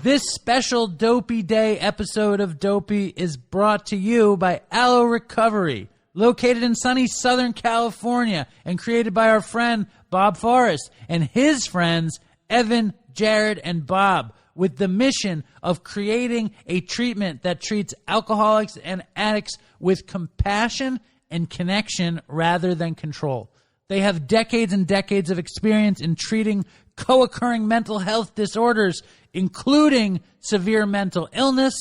This special Dopey Day episode of Dopey is brought to you by Aloe Recovery, located in sunny Southern California and created by our friend Bob Forrest and his friends Evan, Jared, and Bob, with the mission of creating a treatment that treats alcoholics and addicts with compassion and connection rather than control. They have decades and decades of experience in treating co-occurring mental health disorders, including severe mental illness,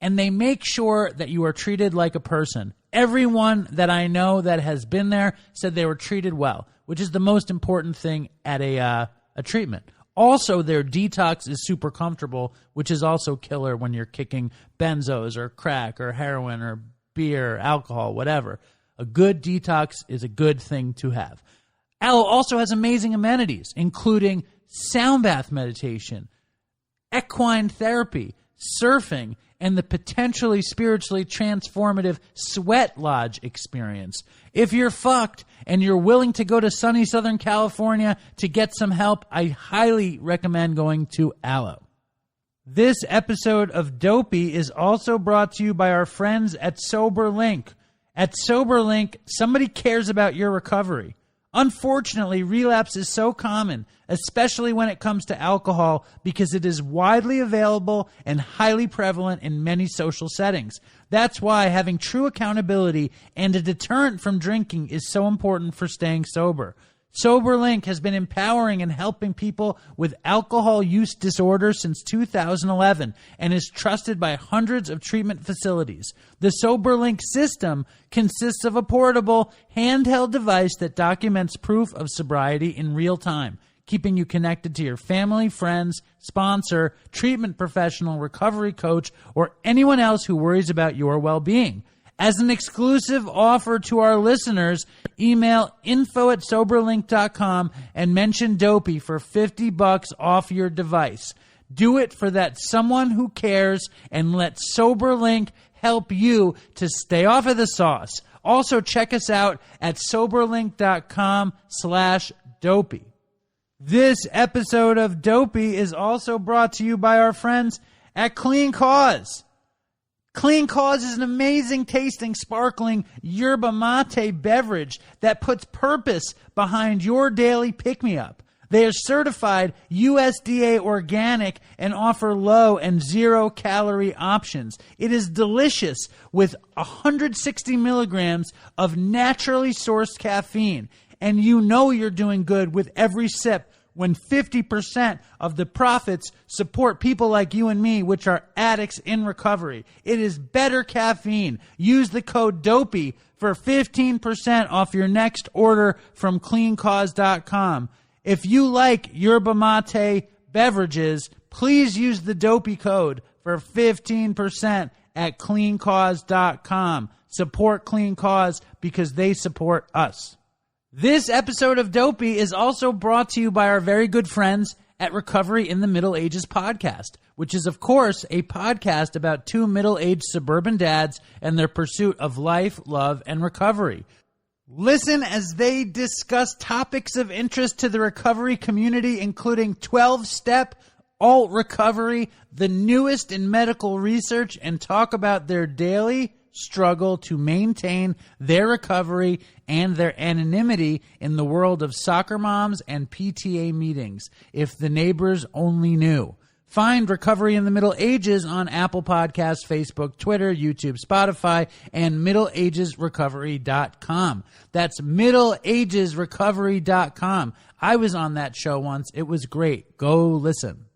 and they make sure that you are treated like a person. Everyone that I know that has been there said they were treated well, which is the most important thing at a treatment. Also, their detox is super comfortable, which is also killer when you're kicking benzos or crack or heroin or beer, or alcohol, whatever. A good detox is a good thing to have. Aloe also has amazing amenities, including sound bath meditation, equine therapy, surfing, and the potentially spiritually transformative sweat lodge experience. If you're fucked and you're willing to go to sunny Southern California to get some help, I highly recommend going to Aloe. This episode of Dopey is also brought to you by our friends at SoberLink. At SoberLink, somebody cares about your recovery. Unfortunately, relapse is so common, especially when it comes to alcohol, because it is widely available and highly prevalent in many social settings. That's why having true accountability and a deterrent from drinking is so important for staying sober. SoberLink has been empowering and helping people with alcohol use disorders since 2011 and is trusted by hundreds of treatment facilities. The SoberLink system consists of a portable, handheld device that documents proof of sobriety in real time, keeping you connected to your family, friends, sponsor, treatment professional, recovery coach, or anyone else who worries about your well-being. As an exclusive offer to our listeners, email info@soberlink.com and mention Dopey for $50 off your device. Do it for that someone who cares and let SoberLink help you to stay off of the sauce. Also, check us out at soberlink.com/dopey. This episode of Dopey is also brought to you by our friends at Clean Cause. Clean Cause is an amazing tasting, sparkling yerba mate beverage that puts purpose behind your daily pick-me-up. They are certified USDA organic and offer low and zero-calorie options. It is delicious with 160 milligrams of naturally sourced caffeine. And you know you're doing good with every sip when 50% of the profits support people like you and me, which are addicts in recovery. It is better caffeine. Use the code DOPEY for 15% off your next order from cleancause.com. If you like yerba mate beverages, please use the Dopey code for 15% at cleancause.com. Support Clean Cause because they support us. This episode of Dopey is also brought to you by our very good friends at Recovery in the Middle Ages podcast, which is, of course, a podcast about two middle-aged suburban dads and their pursuit of life, love, and recovery. Listen as they discuss topics of interest to the recovery community, including 12-step, alt recovery, the newest in medical research, and talk about their daily struggle to maintain their recovery and their anonymity in the world of soccer moms and PTA meetings. If the neighbors only knew. Find Recovery in the Middle Ages on Apple Podcasts, Facebook, Twitter, YouTube, Spotify, and middleagesrecovery.com. That's middleagesrecovery.com. I was on that show once. It was great. Go listen.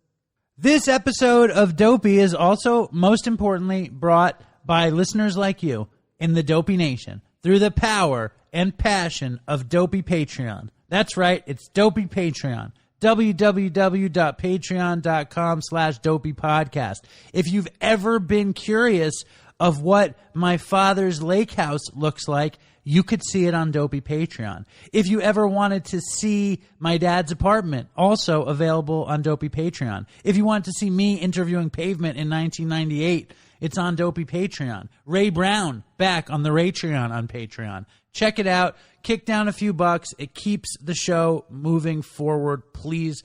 This episode of Dopey is also, most importantly, brought by listeners like you in the Dopey Nation through the power and passion of Dopey Patreon. That's right, it's Dopey Patreon. www.patreon.com/dopeypodcast. If you've ever been curious of what my father's lake house looks like, you could see it on Dopey Patreon. If you ever wanted to see my dad's apartment, also available on Dopey Patreon. If you wanted to see me interviewing Pavement in 1998, it's on Dopey Patreon. Ray Brown back on the Raytreon on Patreon. Check it out. Kick down a few bucks. It keeps the show moving forward. Please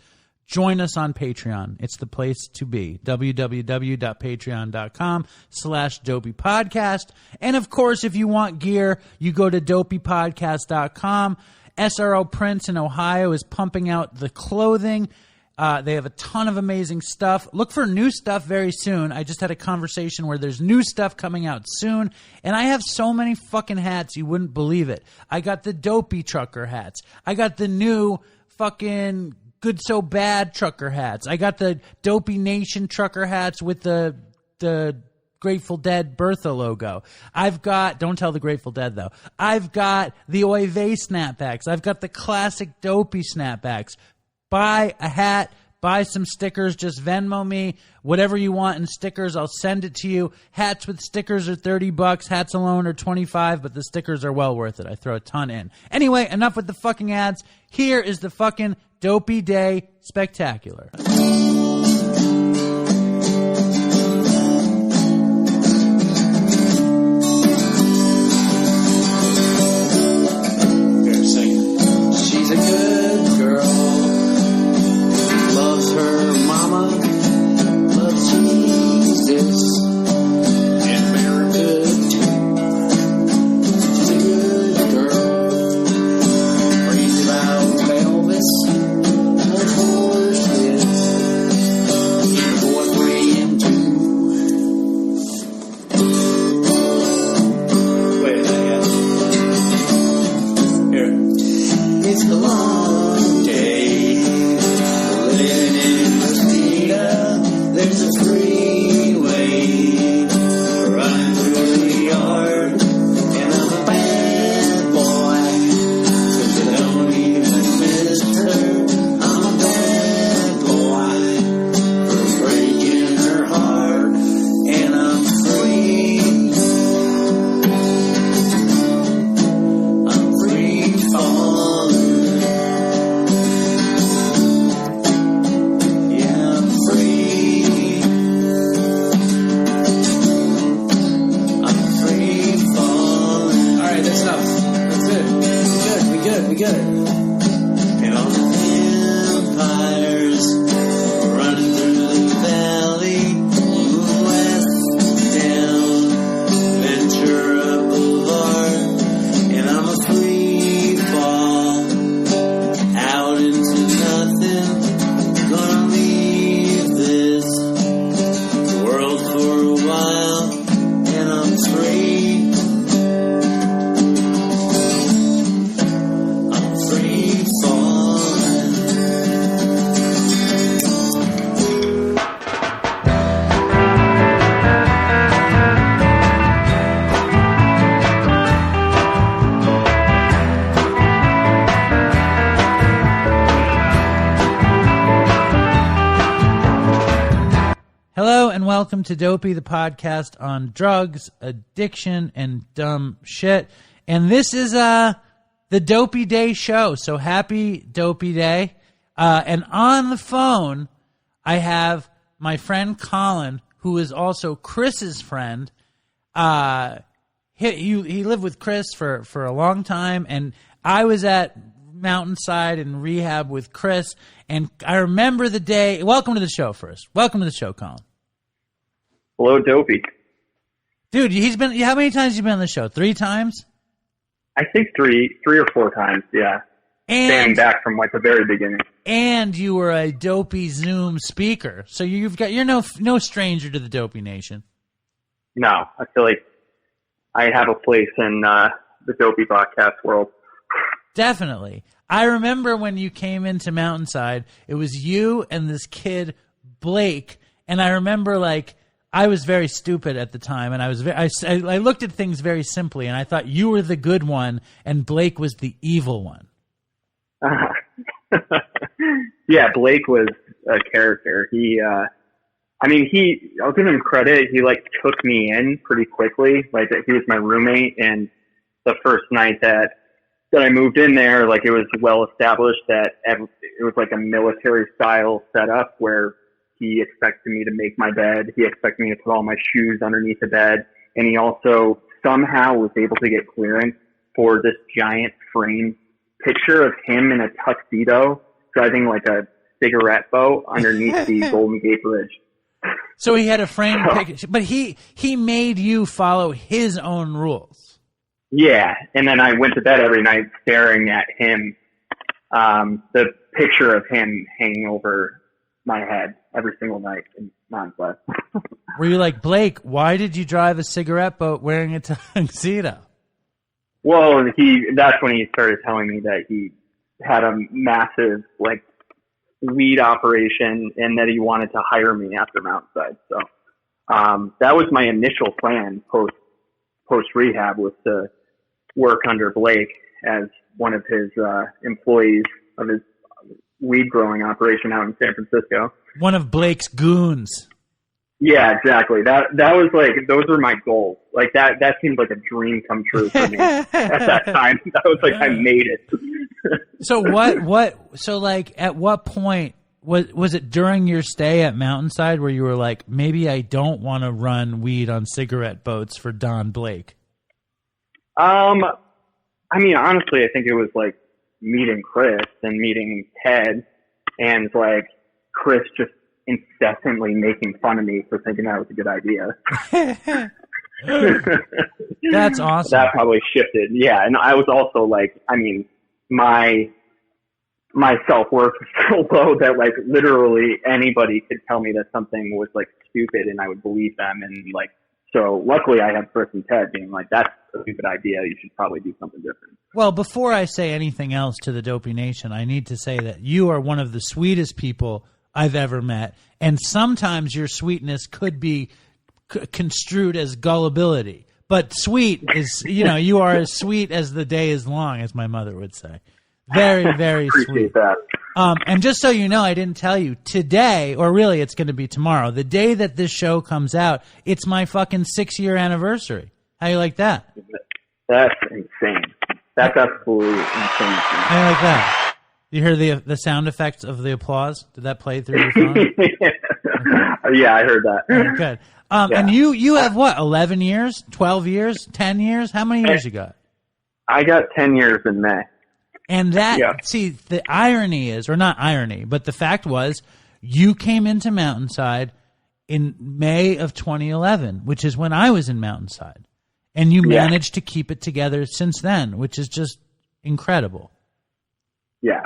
join us on Patreon. It's the place to be. www.patreon.com/dopeypodcast. And of course, if you want gear, you go to dopeypodcast.com. SRO Prints in Ohio is pumping out the clothing. They have a ton of amazing stuff. Look for new stuff very soon. I just had a conversation where there's new stuff coming out soon. And I have so many fucking hats, you wouldn't believe it. I got the Dopey trucker hats. I got the new fucking Good So Bad trucker hats. I got the Dopey Nation trucker hats with the Grateful Dead Bertha logo. I've got, don't tell the Grateful Dead though, I've got the Oy Vey snapbacks. I've got the classic Dopey snapbacks. Buy a hat, buy some stickers, just Venmo me, whatever you want in stickers, I'll send it to you. Hats with stickers are $30, hats alone are $25, but the stickers are well worth it. I throw a ton in. Anyway, enough with the fucking ads. Here is the fucking Dopey Day Spectacular. She's a good girl. Loves her mama, loves Jesus, and America too. She's a good girl, crazy about Elvis, knows horses, and a boyfriend too. Wait a minute, here. It's a long day. Living in Christina, there's a freeway running through the yard, and I'm a bad boy, 'cause I don't even miss her. I'm a bad boy for breaking her heart, and I'm free. I'm free falling. Yeah, I'm free. I'm free falling. All right, that's enough. That's it. We good. And all the vampires running through the valley, moving west down Ventura Boulevard, and I'm a free fall out into nothing. Gonna leave this world for a while, and I'm free. I'm free falling. Hello and welcome to Dopey, the podcast on drugs, addiction, and dumb shit. And this is the Dopey Day show. So happy Dopey Day. And on the phone, I have my friend Colin, who is also Chris's friend. He lived with Chris for a long time, and I was at Mountainside in rehab with Chris. And I remember the day. Welcome to the show first. Welcome to the show, Colin. Hello, Dopey. Dude, how many times have you been on the show? 3 times? I think three or four times, yeah. Standing back from like the very beginning. And you were a Dopey Zoom speaker, so you're no stranger to the Dopey Nation. No, I feel like I have a place in the Dopey podcast world. Definitely. I remember when you came into Mountainside, it was you and this kid Blake, and I remember like I was very stupid at the time, and I looked at things very simply, and I thought you were the good one, and Blake was the evil one. Yeah, Blake was a character. I'll give him credit. He like took me in pretty quickly. Like he was my roommate, and the first night that I moved in there, like it was well established that it was like a military style setup where he expected me to make my bed. He expected me to put all my shoes underneath the bed. And he also somehow was able to get clearance for this giant frame picture of him in a tuxedo driving like a cigarette boat underneath the Golden Gate Bridge. So he had a framed picture, but he made you follow his own rules. Yeah, and then I went to bed every night staring at him, the picture of him hanging over my head every single night in Mountain. Were you like, Blake, why did you drive a cigarette boat wearing a tuxedo? Well, that's when he started telling me that he had a massive, like, weed operation and that he wanted to hire me after Mountainside. So that was my initial plan post rehab, was to work under Blake as one of his employees of his weed growing operation out in San Francisco. One of Blake's goons. Yeah, exactly. That was like, those were my goals. Like that seemed like a dream come true for me at that time. That was like, I made it. So so like at what point was it during your stay at Mountainside where you were like, maybe I don't want to run weed on cigarette boats for Don Blake? I mean, honestly, I think it was like meeting Chris and meeting Ted, and like Chris just incessantly making fun of me for thinking that was a good idea. That's awesome. That probably shifted. Yeah. And I was also like, I mean, my self-worth was so low that like literally anybody could tell me that something was like stupid and I would believe them. And like, so luckily I had Chris and Ted being like, that's a stupid idea. You should probably do something different. Well, before I say anything else to the Dopey Nation, I need to say that you are one of the sweetest people I've ever met, and sometimes your sweetness could be construed as gullibility. But sweet is, you are as sweet as the day is long, as my mother would say. Very, very Appreciate sweet. That. And just so you know, I didn't tell you, today, or really it's going to be tomorrow, the day that this show comes out, it's my fucking 6-year anniversary. How you like that? That's insane. That's absolutely insane. How you like that? You hear the sound effects of the applause? Did that play through your phone? Yeah, I heard that. Oh, good. Yeah. And you have what, 11 years, 12 years, 10 years? How many years you got? I got 10 years in May. And see, the irony is, or not irony, but the fact was, you came into Mountainside in May of 2011, which is when I was in Mountainside. And you managed to keep it together since then, which is just incredible. Yeah,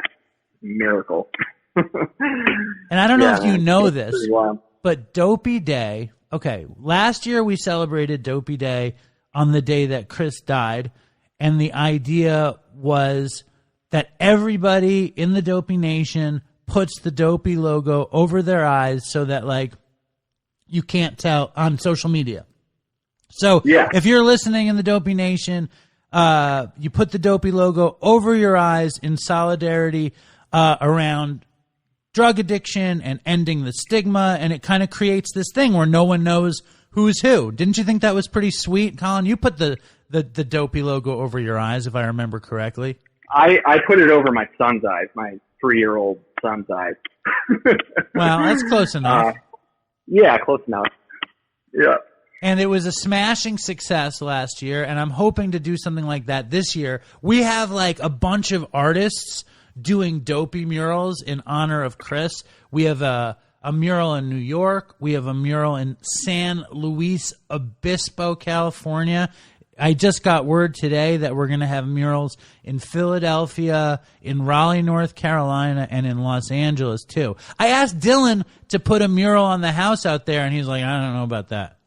miracle. And I don't know if you know this, wild. but Dopey Day, okay, last year we celebrated Dopey Day on the day that Chris died, and the idea was that everybody in the Dopey Nation puts the Dopey logo over their eyes so that, like, you can't tell on social media. So if you're listening in the Dopey Nation, you put the Dopey logo over your eyes in solidarity around drug addiction and ending the stigma, and it kind of creates this thing where no one knows who's who. Didn't you think that was pretty sweet, Colin? You put the Dopey logo over your eyes, if I remember correctly. I put it over my son's eyes, my 3-year-old son's eyes. Well, that's close enough. Yeah, close enough. Yeah. And it was a smashing success last year, and I'm hoping to do something like that this year. We have like a bunch of artists doing Dopey murals in honor of Chris. We have a mural in New York. We have a mural in San Luis Obispo, California. I just got word today that we're going to have murals in Philadelphia, in Raleigh, North Carolina, and in Los Angeles too. I asked Dylan to put a mural on the house out there, and he's like, I don't know about that.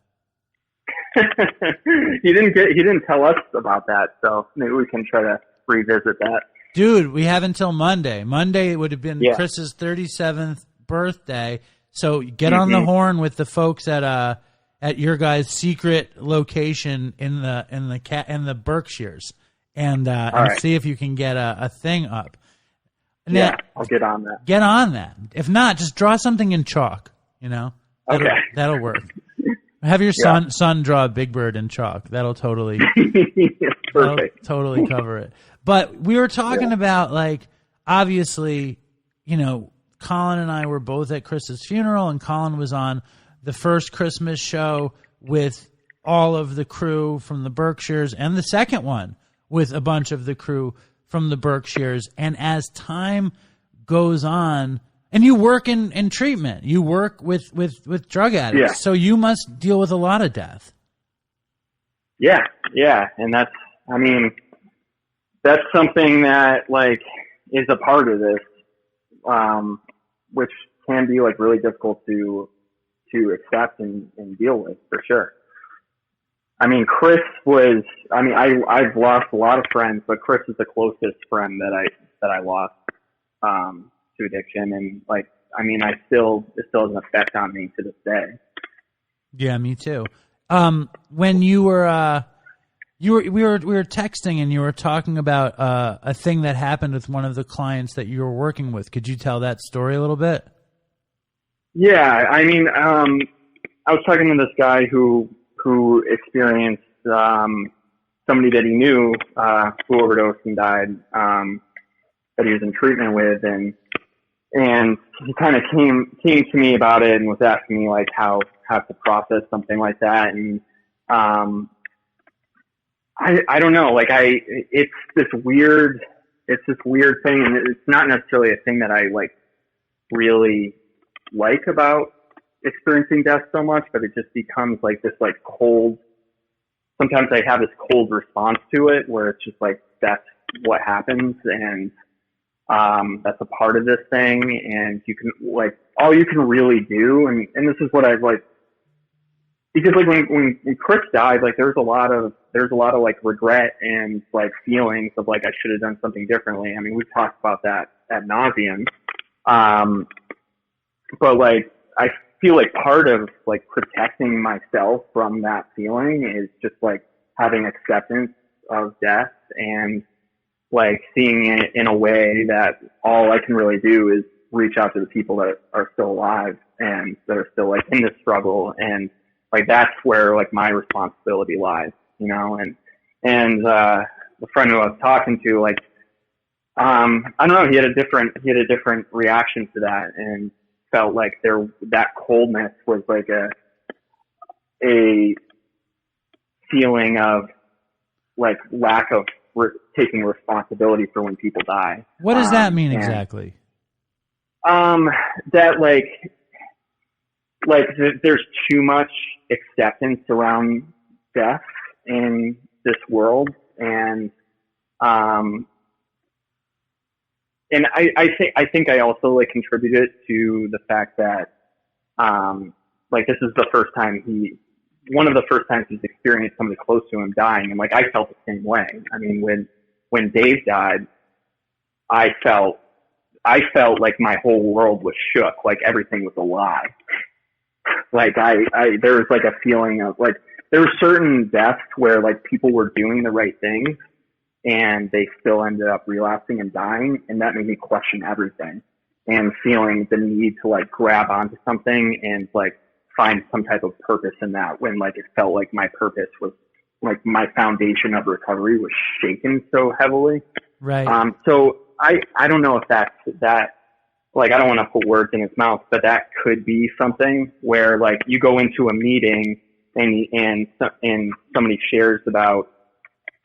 He didn't tell us about that, so maybe we can try to revisit that. Dude, we have until Monday. Monday would have been Chris's 37th birthday, so get on the horn with the folks at your guys' secret location in the Berkshires, and see if you can get a thing up. Now, I'll get on that. Get on that. If not, just draw something in chalk. That'll work. Have your son draw a big bird in chalk. That'll totally cover it. But we were talking about, like, obviously, Colin and I were both at Chris's funeral, and Colin was on the first Christmas show with all of the crew from the Berkshires, and the second one with a bunch of the crew from the Berkshires. And as time goes on, And you work in treatment. You work with drug addicts. Yeah. So you must deal with a lot of death. Yeah. And that's something that like is a part of this, which can be like really difficult to accept and deal with for sure. I mean, Chris was, I've lost a lot of friends, but Chris is the closest friend that I lost, to addiction. And like, it still has an effect on me to this day. Yeah, me too. When we were texting and you were talking about, a thing that happened with one of the clients that you were working with. Could you tell that story a little bit? Yeah. I was talking to this guy who experienced, somebody that he knew, who overdosed and died, that he was in treatment with. And he kind of came to me about it and was asking me like how to process something like that. And, I don't know, like it's this weird thing, and it's not necessarily a thing that I like really like about experiencing death so much, but it just becomes like this like cold, sometimes I have this cold response to it where it's just like, that's what happens. And, that's a part of this thing. And you can like, all you can really do. And this is what I've like, because like when Chris died, like there's a lot of like regret and like feelings of like, I should have done something differently. I mean, we've talked about that ad nauseum. But like, I feel like part of like protecting myself from that feeling is just like having acceptance of death and like seeing it in a way that all I can really do is reach out to the people that are still alive and that are still like in this struggle. And like, that's where like my responsibility lies, you know, and the friend who I was talking to, like, I don't know, he had a different reaction to that and felt like that coldness was like a feeling of like lack of taking responsibility for when people die. What does that mean exactly? That there's too much acceptance around death in this world. And I think I also like contributed to the fact that, like this is one of the first times he's experienced somebody close to him dying. And like, I felt the same way. I mean, when Dave died, I felt like my whole world was shook. Like everything was a lie. Like there was like a feeling of like, there were certain deaths where like people were doing the right things and they still ended up relapsing and dying. And that made me question everything and feeling the need to like grab onto something and like find some type of purpose in that, when like it felt like my purpose was like my foundation of recovery was shaken so heavily. Right. So I don't know if that's that, like, I don't want to put words in his mouth, but that could be something where like you go into a meeting and somebody shares about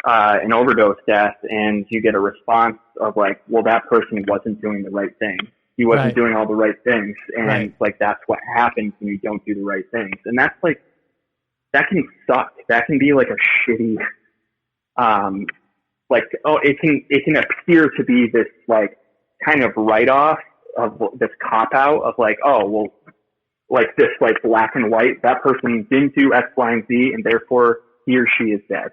an overdose death and you get a response of like, well, that person wasn't doing the right thing. He wasn't doing all the right things. And like, that's what happens when you don't do the right things. And that's like, that can suck. That can be like a shitty, like, oh, it can appear to be this like kind of write-off of this cop-out of like, oh, well, like this like black and white, that person didn't do X, Y, and Z, and therefore he or she is dead.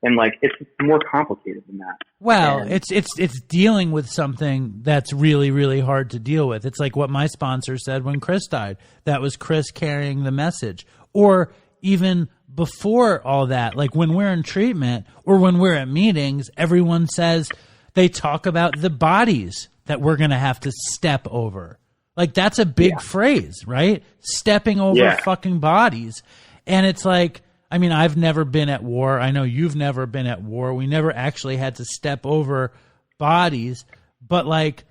And like, it's more complicated than that. Well, it's dealing with something that's really, really hard to deal with. It's like what my sponsor said when Chris died. That was Chris carrying the message. Or even before all that, like when we're in treatment or when we're at meetings, everyone says they talk about the bodies that we're going to have to step over. Like that's a big phrase, right? Stepping over fucking bodies. And it's like, I mean, I've never been at war. I know you've never been at war. We never actually had to step over bodies. But like,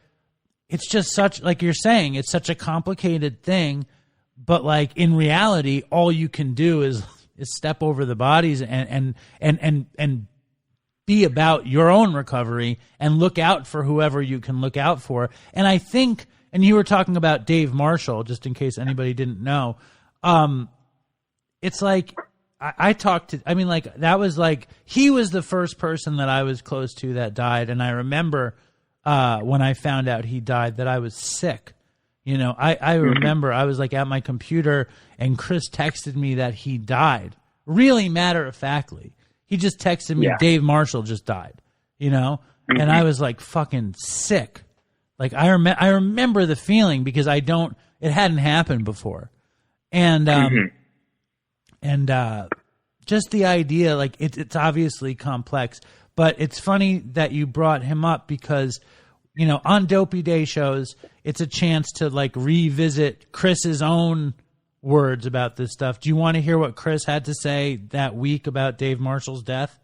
it's just such, like you're saying, it's such a complicated thing. But like in reality, all you can do is step over the bodies and be about your own recovery and look out for whoever you can look out for. And I think And you were talking about Dave Marshall, just in case anybody didn't know. It's like I talked to, I mean, like, that was like, he was the first person that I was close to that died. And I remember when I found out he died that I was sick. You know, I remember I was like at my computer and Chris texted me that he died. Really matter-of-factly. He just texted me, Dave Marshall just died, you know? And I was like fucking sick. Like, I remember the feeling because it hadn't happened before. And just the idea, like, it's obviously complex, but it's funny that you brought him up because, you know, on Dopey Day shows, it's a chance to, like, revisit Chris's own words about this stuff. Do you want to hear what Chris had to say that week about Dave Marshall's death?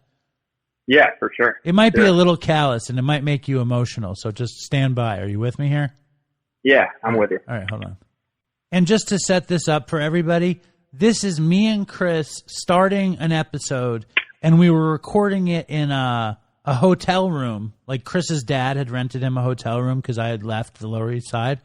Yeah, for sure. It might be a little callous and it might make you emotional, so just stand by. Are you with me here? Yeah, I'm with you. All right, hold on. And just to set this up for everybody, this is me and Chris starting an episode, and we were recording it in a hotel room. Like, Chris's dad had rented him a hotel room because I had left the Lower East Side.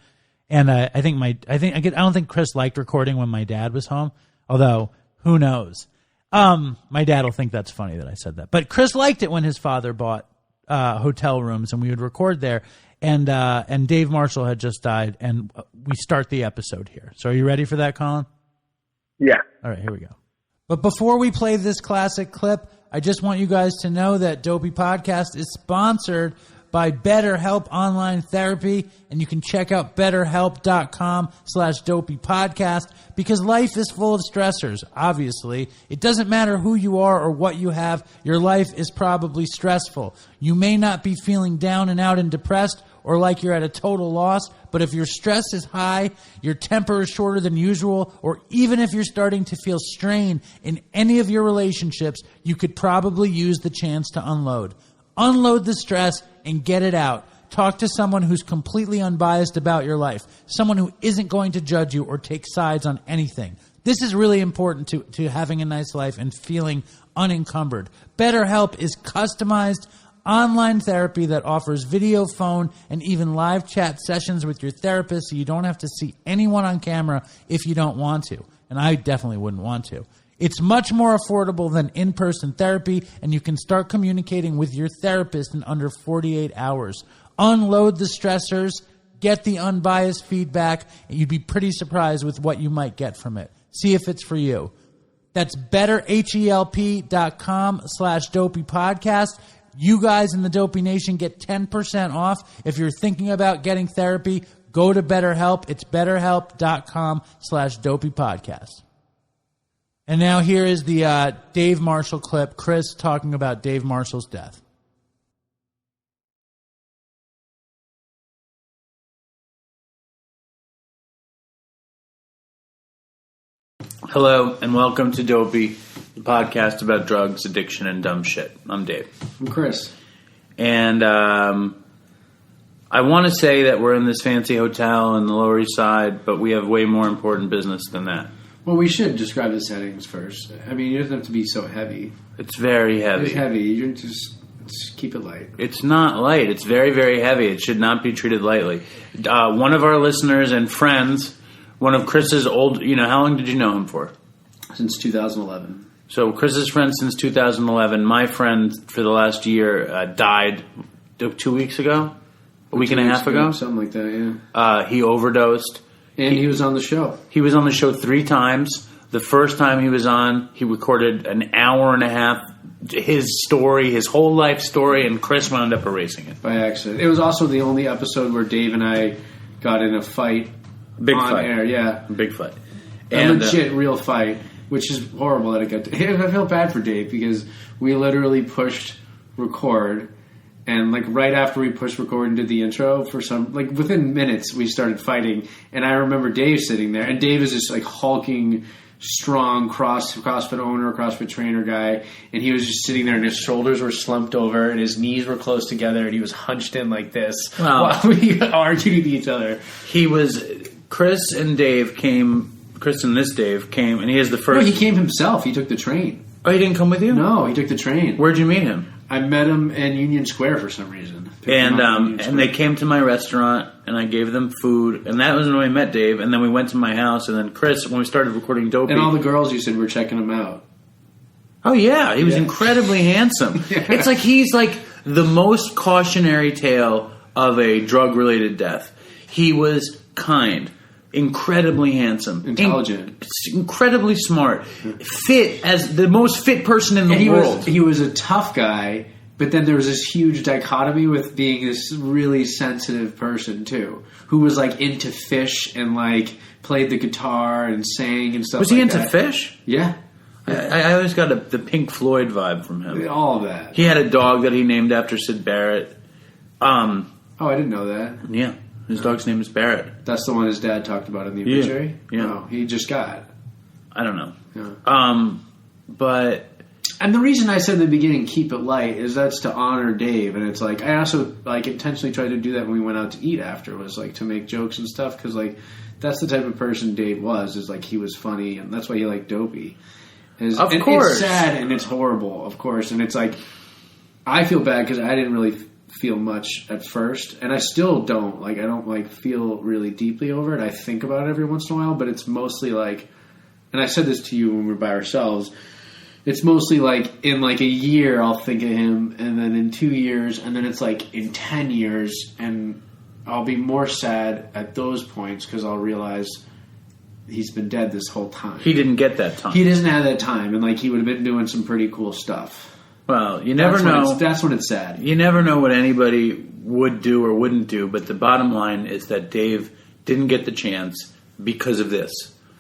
And I don't think Chris liked recording when my dad was home, although who knows? My dad will think that's funny that I said that. But Chris liked it when his father bought hotel rooms and we would record there. And Dave Marshall had just died, and we start the episode here. So are you ready for that, Colin? Yeah. All right, here we go. But before we play this classic clip, I just want you guys to know that Dopey Podcast is sponsored by BetterHelp Online Therapy, and you can check out BetterHelp.com/DopeyPodcast because life is full of stressors, obviously. It doesn't matter who you are or what you have, your life is probably stressful. You may not be feeling down and out and depressed or like you're at a total loss, but if your stress is high, your temper is shorter than usual, or even if you're starting to feel strain in any of your relationships, you could probably use the chance to unload. Unload the stress and get it out. Talk to someone who's completely unbiased about your life, someone who isn't going to judge you or take sides on anything. This is really important to having a nice life and feeling unencumbered. BetterHelp is customized online therapy that offers video, phone, and even live chat sessions with your therapist, so you don't have to see anyone on camera if you don't want to. And I definitely wouldn't want to. It's much more affordable than in-person therapy, and you can start communicating with your therapist in under 48 hours. Unload the stressors, get the unbiased feedback, and you'd be pretty surprised with what you might get from it. See if it's for you. That's betterhelp.com/dopeypodcast. You guys in the Dopey Nation get 10% off. If you're thinking about getting therapy, go to BetterHelp. It's betterhelp.com/dopeypodcast. And now here is the Dave Marshall clip, Chris talking about Dave Marshall's death. Hello, and welcome to Dopey, the podcast about drugs, addiction, and dumb shit. I'm Dave. I'm Chris. And I want to say that we're in this fancy hotel in the Lower East Side, but we have way more important business than that. Well, we should describe the settings first. I mean, it doesn't have to be so heavy. It's very heavy. It's heavy. You just keep it light. It's not light. It's very, very heavy. It should not be treated lightly. One of our listeners and friends, one of Chris's old... You know, how long did you know him for? Since 2011. So Chris's friend since 2011. My friend for the last year died 2 weeks ago? A week and a half ago? Something like that, yeah. He overdosed. And he was on the show. He was on the show 3 times. The first time he was on, he recorded an hour and a half, his story, his whole life story, and Chris wound up erasing it. By accident. It was also the only episode where Dave and I got in a fight. Big on fight. Air, yeah. Big fight. A legit, real fight, which is horrible that it got to... I feel bad for Dave because we literally pushed record... And, like, right after we pushed record and did the intro, within minutes, we started fighting. And I remember Dave sitting there. And Dave is this, like, hulking, strong CrossFit owner, CrossFit trainer guy. And he was just sitting there, and his shoulders were slumped over, and his knees were close together, and he was hunched in like this while we argued with each other. Chris and this Dave came, and he is the first... No, he came himself. He took the train. Oh, he didn't come with you? No, he took the train. Where'd you meet him? I met him in Union Square for some reason. And they came to my restaurant, and I gave them food, and that was when I met Dave. And then we went to my house, and then Chris, when we started recording Dopey, and all the girls you said were checking him out. Oh yeah, he was incredibly handsome. Yeah. It's like he's like the most cautionary tale of a drug-related death. He was kind, incredibly handsome, intelligent, incredibly smart, fit as the most fit person in the world. He was a tough guy, but then there was this huge dichotomy with being this really sensitive person too, who was like into Fish and like played the guitar and sang and stuff. Was he into Fish? Yeah. I always got the Pink Floyd vibe from him. All of that. He had a dog that he named after Syd Barrett. Oh, I didn't know that. Yeah. His dog's name is Barrett. That's the one his dad talked about in the obituary? Yeah. No, he just got. I don't know. Yeah. But... And the reason I said in the beginning, keep it light, is that's to honor Dave. And it's like, I also like intentionally tried to do that when we went out to eat after, was like to make jokes and stuff. Because like, that's the type of person Dave was, is like he was funny. And that's why he liked Dopey. Of course. It's sad and it's horrible, of course. And it's like, I feel bad because I didn't really feel much at first, and I still don't. Like, I don't like feel really deeply over it. I think about it every once in a while, but it's mostly like, and I said this to you when we were by ourselves, it's mostly like in like a year I'll think of him, and then in 2 years, and then it's like in 10 years, and I'll be more sad at those points because I'll realize he's been dead this whole time. He didn't get that time. He doesn't have that time, and like he would have been doing some pretty cool stuff. Well, you never know. That's when it's sad. You never know what anybody would do or wouldn't do, but the bottom line is that Dave didn't get the chance because of this.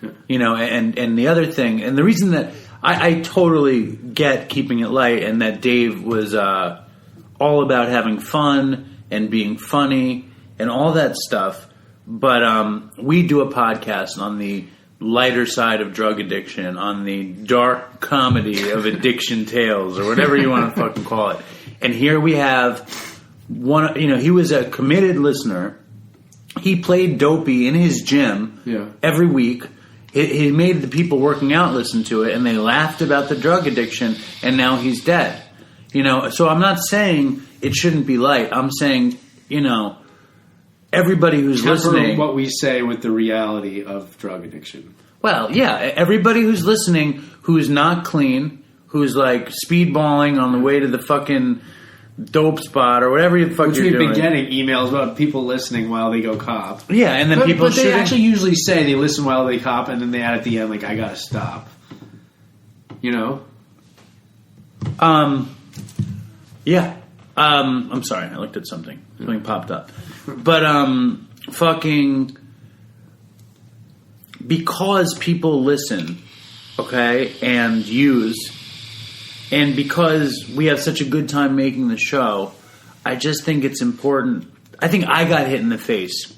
Yeah. You know, and the other thing, and the reason that I totally get keeping it light, and that Dave was all about having fun and being funny and all that stuff, but we do a podcast on the lighter side of drug addiction, on the dark comedy of addiction tales, or whatever you want to fucking call it. And here we have one, you know, he was a committed listener. He played Dopey in his gym every week. He made the people working out listen to it, and they laughed about the drug addiction, and now he's dead. You know, so I'm not saying it shouldn't be light. I'm saying, you know, everybody who's listening, what we say with the reality of drug addiction. Well, yeah, everybody who's listening who's not clean, who's like speedballing on the way to the fucking dope spot or whatever the fuck you're doing. Which we've been getting emails about people listening while they go cop. Yeah, and then people but they actually usually say they listen while they cop, and then they add at the end like, I gotta stop. You know? Yeah. I'm sorry, I looked at something. Something popped up. But, fucking... Because people listen, okay, and use, and because we have such a good time making the show, I just think it's important. I think I got hit in the face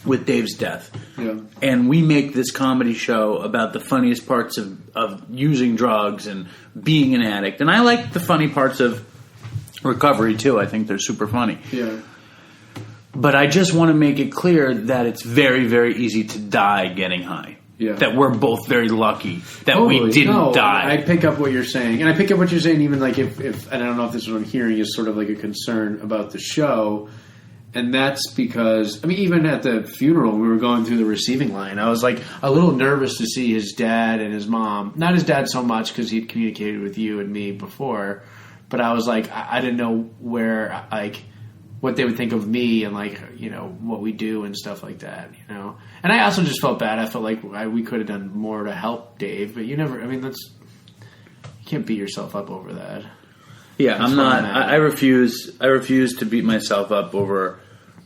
with Dave's death. Yeah. And we make this comedy show about the funniest parts of using drugs and being an addict. And I like the funny parts of recovery, too. I think they're super funny. Yeah. But I just want to make it clear that it's very, very easy to die getting high. Yeah. That we're both very lucky that we didn't die. I pick up what you're saying. And I pick up what you're saying even like if and I don't know if this is what I'm hearing is sort of like a concern about the show. And that's because, I mean, even at the funeral, we were going through the receiving line. I was like a little nervous to see his dad and his mom. Not his dad so much because he'd communicated with you and me before. But I was like, I didn't know where, like, what they would think of me and, like, you know, what we do and stuff like that, you know. And I also just felt bad. I felt like we could have done more to help Dave, but you never, I mean, you can't beat yourself up over that. Yeah, I'm not, I refuse to beat myself up over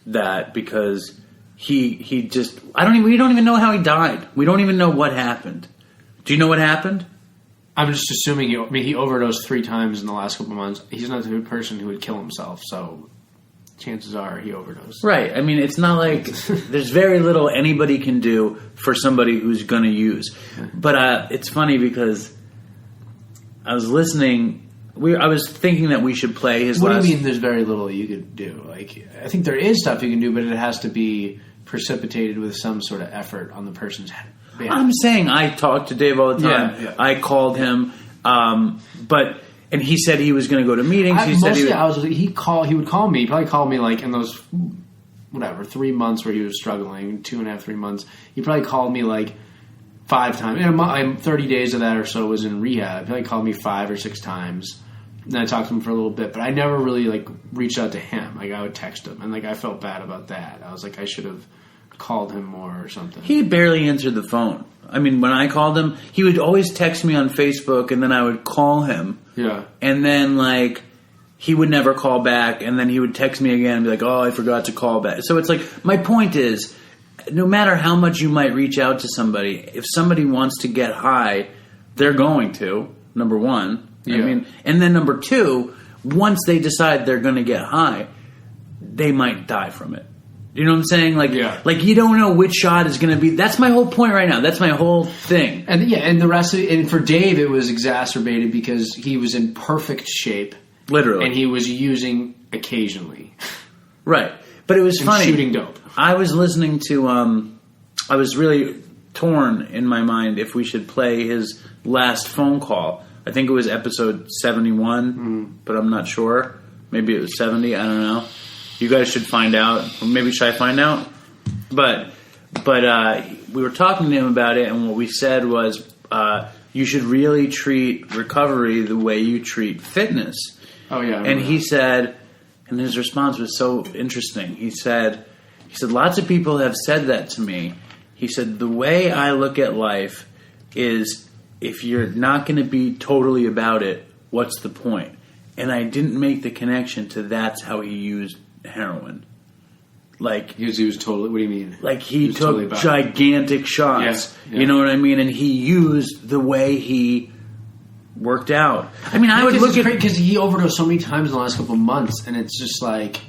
that because he just, we don't even know how he died. We don't even know what happened. Do you know what happened? I'm just assuming, he overdosed 3 times in the last couple of months. He's not the person who would kill himself, so chances are he overdosed. Right. I mean, it's not like there's very little anybody can do for somebody who's going to use. But it's funny because I was listening. I was thinking that we should play his What last... do you mean there's very little you could do? Like, I think there is stuff you can do, but it has to be precipitated with some sort of effort on the person's behalf. I'm saying I talk to Dave all the time. Yeah. I called him. But And he said he was going to go to meetings. He would call me. He probably called me like in those 3 months where he was struggling, 2.5, 3 months. He probably called me like 5 times. And 30 days of that or so was in rehab. He probably called me 5 or 6 times. And I talked to him for a little bit, but I never really like reached out to him. Like I would text him, and like I felt bad about that. I was like, I should have called him more or something. He barely answered the phone. I mean, when I called him, he would always text me on Facebook, and then I would call him. Yeah. And then like he would never call back, and then he would text me again and be like, "Oh, I forgot to call back." So it's like, my point is, no matter how much you might reach out to somebody, if somebody wants to get high, they're going to, number one. Yeah. I mean, and then number two, once they decide they're going to get high, they might die from it. You know what I'm saying? Like, like you don't know which shot is going to be. That's my whole point right now. That's my whole thing. And the rest of it, and for Dave, it was exacerbated because he was in perfect shape. Literally. And he was using occasionally. Right. But it was funny. Shooting dope. I was listening to, I was really torn in my mind if we should play his last phone call. I think it was episode 71, but I'm not sure. Maybe it was 70. I don't know. You guys should find out. Or maybe should I find out? But we were talking to him about it, and what we said was you should really treat recovery the way you treat fitness. Oh, yeah. And he said, and his response was so interesting. He said, lots of people have said that to me. He said, the way I look at life is, if you're not going to be totally about it, what's the point? And I didn't make the connection to that's how he used heroin. Like he was totally. What do you mean? Like he took totally gigantic shots. Yeah. You know what I mean? And he used the way he worked out. I mean, I would look at because he overdosed so many times in the last couple of months, and it's just like.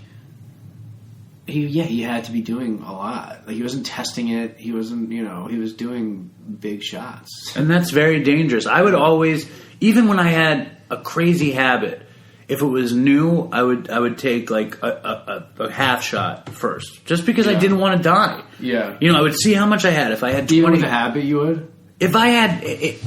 He had to be doing a lot. Like he wasn't testing it. He wasn't, he was doing big shots. And that's very dangerous. I would always, even when I had a crazy habit, if it was new, I would take like a half shot first, just because I didn't want to die. Yeah. I would see how much I had. If I had 20, even with a habit, you would. If I had.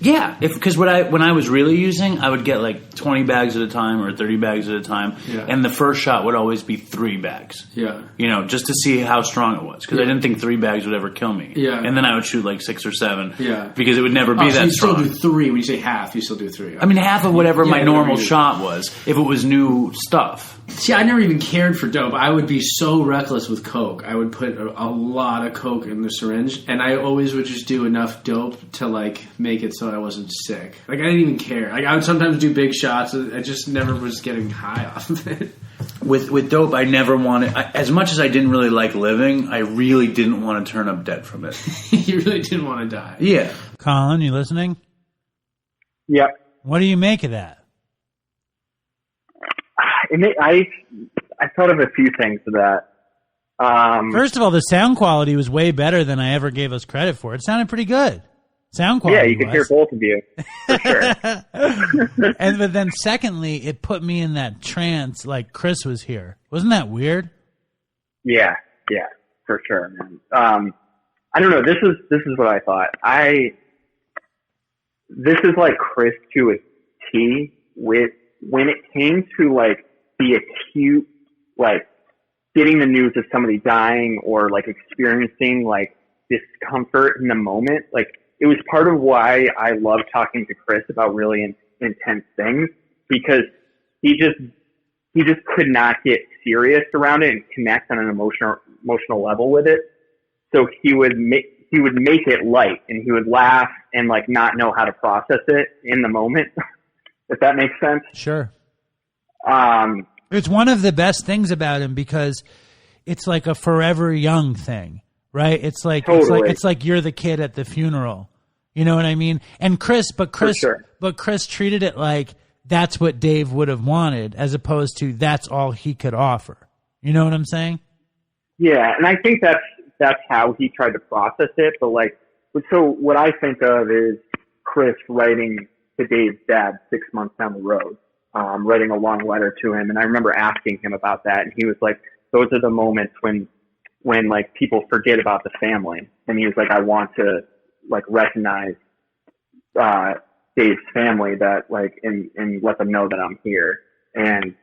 Because when I was really using, I would get like 20 bags at a time or 30 bags at a time, and the first shot would always be 3 bags. Yeah, just to see how strong it was, because I didn't think 3 bags would ever kill me. Yeah, and then I would shoot like 6 or 7. Yeah, because it would never be that strong. So you still do 3 when you say half. You still do 3. Okay. I mean, half of whatever my normal shot was, if it was new stuff. See, I never even cared for dope. I would be so reckless with coke. I would put a lot of coke in the syringe, and I always would just do enough dope to like make it so I wasn't sick. Like I didn't even care. Like I would sometimes do big shots. I just never was getting high off of it. With dope, I never wanted. As much as I didn't really like living, I really didn't want to turn up dead from it. You really didn't want to die. Yeah. Colin, you listening? Yep. What do you make of that? I thought of a few things to that. First of all, the sound quality was way better than I ever gave us credit for. It sounded pretty good. Sound quality. Yeah, you could hear both of you, for sure. But then secondly, it put me in that trance like Chris was here. Wasn't that weird? Yeah, for sure, man. I don't know. This is what I thought. This is like Chris to a T with when it came to like the acute, like getting the news of somebody dying or like experiencing like discomfort in the moment. Like it was part of why I love talking to Chris about really intense things, because he just could not get serious around it and connect on an emotional level with it. So he would make it light, and he would laugh and like not know how to process it in the moment. If that makes sense. Sure. It's one of the best things about him because it's like a forever young thing, right? It's like totally. it's like you're the kid at the funeral. You know what I mean? And Chris treated it like that's what Dave would have wanted, as opposed to that's all he could offer. You know what I'm saying? Yeah, and I think that's how he tried to process it. But like, so what I think of is Chris writing to Dave's dad 6 months down the road, writing a long letter to him. And I remember asking him about that, and he was like, those are the moments when like people forget about the family. And he was like, I want to like recognize Dave's family that like, and let them know that I'm here. And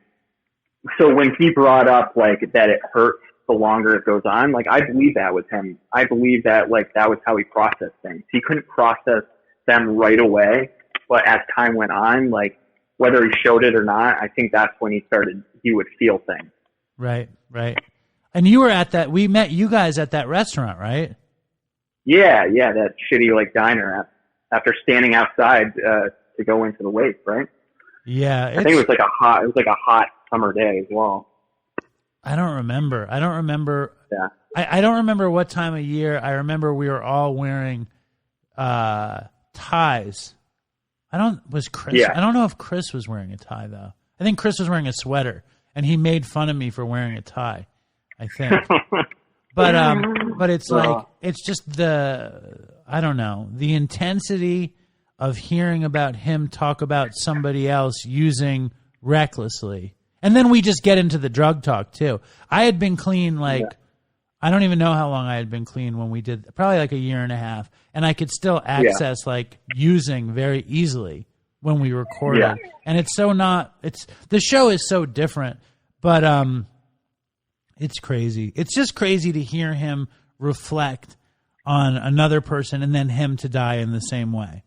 so when he brought up like that it hurts the longer it goes on, like I believe that with him. I believe that like that was how he processed things. He couldn't process them right away, but as time went on, like whether he showed it or not, I think that's when he would feel things. Right. And you were at we met you guys at that restaurant, right? Yeah, that shitty like diner after standing outside to go into the wake, right? Yeah, I think it was like a hot summer day as well. I don't remember. Yeah. I don't remember what time of year. I remember we were all wearing ties. Was Chris? Yeah. I don't know if Chris was wearing a tie though. I think Chris was wearing a sweater, and he made fun of me for wearing a tie, I think. But it's like, it's just I don't know, the intensity of hearing about him talk about somebody else using recklessly. And then we just get into the drug talk too. I had been clean I don't even know how long I had been clean when we did, probably like a year and a half. And I could still access like using very easily when we recorded. Yeah. And it's the show is so different, but it's crazy. It's just crazy to hear him reflect on another person and then him to die in the same way.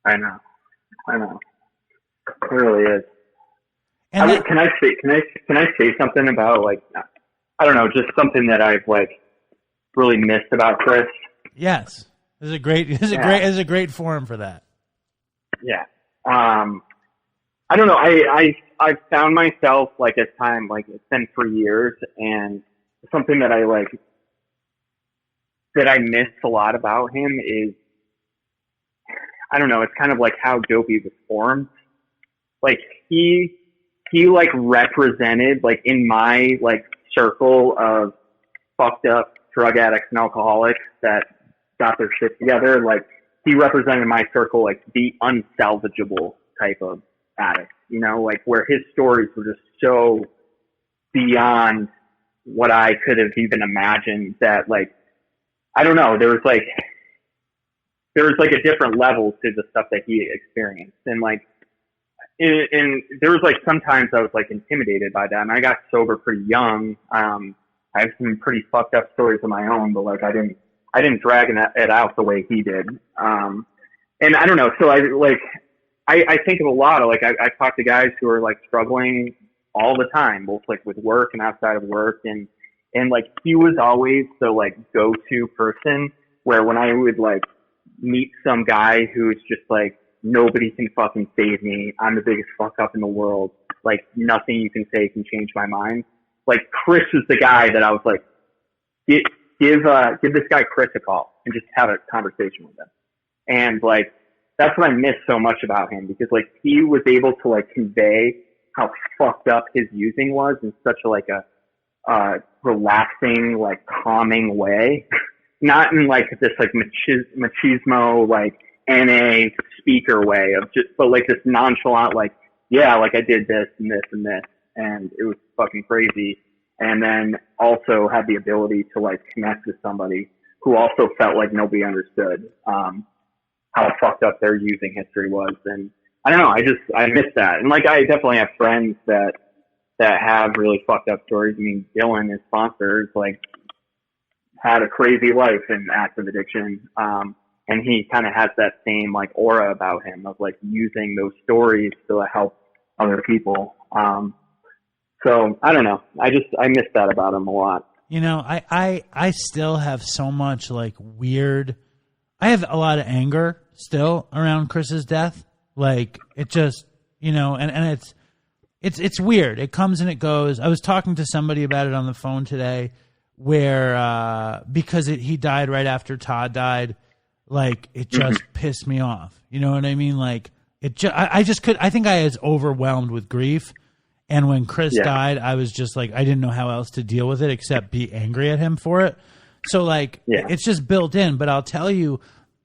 I know. It really is. And can I say something about like, I don't know, just something that I've like really missed about Chris? Yes. This is a great forum for that. Yeah. I don't know. I've found myself like at time, like it's been for years, and something that I miss a lot about him is, I don't know, it's kind of like how Dopey was formed. Like he like represented like in my like circle of fucked up drug addicts and alcoholics that got their shit together. Like he represented my circle, like the unsalvageable type of addict, you know, like where his stories were just so beyond what I could have even imagined that like, I don't know, there was like a different level to the stuff that he experienced. And like, and there was like, sometimes I was like intimidated by that, and I got sober pretty young. I have some pretty fucked up stories of my own, but like, I didn't drag it out the way he did. And I don't know. So I think of a lot of like, I talk to guys who are like struggling all the time, both like with work and outside of work. And like, he was always the like go-to person where when I would like meet some guy who's just like, nobody can fucking save me, I'm the biggest fuck up in the world, like nothing you can say can change my mind. Like Chris was the guy that I was like, give this guy Chris a call and just have a conversation with him. And like, that's what I miss so much about him, because like he was able to like convey how fucked up his using was in such a like a relaxing, like calming way. Not in like this like machismo, like NA speaker way of just, but like this nonchalant, like, yeah, like I did this and this and this, and it was fucking crazy. And then also had the ability to like connect with somebody who also felt like nobody understood, how fucked up their using history was. And I don't know, I miss that. And like, I definitely have friends that have really fucked up stories. I mean, Dylan, his sponsor, is like, had a crazy life in active addiction. And he kind of has that same like aura about him of like using those stories to help other people. So I don't know. I miss that about him a lot. You know, I still have so much like weird, I have a lot of anger still around Chris's death. Like it just, you know, and it's weird. It comes and it goes. I was talking to somebody about it on the phone today where, because he died right after Todd died, like it just pissed me off. You know what I mean? Like I think I was overwhelmed with grief. And when Chris died, I was just like, I didn't know how else to deal with it except be angry at him for it. So like, it's just built in. But I'll tell you,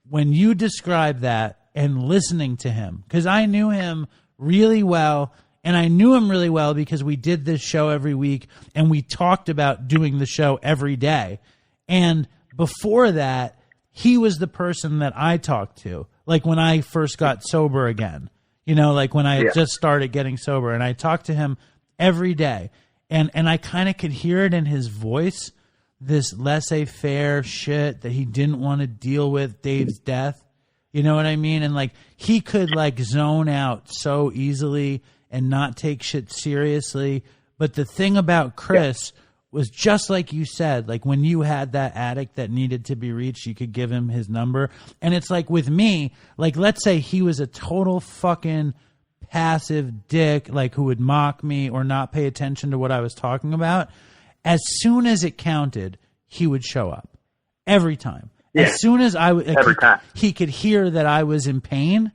when you describe that and listening to him, because I knew him really well, and I knew him really well because we did this show every week and we talked about doing the show every day. And before that, he was the person that I talked to. like when I first got sober again, you know, like when I had Yeah. just started getting sober, and I talked to him every day, and I kind of could hear it in his voice, this laissez-faire shit that he didn't want to deal with Dave's death. You know what I mean? And like he could like zone out so easily and not take shit seriously. But the thing about Chris was just like you said, like when you had that addict that needed to be reached, you could give him his number. And it's like with me, like let's say he was a total fucking passive dick, like who would mock me or not pay attention to what I was talking about. As soon as it counted, he would show up every time. Yeah. As soon as Every time. he could hear that I was in pain,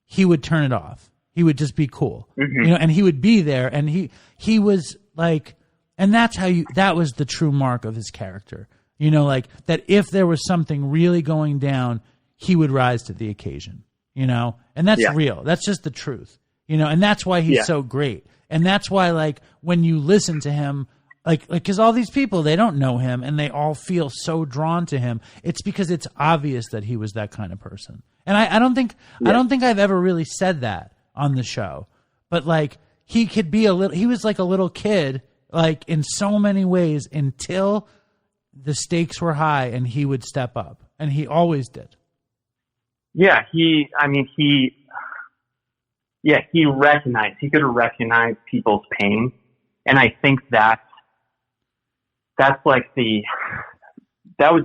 he would turn it off. He would just be cool, Mm-hmm. you know, and he would be there. And he was like, and that was the true mark of his character, you know, like that if there was something really going down, he would rise to the occasion, you know, and that's real. That's just the truth, you know, and that's why he's so great. And that's why, like, when you listen to him, like, because all these people, they don't know him and they all feel so drawn to him. It's because it's obvious that he was that kind of person. And I don't think I've ever really said that on the show, but like he was like a little kid, like in so many ways until the stakes were high and he would step up, and he always did. Yeah. He could recognize people's pain. And I think that's like that was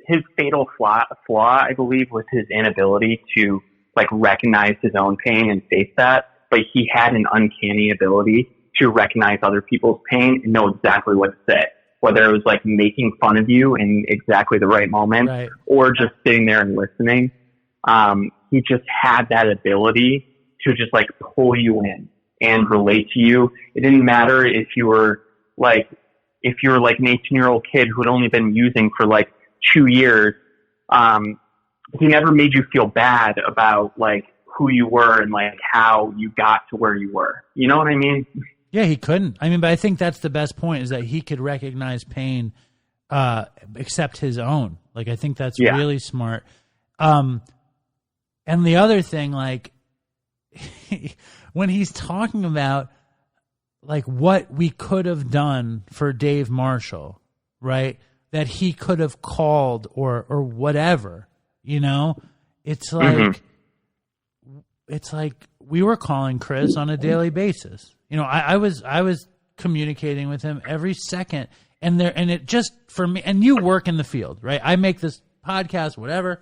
his fatal flaw, I believe, was his inability to like recognize his own pain and face that. But he had an uncanny ability to recognize other people's pain and know exactly what to say, whether it was like making fun of you in exactly the right moment, right, or just sitting there and listening. He just had that ability to just like pull you in and relate to you. It didn't matter if you were like an 18-year-old kid who had only been using for like 2 years. He never made you feel bad about like who you were and like how you got to where you were. You know what I mean? Yeah, he couldn't. I mean, but I think that's the best point, is that he could recognize pain, except his own. Like, I think that's really smart. And the other thing, like, when he's talking about like what we could have done for Dave Marshall, right? That he could have called or whatever, you know, it's like, it's like we were calling Chris on a daily basis. You know, I was communicating with him every second, and it just, for me, and you work in the field, right? I make this podcast, whatever.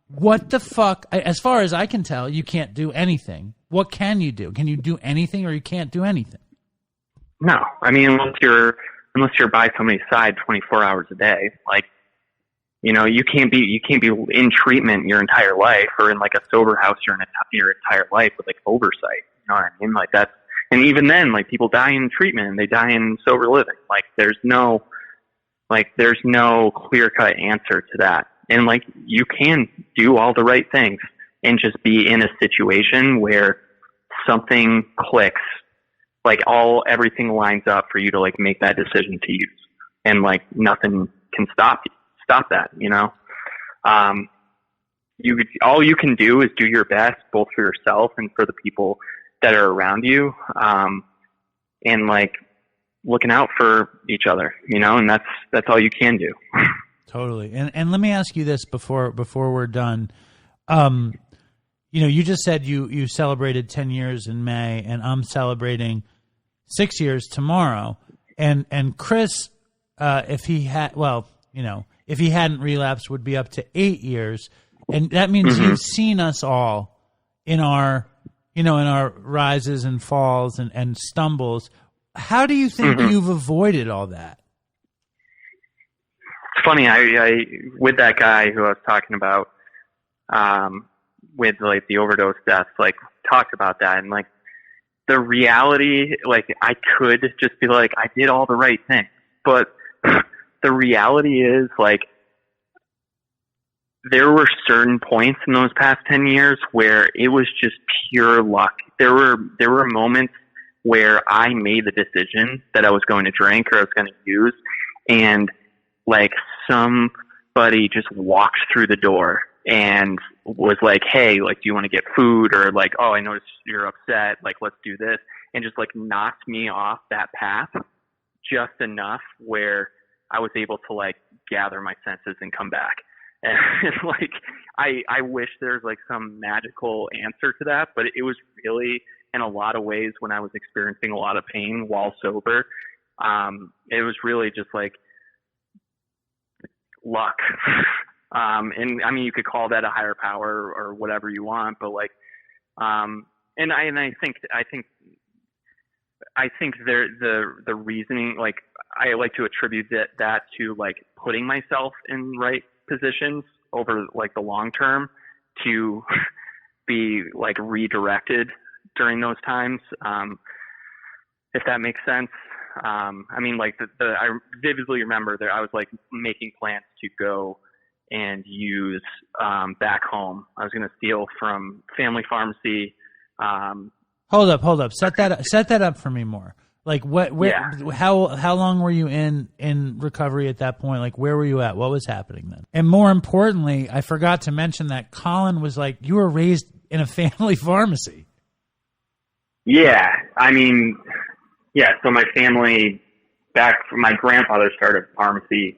What the fuck? As far as I can tell, you can't do anything. What can you do? Can you do anything, or you can't do anything? No, I mean, unless you're by somebody's side 24 hours a day, like, you know, you can't be in treatment your entire life, or in like a sober house your entire life with like oversight. You know what I mean? Like that's, and even then, like people die in treatment and they die in sober living. Like there's no clear cut answer to that. And like you can do all the right things and just be in a situation where something clicks, like everything lines up for you to like make that decision to use, and like nothing can stop that, you know. All you can do is do your best, both for yourself and for the people that are around you, and like looking out for each other, you know, and that's all you can do. Totally. And let me ask you this before we're done. You know, you just said you celebrated 10 years in May, and I'm celebrating 6 years tomorrow. And Chris, if he hadn't relapsed, would be up to 8 years. And that means you've seen us all in our rises and falls and stumbles. How do you think you've avoided all that? It's funny. I with that guy who I was talking about, with like the overdose deaths, like talked about that, and like the reality, like I could just be like, I did all the right things, but the reality is like there were certain points in those past 10 years where it was just pure luck. There were moments where I made the decision that I was going to drink or I was going to use, and like somebody just walked through the door and was like, hey, like, do you want to get food? Or like, oh, I noticed you're upset. Like, let's do this. And just like knocked me off that path just enough where I was able to like gather my senses and come back. And like, I wish there's like some magical answer to that, but it was really, in a lot of ways, when I was experiencing a lot of pain while sober, it was really just like luck. And I mean, you could call that a higher power or whatever you want, but like, and I think the reasoning, like, I like to attribute that to like putting myself in right positions over like the long term to be like redirected during those times. If that makes sense. I mean, like I vividly remember that I was like making plans to go and use back home. I was going to steal from family pharmacy. Hold up. Set that up for me more. Like how long were you in recovery at that point? Like, where were you at? What was happening then? And more importantly, I forgot to mention that Colin was like, you were raised in a family pharmacy. Yeah. I mean, yeah. So my family my grandfather started a pharmacy,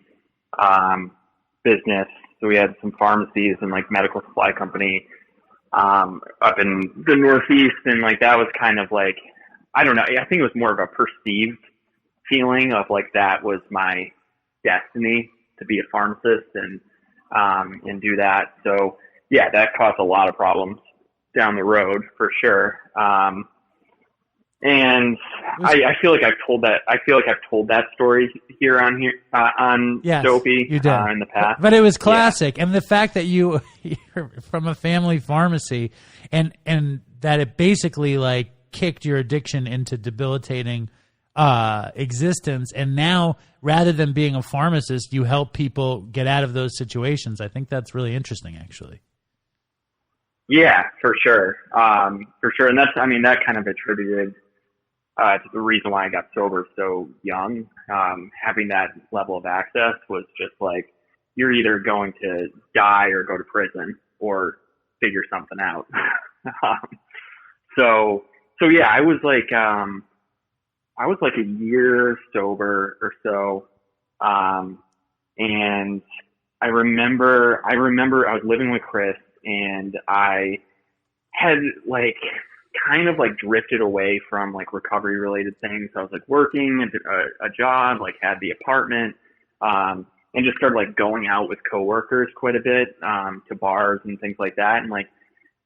business. So we had some pharmacies and like medical supply company, up in the Northeast. And like, that was kind of like, I don't know. I think it was more of a perceived feeling of like, that was my destiny to be a pharmacist and do that. So yeah, that caused a lot of problems down the road for sure. And I feel like I've told that story here on yes, Dopey you did. In the past. But it was classic. Yeah. And the fact that you're from a family pharmacy and that it basically like kicked your addiction into debilitating existence, and now rather than being a pharmacist, you help people get out of those situations. I think that's really interesting, actually. Yeah, for sure. And that kind of attributed to the reason why I got sober so young. Having that level of access was just like, you're either going to die or go to prison or figure something out. So yeah, I was like a year sober or so. And I remember I was living with Chris, and I had like kind of like drifted away from like recovery related things. I was like working a job, like had the apartment, and just started like going out with coworkers quite a bit, to bars and things like that. And like,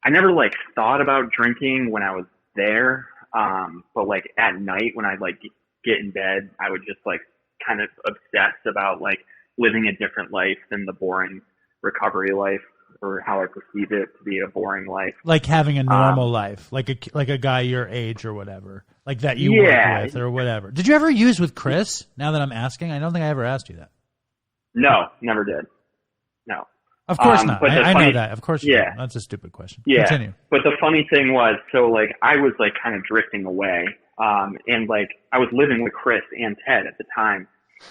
I never like thought about drinking when I was there. But like at night when I'd like get in bed, I would just like kind of obsess about like living a different life than the boring recovery life, or how I perceive it to be a boring life. Like having a normal life, like a guy your age or whatever, like that you work with or whatever. Did you ever use with Chris? Now that I'm asking, I don't think I ever asked you that. No, never did. No. Of course not. I know that. Of course you did. That's a stupid question. Yeah. Continue. But the funny thing was, so like I was like kind of drifting away. And like I was living with Chris and Ted at the time.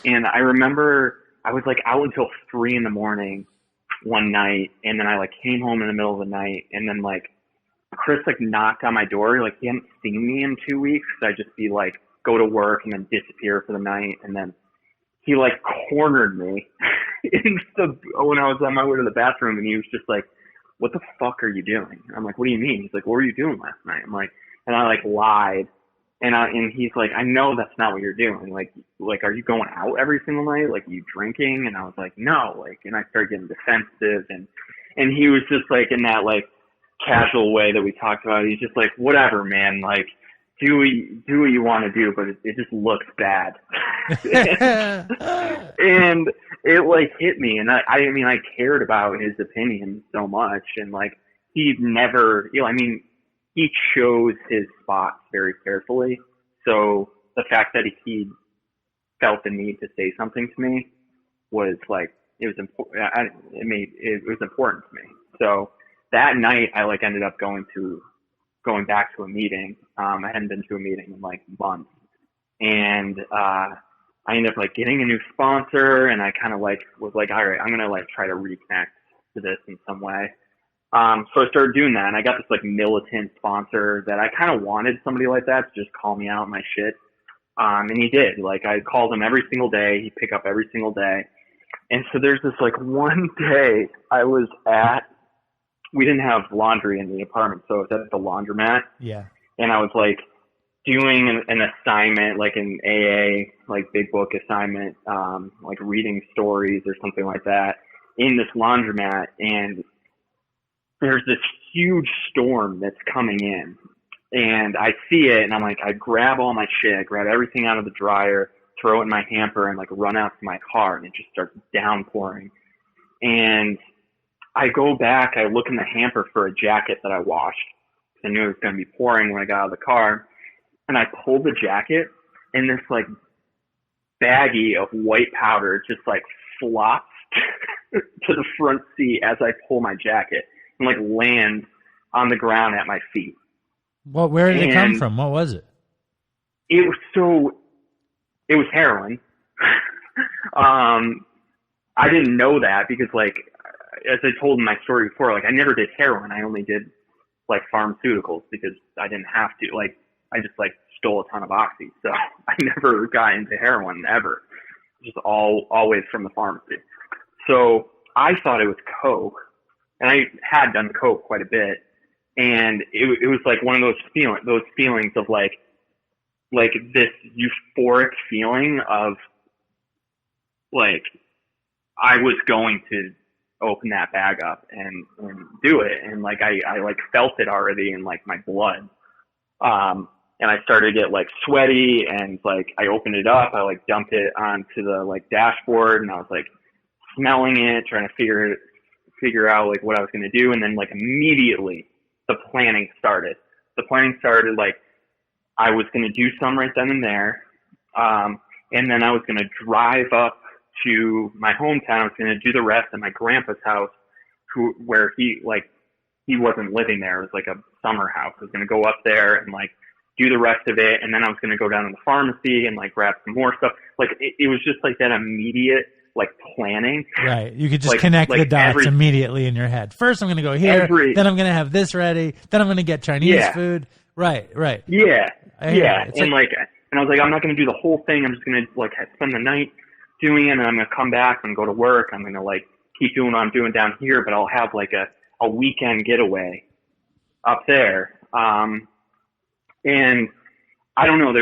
And I remember I was like out until 3 a.m. one night, and then I like came home in the middle of the night, and then like Chris like knocked on my door. Like, he hadn't seen me in 2 weeks. So I'd just be like, go to work and then disappear for the night. And then he like cornered me when I was on my way to the bathroom, and he was just like, what the fuck are you doing? I'm like, what do you mean? He's like, what were you doing last night? I'm like, and I like lied. And he's like, I know that's not what you're doing. Like, are you going out every single night? Like, are you drinking? And I was like, no. Like, and I started getting defensive, and he was just like, in that like casual way that we talked about, he's just like, whatever, man. Like, do what you want to do, but it just looks bad. And it like hit me. And I mean, I cared about his opinion so much, and like, he never, he chose his spots very carefully. So the fact that he felt the need to say something to me was like, it was important. It was important to me. So that night I like ended up going back to a meeting. I hadn't been to a meeting in like months, and I ended up like getting a new sponsor, and I kind of like was like, all right, I'm going to like try to reconnect to this in some way. So I started doing that, and I got this like militant sponsor that I kind of wanted somebody like that to just call me out on my shit. And he did. Like, I called him every single day. He'd pick up every single day. And so there's this like one day we didn't have laundry in the apartment, so I was at the laundromat. Yeah. And I was like doing an assignment, like an AA, like big book assignment, like reading stories or something like that in this laundromat. And there's this huge storm that's coming in. And I see it, and I'm like, I grab all my shit, I grab everything out of the dryer, throw it in my hamper, and like run out to my car, and it just starts downpouring. And I go back, I look in the hamper for a jacket that I washed. I knew it was going to be pouring when I got out of the car. And I pull the jacket, and this like baggie of white powder just like flops to the front seat as I pull my jacket and like lands on the ground at my feet. Well, where did it come from? What was it? It was heroin. I didn't know that because, like, as I told in my story before, like, I never did heroin. I only did like pharmaceuticals because I didn't have to. Like, I just like stole a ton of oxy, so I never got into heroin ever. Just always from the pharmacy. So I thought it was coke, and I had done coke quite a bit. And it was like one of those feelings of like this euphoric feeling of like I was going to open that bag up and do it. And like I like felt it already in like my blood. And I started to get like sweaty, and like I opened it up, I like dumped it onto the like dashboard, and I was like smelling it, trying to figure out like what I was going to do. And then like immediately the planning started. Like I was going to do some right then and there. And then I was going to drive up to my hometown. I was going to do the rest at my grandpa's house, where he wasn't living there. It was like a summer house. I was going to go up there and like do the rest of it. And then I was going to go down to the pharmacy and like grab some more stuff. Like it was just like that immediate like planning. Right. You could just connect the dots immediately in your head. First I'm going to go here, then I'm going to have this ready, then I'm going to get Chinese food. Right. Yeah. And I was like, I'm not going to do the whole thing. I'm just going to like spend the night doing it, and I'm going to come back and go to work. I'm going to like keep doing what I'm doing down here, but I'll have like a weekend getaway up there. And I don't know,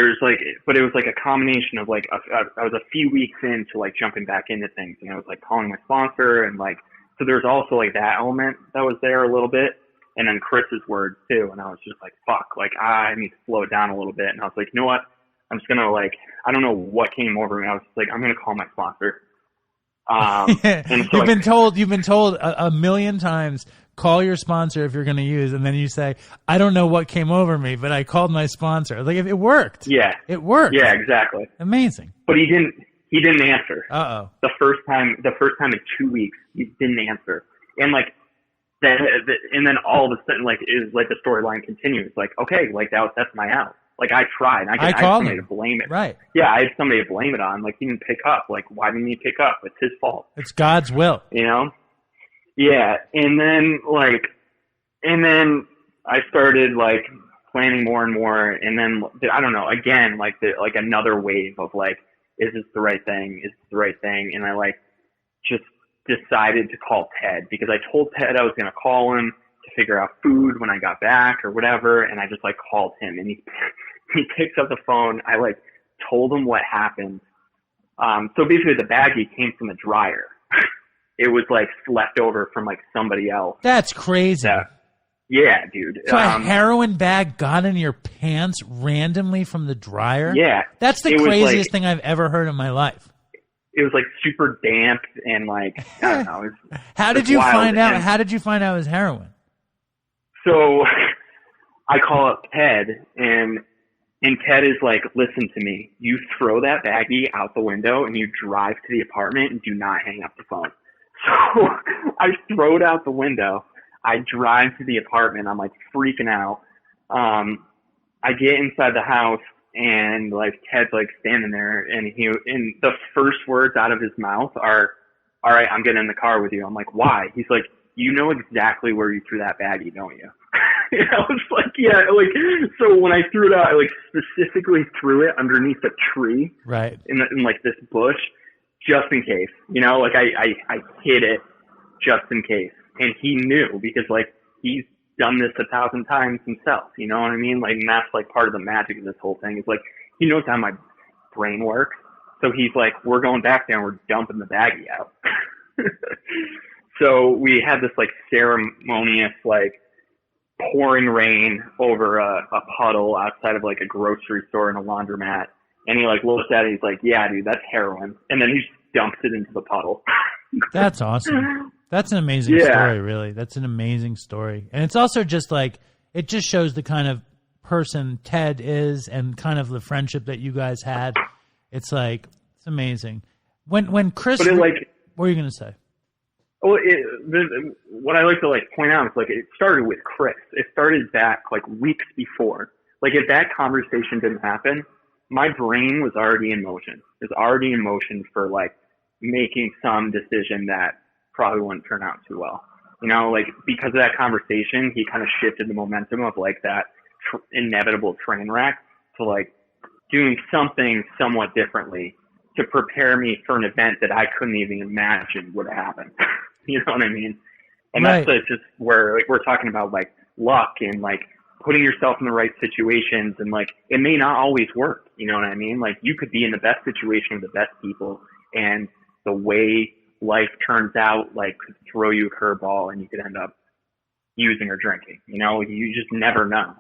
but it was like a combination of like, I was a few weeks into like jumping back into things, and I was like calling my sponsor, and like, so there's also like that element that was there a little bit. And then Chris's words too. And I was just like, fuck, like I need to slow it down a little bit. And I was like, you know what? I'm just going to like, I don't know what came over me. I was just like, I'm going to call my sponsor. And so you've been told a million times, call your sponsor if you're going to use. And then you say, I don't know what came over me, but I called my sponsor. Like it worked. Yeah. It worked. Yeah, exactly. Amazing. But he didn't answer. Uh-oh. The first time in 2 weeks, he didn't answer. And like, and then all of a sudden, like, is like the storyline continues. Like, okay, like that's my out. Like I tried. I had somebody to blame it. Right. Yeah, I had somebody to blame it on. Like he didn't pick up. Like why didn't he pick up? It's his fault. It's God's will. You know? Yeah. And then I started like planning more and more. And then I don't know. Again, like another wave of like, is this the right thing? Is this the right thing? And I like just decided to call Ted, because I told Ted I was going to call him to figure out food when I got back or whatever. And I just like called him, and he picks up the phone. I like told him what happened. So basically the baggie came from the dryer. It was like left over from like somebody else. That's crazy. Yeah, dude. So a heroin bag got in your pants randomly from the dryer? Yeah. That's the craziest thing I've ever heard in my life. It was like super damp and like, I don't know. How did you find out? How did you find out it was heroin? So I call up Ted, and Ted is like, listen to me. You throw that baggie out the window and you drive to the apartment and do not hang up the phone. So I throw it out the window. I drive to the apartment. I'm like freaking out. I get inside the house, and like Ted's like standing there, and the first words out of his mouth are, all right, I'm getting in the car with you. I'm like, why? He's like, you know exactly where you threw that baggie, don't you? And I was like, yeah, like, so when I threw it out, I like specifically threw it underneath a tree, right, in like this bush, just in case, you know, like I hid it just in case. And he knew, because like he's done this 1,000 times himself, you know what I mean? Like, and that's like part of the magic of this whole thing, is like, he knows how my brain works. So he's like, we're going back there and we're dumping the baggie out. So we had this like ceremonious, like, pouring rain over a puddle outside of like a grocery store and a laundromat. And he like looks at it, he's like, yeah, dude, that's heroin. And then he just dumps it into the puddle. That's awesome. That's an amazing story, really. That's an amazing story. And it's also just like, it just shows the kind of person Ted is and kind of the friendship that you guys had. It's like, it's amazing. When Chris, but it, like, what are you going to say? Well, what I like to like point out is like it started with Chris. It started back like weeks before. Like if that conversation didn't happen, my brain was already in motion. It was already in motion for like making some decision that probably wouldn't turn out too well. You know, like because of that conversation, he kind of shifted the momentum of like that inevitable train wreck to like doing something somewhat differently to prepare me for an event that I couldn't even imagine would happen. You know what I mean? And right. That's just where like, we're talking about like luck and like putting yourself in the right situations, and like it may not always work. You know what I mean? Like you could be in the best situation with the best people, and the way life turns out like could throw you a curveball, and you could end up using or drinking. You know, you just never know.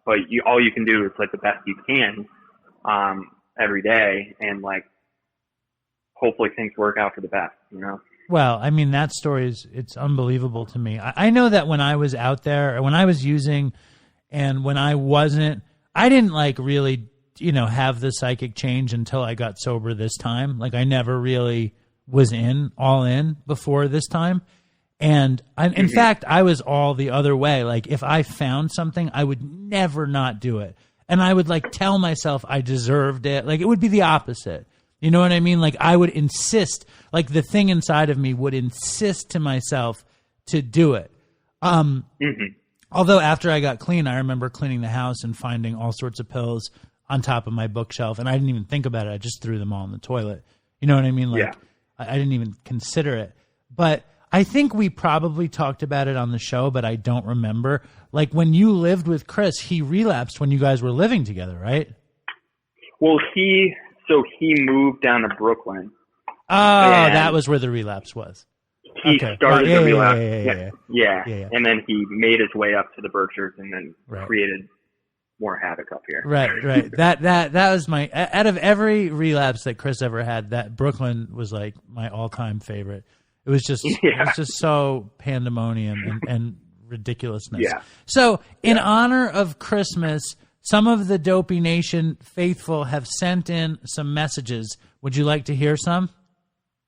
But all you can do is like the best you can every day, and like hopefully things work out for the best. You know. Well, I mean, that story it's unbelievable to me. I know that when I was out there, when I was using, and when I wasn't, I didn't like really, you know, have the psychic change until I got sober this time. Like I never really was all in before this time. And in fact, I was all the other way. Like if I found something, I would never not do it. And I would like tell myself I deserved it. Like it would be the opposite. You know what I mean? Like I would insist, like the thing inside of me would insist to myself to do it. Although after I got clean, I remember cleaning the house and finding all sorts of pills on top of my bookshelf. And I didn't even think about it. I just threw them all in the toilet. You know what I mean? Like I didn't even consider it. But I think we probably talked about it on the show, but I don't remember. Like when you lived with Chris, he relapsed when you guys were living together, right? Well, he moved down to Brooklyn. Oh, that was where the relapse was. He started the relapse. Yeah. And then he made his way up to the Berkshires and then created more havoc up here. Right. That was my, out of every relapse that Chris ever had, that Brooklyn was like my all-time favorite. It was just so pandemonium and ridiculousness. Yeah. So in honor of Christmas, some of the Dopey Nation faithful have sent in some messages. Would you like to hear some?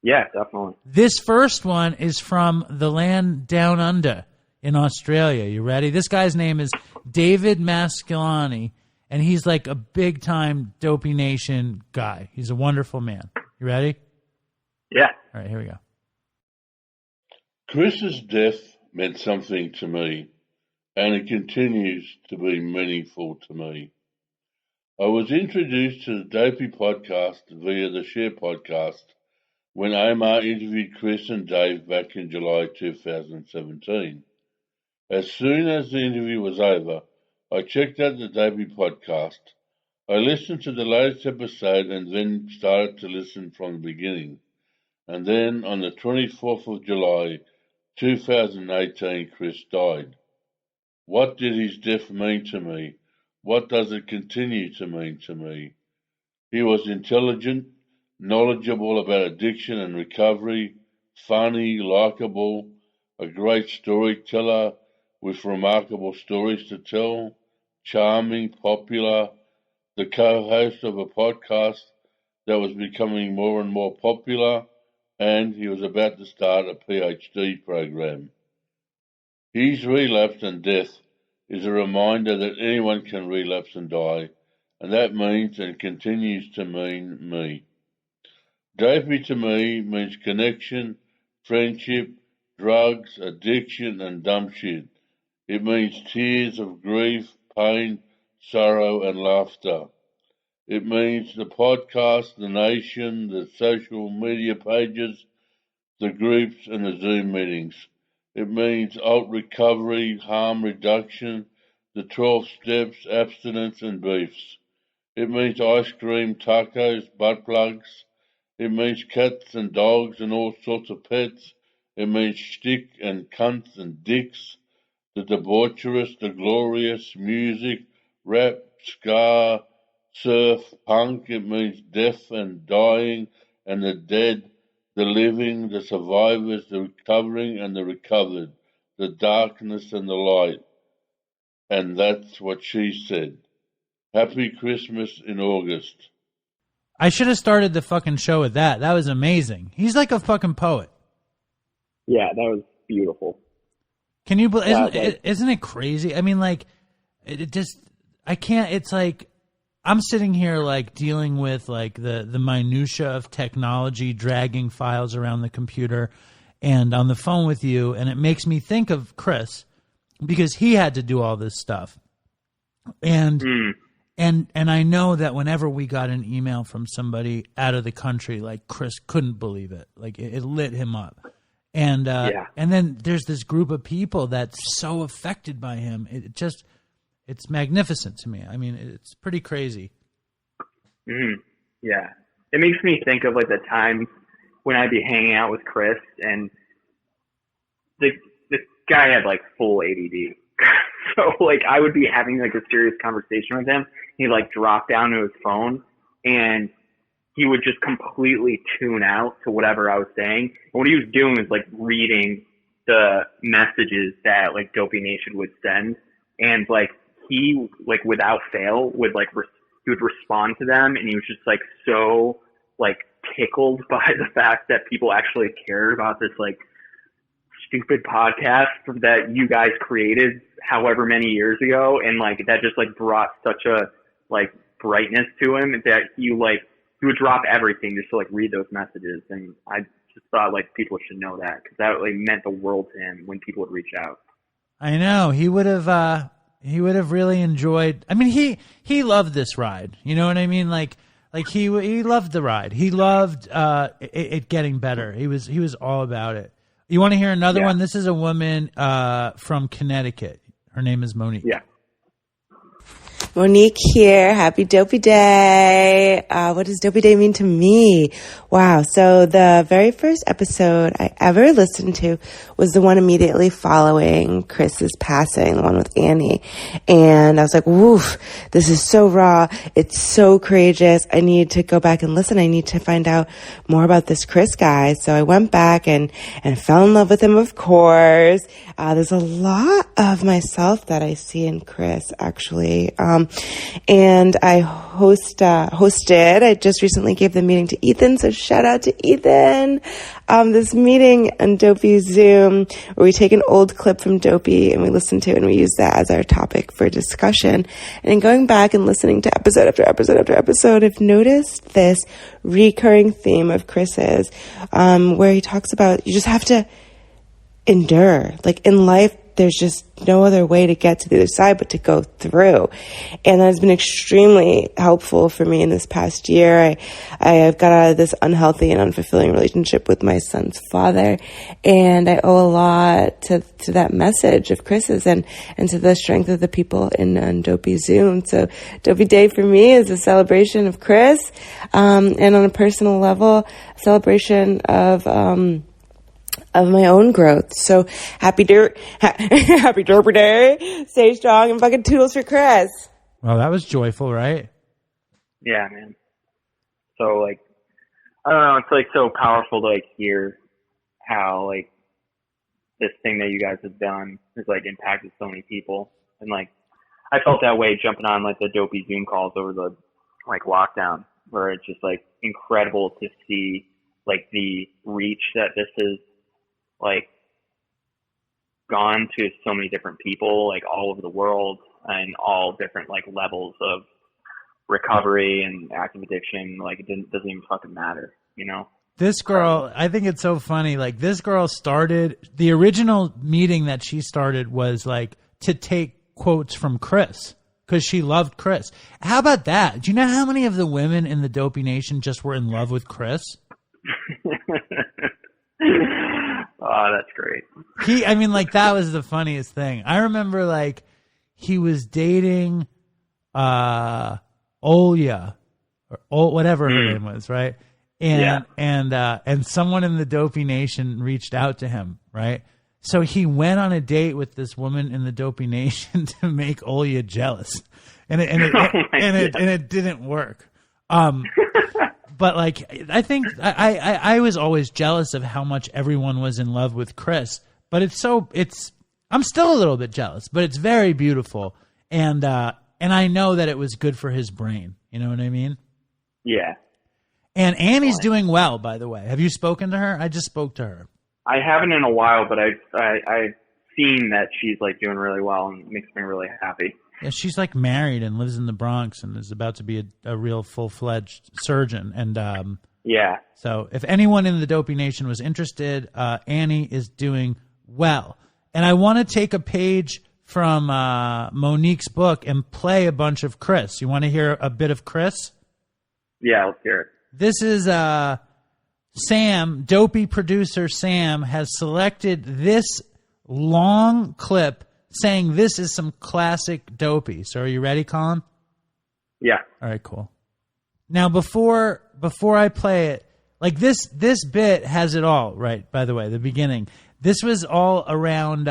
Yeah, definitely. This first one is from the land down under in Australia. You ready? This guy's name is David Mascalani, and he's like a big-time Dopey Nation guy. He's a wonderful man. You ready? Yeah. All right, here we go. Chris's death meant something to me, and it continues to be meaningful to me. I was introduced to the Dopey podcast via the Share podcast when Omar interviewed Chris and Dave back in July 2017. As soon as the interview was over, I checked out the Dopey podcast. I listened to the latest episode and then started to listen from the beginning. And then on the 24th of July 2018, Chris died. What did his death mean to me? What does it continue to mean to me? He was intelligent, knowledgeable about addiction and recovery, funny, likable, a great storyteller with remarkable stories to tell, charming, popular, the co-host of a podcast that was becoming more and more popular, and he was about to start a PhD program. His relapse and death is a reminder that anyone can relapse and die, and that means and continues to mean me. Dopey to me means connection, friendship, drugs, addiction, and dumb shit. It means tears of grief, pain, sorrow, and laughter. It means the podcast, the nation, the social media pages, the groups, and the Zoom meetings. It means alt recovery, harm reduction, the 12 steps, abstinence, and beefs. It means ice cream, tacos, butt plugs. It means cats and dogs and all sorts of pets. It means shtick and cunts and dicks. The debaucherous, the glorious, music, rap, ska, surf, punk. It means death and dying and the dead, the living, the survivors, the recovering and the recovered, the darkness and the light. And that's what she said. Happy Christmas in August. I should have started the fucking show with that. That was amazing. He's like a fucking poet. Yeah, that was beautiful. Can you believe? Isn't it crazy? I mean, like, it just, I can't. It's like I'm sitting here like dealing with like the minutia of technology, dragging files around the computer, and on the phone with you, and it makes me think of Chris because he had to do all this stuff, and I know that whenever we got an email from somebody out of the country, like Chris couldn't believe it, like it lit him up. And and then there's this group of people that's so affected by him. It's magnificent to me. I mean, it's pretty crazy. Yeah. It makes me think of like the times when I'd be hanging out with Chris and the guy had like full ADD. So like I would be having like a serious conversation with him. He'd like drop down to his phone and he would just completely tune out to whatever I was saying. And what he was doing was like reading the messages that like Dopey Nation would send. And like he like without fail would like, he would respond to them. And he was just like so like tickled by the fact that people actually cared about this like stupid podcast that you guys created however many years ago. And like that just like brought such a like brightness to him that he would drop everything just to like read those messages. And I just thought like people should know that because that like meant the world to him when people would reach out. I know he would have really enjoyed. I mean, he loved this ride. You know what I mean? Like he loved the ride. He loved it getting better. He was all about it. You want to hear another one? This is a woman from Connecticut. Her name is Monique. Yeah. Monique here. Happy Dopey Day. What does Dopey Day mean to me? Wow. So the very first episode I ever listened to was the one immediately following Chris's passing, the one with Annie. And I was like, woof, this is so raw. It's so courageous. I need to go back and listen. I need to find out more about this Chris guy. So I went back and fell in love with him, of course. There's a lot of myself that I see in Chris, actually. And I hosted, I just recently gave the meeting to Ethan, so shout out to Ethan. This meeting on Dopey Zoom, where we take an old clip from Dopey and we listen to it and we use that as our topic for discussion. And in going back and listening to episode after episode after episode, I've noticed this recurring theme of Chris's, where he talks about you just have to endure. Like in life, there's just no other way to get to the other side but to go through. And that has been extremely helpful for me in this past year. I have got out of this unhealthy and unfulfilling relationship with my son's father. And I owe a lot to that message of Chris's and to the strength of the people in Dopey Zoom. So Dopey Day for me is a celebration of Chris. And on a personal level, a celebration of my own growth. So happy Dopey Day. Stay strong and fucking toodles for Chris. Well, that was joyful, right? Yeah, man. So like, I don't know. It's like so powerful to like hear how like this thing that you guys have done has like impacted so many people. And like, I felt that way jumping on like the Dopey Zoom calls over the like lockdown, where it's just like incredible to see like the reach that this is like gone to so many different people like all over the world and all different like levels of recovery and active addiction. Like it doesn't even fucking matter, you know? This girl, I think it's so funny. Like, this girl started, the original meeting that she started was like to take quotes from Chris because she loved Chris. How about that? Do you know how many of the women in the Dopey Nation just were in love with Chris? Oh, that's great. That was the funniest thing. I remember, like, he was dating Olya, or whatever her name was, right? And someone in the Dopey Nation reached out to him, right? So he went on a date with this woman in the Dopey Nation to make Olya jealous, and it didn't work. But like, I think I was always jealous of how much everyone was in love with Chris. But I'm still a little bit jealous, but it's very beautiful, and I know that it was good for his brain. You know what I mean? Yeah. And Annie's doing well, by the way. Have you spoken to her? I just spoke to her. I haven't in a while, but I've seen that she's like doing really well, and it makes me really happy. Yeah, she's like married and lives in the Bronx and is about to be a real full-fledged surgeon. And yeah. So if anyone in the Dopey Nation was interested, Annie is doing well. And I want to take a page from Monique's book and play a bunch of Chris. You want to hear a bit of Chris? Yeah, let's hear it. This is Sam, Dopey producer Sam, has selected this long clip saying this is some classic Dopey. So are you ready, Colin? Yeah. All right, cool. Now, before I play it, like this bit has it all, right? By the way, the beginning. This was all around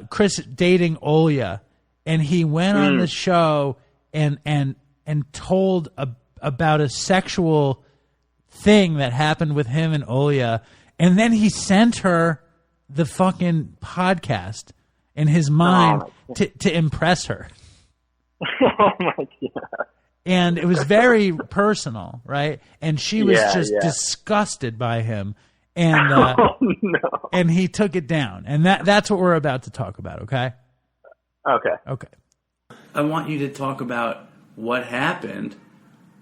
Chris dating Olya, and he went on the show and told about a sexual thing that happened with him and Olya, and then he sent her the fucking podcast in his mind to impress her. Oh my God. And it was very personal, right? And she was disgusted by him, and and he took it down. And that's what we're about to talk about, okay? Okay. I want you to talk about what happened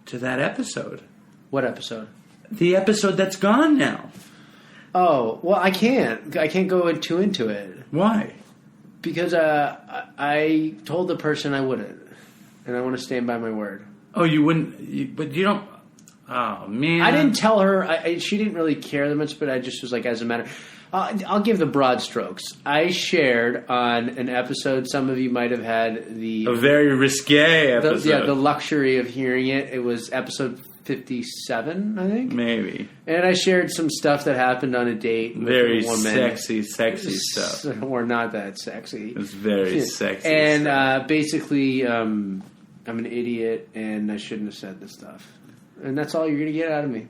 to that episode. What episode? The episode that's gone now. Oh, well, I can't go into it. Why? Because I told the person I wouldn't, and I want to stand by my word. Oh, you wouldn't? But you don't... Oh, man. I didn't tell her. She didn't really care that much, but I just was like, as a matter... I'll give the broad strokes. I shared on an episode, some of you might have had a very risque episode. The luxury of hearing it. It was episode 57, I think. Maybe. And I shared some stuff that happened on a date with very a woman. sexy stuff. Or not that sexy. It's very sexy and stuff. Basically, I'm an idiot, and I shouldn't have said this stuff. And that's all you're going to get out of me.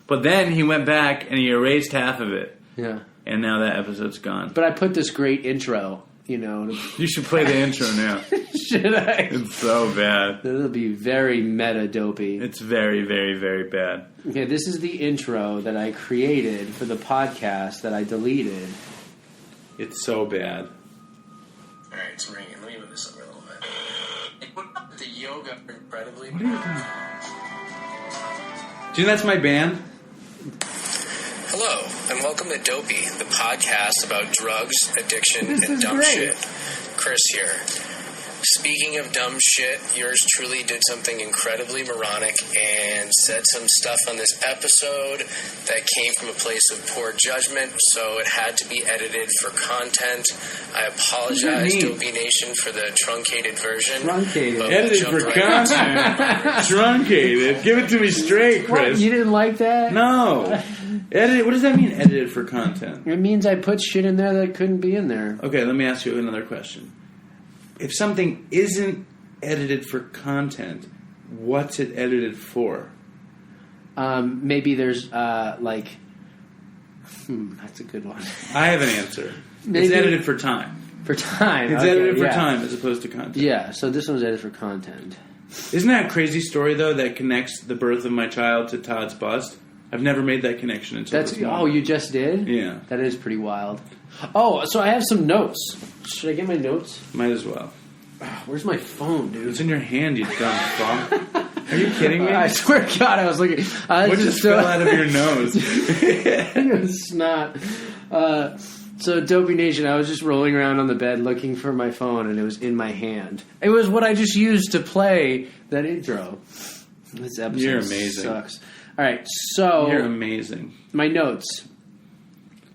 But then he went back and he erased half of it. Yeah. And now that episode's gone. But I put this great intro, You should play the intro now. Should I? It's so bad. It'll be very meta dopey. It's very, very, very bad. Okay, this is the intro that I created for the podcast that I deleted. It's so bad. Alright, it's ringing. Let me move this over a little bit. The yoga incredibly. What are you doing? Do you know that's my band? Hello, and welcome to Dopey, the podcast about drugs, addiction, and dumb shit. Chris here. Speaking of dumb shit, yours truly did something incredibly moronic and said some stuff on this episode that came from a place of poor judgment, so it had to be edited for content. I apologize, Dopey Nation, for the truncated version. Truncated. Edited for content. Truncated. Give it to me straight, Chris. What? You didn't like that? No. Edited. What does that mean, edited for content? It means I put shit in there that couldn't be in there. Okay, let me ask you another question. If something isn't edited for content, what's it edited for? Maybe there's, that's a good one. I have an answer. Maybe, it's edited for time. For time. It's edited for time as opposed to content. Yeah, so this one's edited for content. Isn't that a crazy story, though, that connects the birth of my child to Todd's bust? I've never made that connection until this moment. Oh, you just did? Yeah. That is pretty wild. Oh, so I have some notes. Should I get my notes? Might as well. Where's my phone, dude? It's in your hand, you dumb fuck. Are you kidding me? I swear to God, I was looking. What just fell out of your nose? It was snot. So, Dopey Nation, I was just rolling around on the bed looking for my phone, and it was in my hand. It was what I just used to play that intro. This episode You're amazing. Sucks. All right, so... You're amazing. My notes.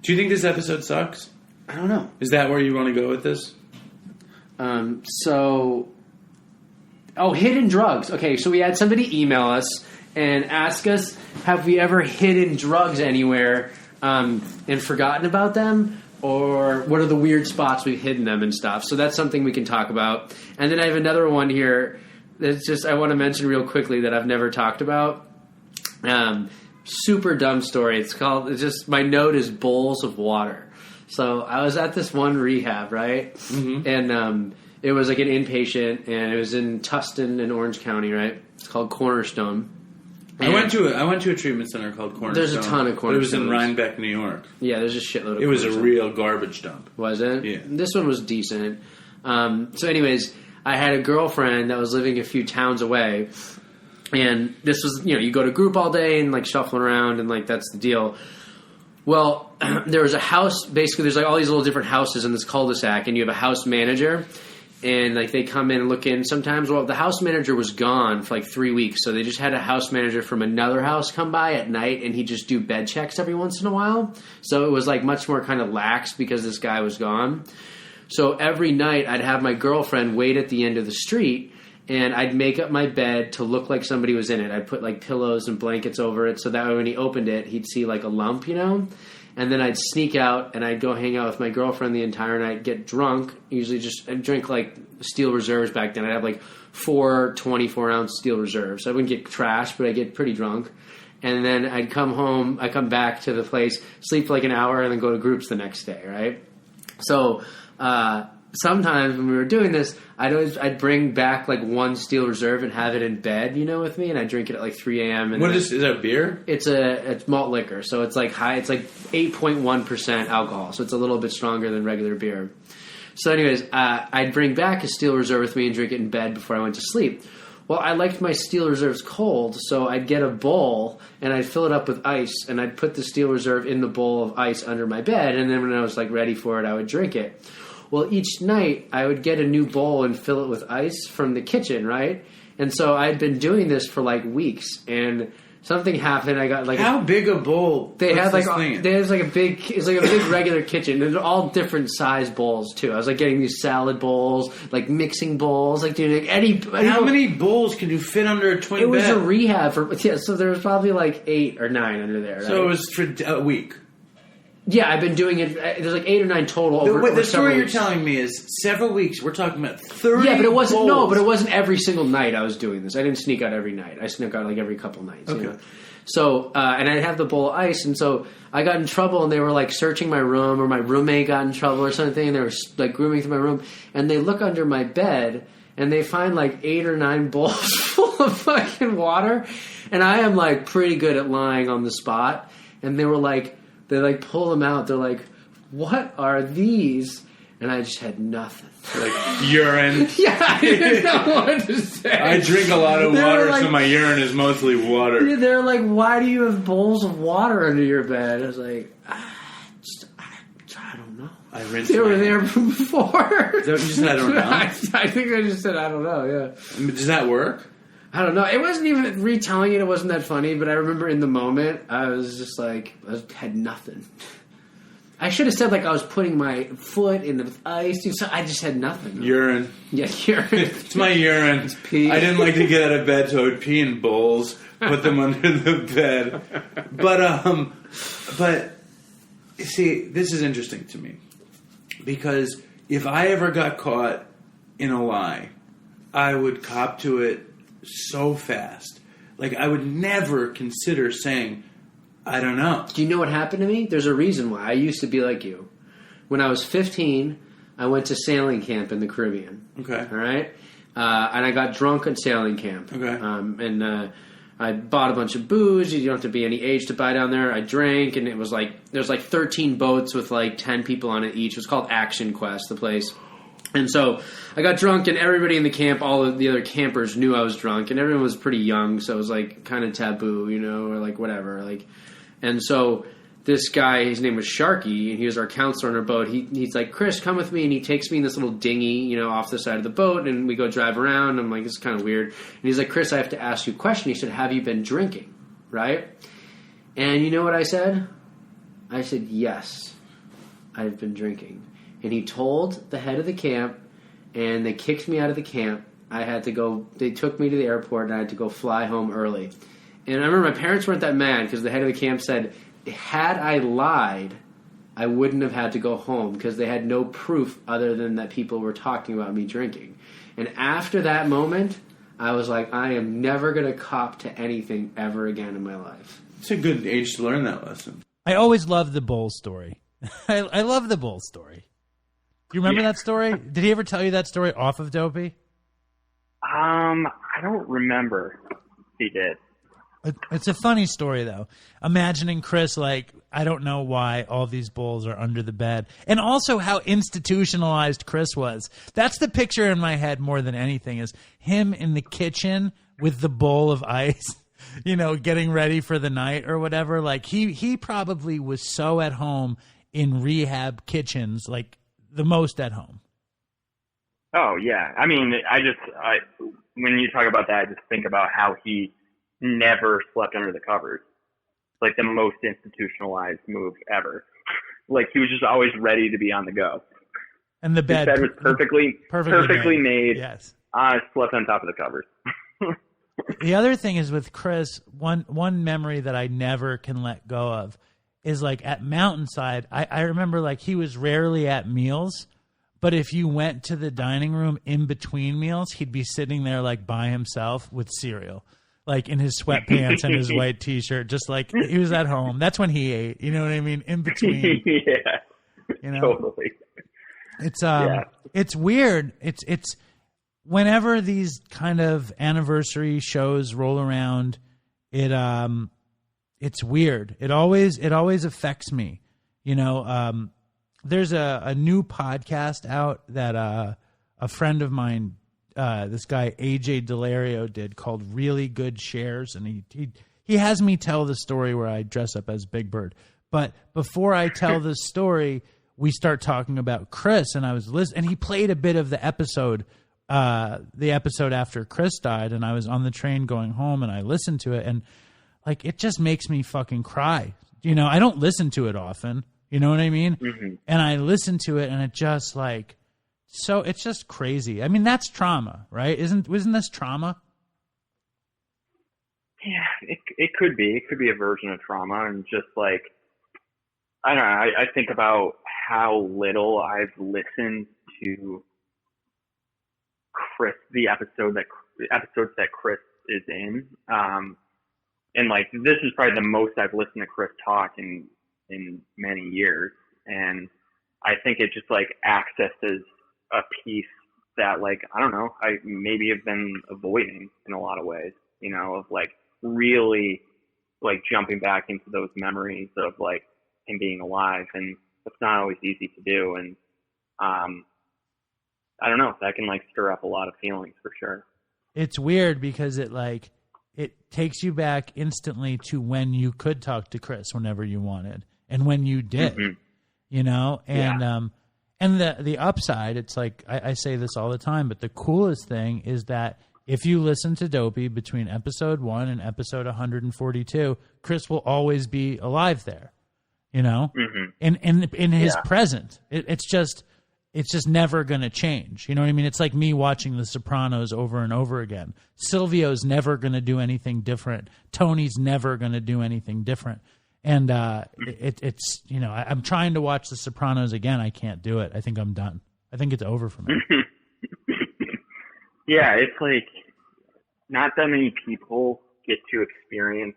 Do you think this episode sucks? I don't know. Is that where you want to go with this? Hidden drugs. Okay, so we had somebody email us and ask us, have we ever hidden drugs anywhere and forgotten about them? Or what are the weird spots we've hidden them and stuff? So that's something we can talk about. And then I have another one here that's just I want to mention real quickly that I've never talked about. Super dumb story. It's just my note is bowls of water. So I was at this one rehab, right? Mm-hmm. And it was like an inpatient, and it was in Tustin in Orange County, right? It's called Cornerstone. I went to a treatment center called Cornerstone. There's a ton of Cornerstones. It was in Rhinebeck, New York. Yeah, there's a shitload of It was a real garbage dump. Was it? Yeah. This one was decent. So anyways, I had a girlfriend that was living a few towns away. And this was, you go to group all day and, like, shuffling around and, like, that's the deal. Well, there was a house, basically there's, like, all these little different houses in this cul-de-sac, and you have a house manager. And, like, they come in and look in sometimes. Well, the house manager was gone for, like, 3 weeks. So they just had a house manager from another house come by at night, and he'd just do bed checks every once in a while. So it was, like, much more kind of lax because this guy was gone. So every night I'd have my girlfriend wait at the end of the street, and I'd make up my bed to look like somebody was in it. I'd put, like, pillows and blankets over it so that way when he opened it, he'd see, like, a lump, And then I'd sneak out, and I'd go hang out with my girlfriend the entire night, get drunk. Usually I'd drink, like, Steel Reserves back then. I'd have, like, 4 24-ounce Steel Reserves. I wouldn't get trashed, but I'd get pretty drunk. And then I'd come home, I'd come back to the place, sleep for, like, an hour, and then go to groups the next day, right? So, sometimes when we were doing this, I'd bring back like one Steel Reserve and have it in bed, with me, and I'd drink it at like 3 a.m. And is that beer? It's malt liquor, so it's like high. It's like 8.1% alcohol, so it's a little bit stronger than regular beer. So, anyways, I'd bring back a Steel Reserve with me and drink it in bed before I went to sleep. Well, I liked my Steel Reserves cold, so I'd get a bowl and I'd fill it up with ice, and I'd put the Steel Reserve in the bowl of ice under my bed, and then when I was like ready for it, I would drink it. Well, each night I would get a new bowl and fill it with ice from the kitchen, right? And so I'd been doing this for like weeks, and something happened. I got like how big a bowl? They had like there's like a big regular kitchen. They're all different size bowls too. I was like getting these salad bowls, like mixing bowls, like doing like any how many bowls can you fit under a twin bed? It was a rehab so there was probably like 8 or 9 under there. Right? So it was for a week. Yeah, I've been doing it. There's like 8 or 9 total. The story you're telling me is several weeks. We're talking about 30. Yeah, but it wasn't. bowls. No, but it wasn't every single night I was doing this. I didn't sneak out every night. I snuck out like every couple nights. Okay. So, and I'd have the bowl of ice, and so I got in trouble, and they were like searching my room, or my roommate got in trouble or something, and they were like grooming through my room, and they look under my bed, and they find like 8 or 9 bowls full of fucking water, and I am like pretty good at lying on the spot, and they pull them out. They're like, "What are these?" And I just had nothing. Like urine. Yeah, I didn't know what to say. I drink a lot of water, so my urine is mostly water. They're like, "Why do you have bowls of water under your bed?" I was like, I don't know. They were there before. Is that what you said? I don't know. I think I just said I don't know. Yeah. Does that work? I don't know. It wasn't even retelling it. It wasn't that funny, but I remember in the moment, I was just like, I had nothing. I should have said like I was putting my foot in the ice. So I just had nothing. Urine. Yeah, urine. It's my urine. It's pee. I didn't like to get out of bed, so I would pee in bowls, put them under the bed. But see, this is interesting to me because if I ever got caught in a lie, I would cop to it so fast. Like I would never consider saying, I don't know. Do you know what happened to me? There's a reason why. I used to be like you. When I was 15, I went to sailing camp in the Caribbean. Okay. All right? And I got drunk at sailing camp. Okay. I bought a bunch of booze. You don't have to be any age to buy down there. I drank, and it was like, there's like 13 boats with like 10 people on it each. It was called Action Quest, the place. And so I got drunk, and everybody in the camp, all of the other campers knew I was drunk, and everyone was pretty young, so it was like kind of taboo, you know, or like whatever. Like, and so this guy, his name was Sharky, and he was our counselor on our boat. He's like, Chris, come with me, and he takes me in this little dinghy, you know, off the side of the boat, and we go drive around. I'm like, this is kind of weird. And he's like, Chris, I have to ask you a question. He said, have you been drinking, right? And you know what I said? I said, yes, I've been drinking. And he told the head of the camp, and they kicked me out of the camp. I had to go, they took me to the airport, and I had to go fly home early. And I remember my parents weren't that mad because the head of the camp said, had I lied, I wouldn't have had to go home because they had no proof other than that people were talking about me drinking. And after that moment, I was like, I am never going to cop to anything ever again in my life. It's a good age to learn that lesson. I always loved the bull story. I love the bull story. Do you remember that story? Did he ever tell you that story off of Dopey? I don't remember if he did. It's a funny story, though. Imagining Chris, like, I don't know why all these bulls are under the bed. And also how institutionalized Chris was. That's the picture in my head more than anything, is him in the kitchen with the bowl of ice, you know, getting ready for the night or whatever. Like, he probably was so at home in rehab kitchens, like, the most at home. Oh, yeah. I mean, when you talk about that, I just think about how he never slept under the covers. Like the most institutionalized move ever. Like he was just always ready to be on the go. And the bed, was perfectly made. Yes. I slept on top of the covers. The other thing is with Chris, one memory that I never can let go of is like at Mountainside, I remember like he was rarely at meals, but if you went to the dining room in between meals, he'd be sitting there like by himself with cereal, like in his sweatpants and his white T-shirt, just like he was at home. That's when he ate. You know what I mean? In between. Yeah. You know? Totally. It's weird. It's whenever these kind of anniversary shows roll around, it's weird. It always affects me. You know, there's a new podcast out that a friend of mine, this guy AJ Delario, did called Really Good Shares, and he has me tell the story where I dress up as Big Bird. But before I tell the story, we start talking about Chris, and I was listening, and he played a bit of the episode after Chris died, and I was on the train going home, and I listened to it, and like it just makes me fucking cry. You know, I don't listen to it often. You know what I mean? Mm-hmm. And I listen to it, and it just like. So it's just crazy. I mean, that's trauma, right? Isn't this trauma? Yeah, it could be. It could be a version of trauma, and just like I don't know. I think about how little I've listened to Chris, the episodes that Chris is in, and like this is probably the most I've listened to Chris talk in many years, and I think it just like accesses a piece that like, I don't know, I maybe have been avoiding in a lot of ways, you know, of like really like jumping back into those memories of like him being alive. And it's not always easy to do. And, I don't know, that can like stir up a lot of feelings for sure. It's weird because it takes you back instantly to when you could talk to Chris whenever you wanted and when you did, mm-hmm. you know, and, yeah. And the upside, it's like, I say this all the time, but the coolest thing is that if you listen to Dopey between episode 1 and episode 142, Chris will always be alive there, you know, mm-hmm. in his present. It's just never going to change. You know what I mean? It's like me watching The Sopranos over and over again. Silvio's never going to do anything different. Tony's never going to do anything different. And it's you know, I'm trying to watch The Sopranos again. I can't do it. I think I'm done. I think it's over for me. Yeah, it's like not that many people get to experience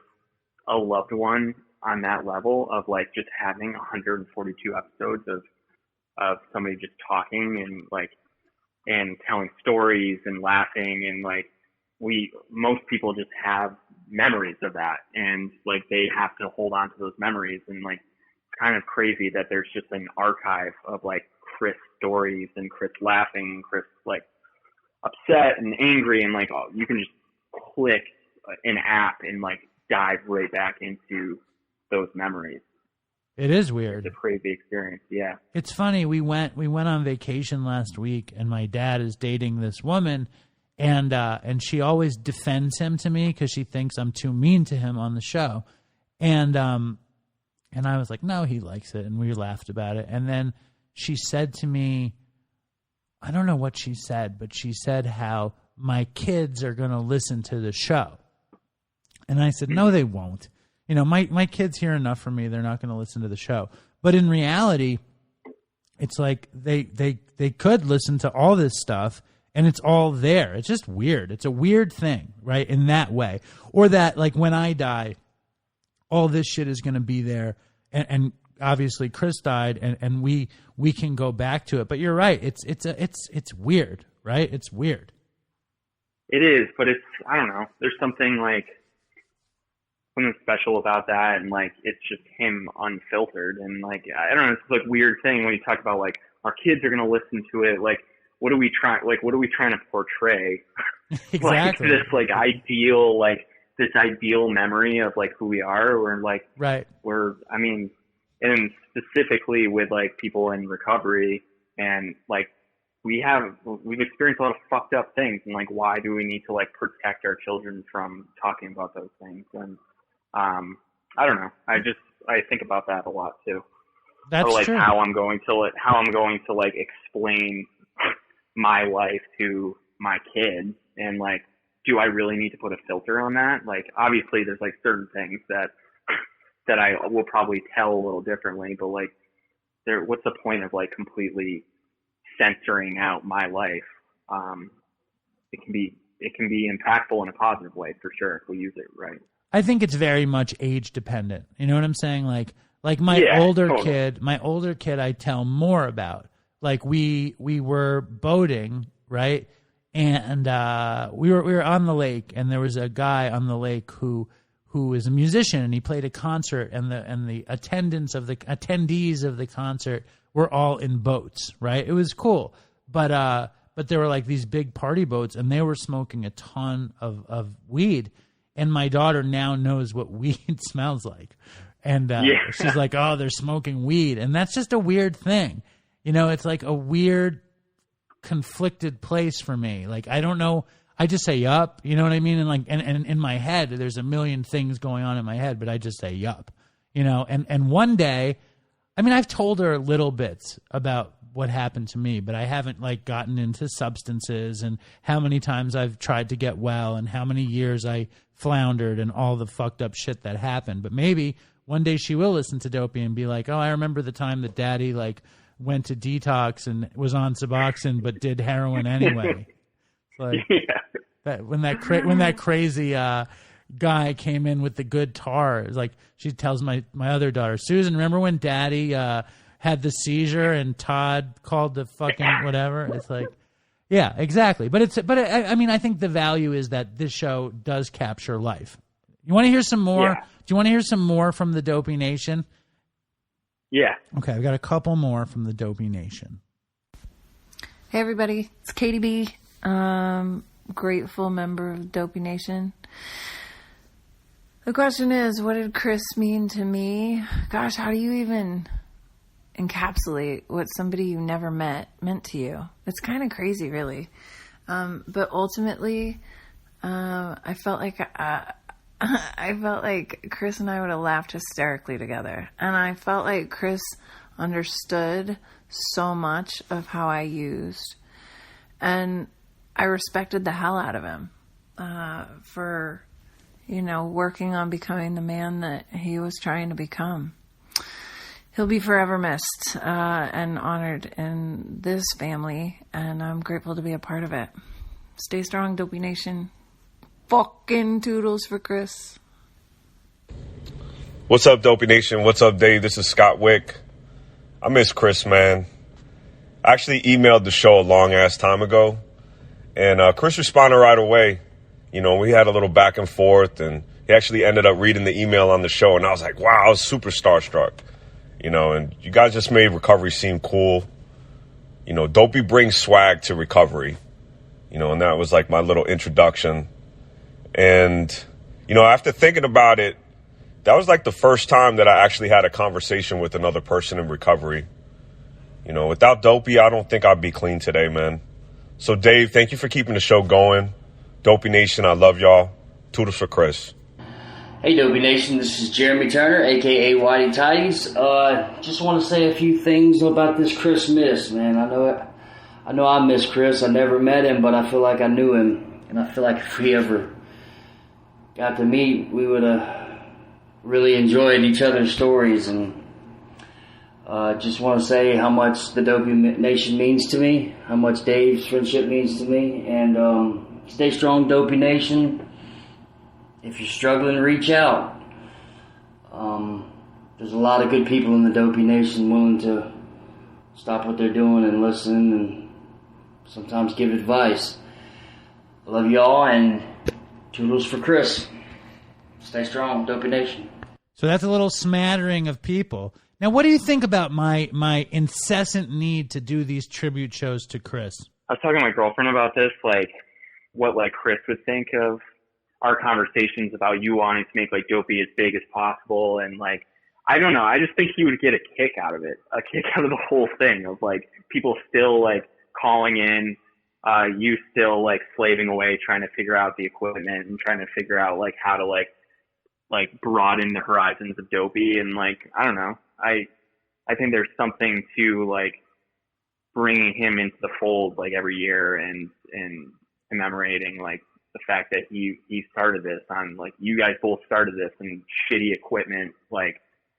a loved one on that level of like just having 142 episodes of somebody just talking and like and telling stories and laughing, and like most people just have memories of that, and like they have to hold on to those memories, and like it's kind of crazy that there's just an archive of like Chris stories and Chris laughing and Chris like upset and angry, and like you can just click an app and like dive right back into those memories. It is weird. It's a crazy experience. Yeah. It's funny. We went on vacation last week, and my dad is dating this woman, and she always defends him to me because she thinks I'm too mean to him on the show. And I was like, no, he likes it, and we laughed about it. And then she said to me, I don't know what she said, but she said how my kids are going to listen to the show. And I said, no, they won't. You know, my kids hear enough from me. They're not going to listen to the show. But in reality, it's like they could listen to all this stuff, and it's all there. It's just weird. It's a weird thing, right, in that way. Or that, like, when I die, all this shit is going to be there. And obviously Chris died, and we can go back to it. But you're right. It's weird, right? It's weird. It is, but it's, I don't know. There's something like something special about that, and like it's just him unfiltered, and like I don't know, it's like weird thing when you talk about like our kids are gonna listen to it. Like, what are we trying to portray? Exactly. Like this ideal memory of like who we are, or like right. I mean, and specifically with like people in recovery, and like we've experienced a lot of fucked up things, and like why do we need to like protect our children from talking about those things? And I don't know. I think about that a lot too. That's or like true. how I'm going to like explain my life to my kids, and like, do I really need to put a filter on that? Like, obviously there's like certain things that I will probably tell a little differently, but like what's the point of like completely censoring out my life? It can be impactful in a positive way for sure if we use it right. I think it's very much age dependent. You know what I'm saying? Like my older kid, I tell more about. Like we were boating, right? And we were on the lake, and there was a guy on the lake who is a musician, and he played a concert, and the attendees of the concert were all in boats, right? It was cool, but there were like these big party boats, and they were smoking a ton of weed. And my daughter now knows what weed smells like. And she's like, oh, they're smoking weed. And that's just a weird thing. You know, it's like a weird, conflicted place for me. Like, I don't know. I just say yup. You know what I mean? And like, and in my head, there's a million things going on in my head, but I just say yup. You know, and one day, I mean, I've told her little bits about what happened to me, but I haven't like gotten into substances and how many times I've tried to get well and how many years I floundered and all the fucked up shit that happened. But maybe one day she will listen to Dopey and be like, oh, I remember the time that Daddy like went to detox and was on Suboxone but did heroin anyway. Like when that crazy guy came in with the good tar, it's like she tells my other daughter, Susan, remember when Daddy had the seizure and Todd called the fucking whatever? It's like, yeah, exactly. But I mean, I think the value is that this show does capture life. You want to hear some more? Yeah. Do you want to hear some more from the Dopey Nation? Yeah. Okay, I've got a couple more from the Dopey Nation. Hey everybody, it's Katie B. Grateful member of Dopey Nation. The question is, what did Chris mean to me? Gosh, how do you even encapsulate what somebody you never met meant to you? It's kind of crazy, really. But ultimately, I felt like Chris and I would have laughed hysterically together. And I felt like Chris understood so much of how I used. And I respected the hell out of him for, working on becoming the man that he was trying to become. He'll be forever missed and honored in this family, and I'm grateful to be a part of it. Stay strong, Dopey Nation. Fucking toodles for Chris. What's up, Dopey Nation? What's up, Dave? This is Scott Wick. I miss Chris, man. I actually emailed the show a long-ass time ago, and Chris responded right away. We had a little back and forth, and he actually ended up reading the email on the show, and I was like, wow, I was super starstruck. And you guys just made recovery seem cool. Dopey brings swag to recovery, and that was like my little introduction. And, after thinking about it, that was like the first time that I actually had a conversation with another person in recovery. Without Dopey, I don't think I'd be clean today, man. So, Dave, thank you for keeping the show going. Dopey Nation, I love y'all. Toodles for Chris. Hey, Dopey Nation, this is Jeremy Turner, a.k.a. Whitey Tighties. Just want to say a few things about this Chris miss, man. I know I miss Chris. I never met him, but I feel like I knew him. And I feel like if we ever got to meet, we would have really enjoyed each other's stories. And just want to say how much the Dopey Nation means to me, how much Dave's friendship means to me. And stay strong, Dopey Nation. If you're struggling, reach out. There's a lot of good people in the Dopey Nation willing to stop what they're doing and listen and sometimes give advice. I love y'all, and toodles for Chris. Stay strong, Dopey Nation. So that's a little smattering of people. Now, what do you think about my incessant need to do these tribute shows to Chris? I was talking to my girlfriend about this, what Chris would think of our conversations about you wanting to make Dopey as big as possible, and I don't know, I just think he would get a kick out of it, a kick out of the whole thing of people still calling in, you still slaving away trying to figure out the equipment and trying to figure out how to broaden the horizons of Dopey, and I don't know, I think there's something to bringing him into the fold every year and commemorating the fact that he started this on you guys both started this in shitty equipment,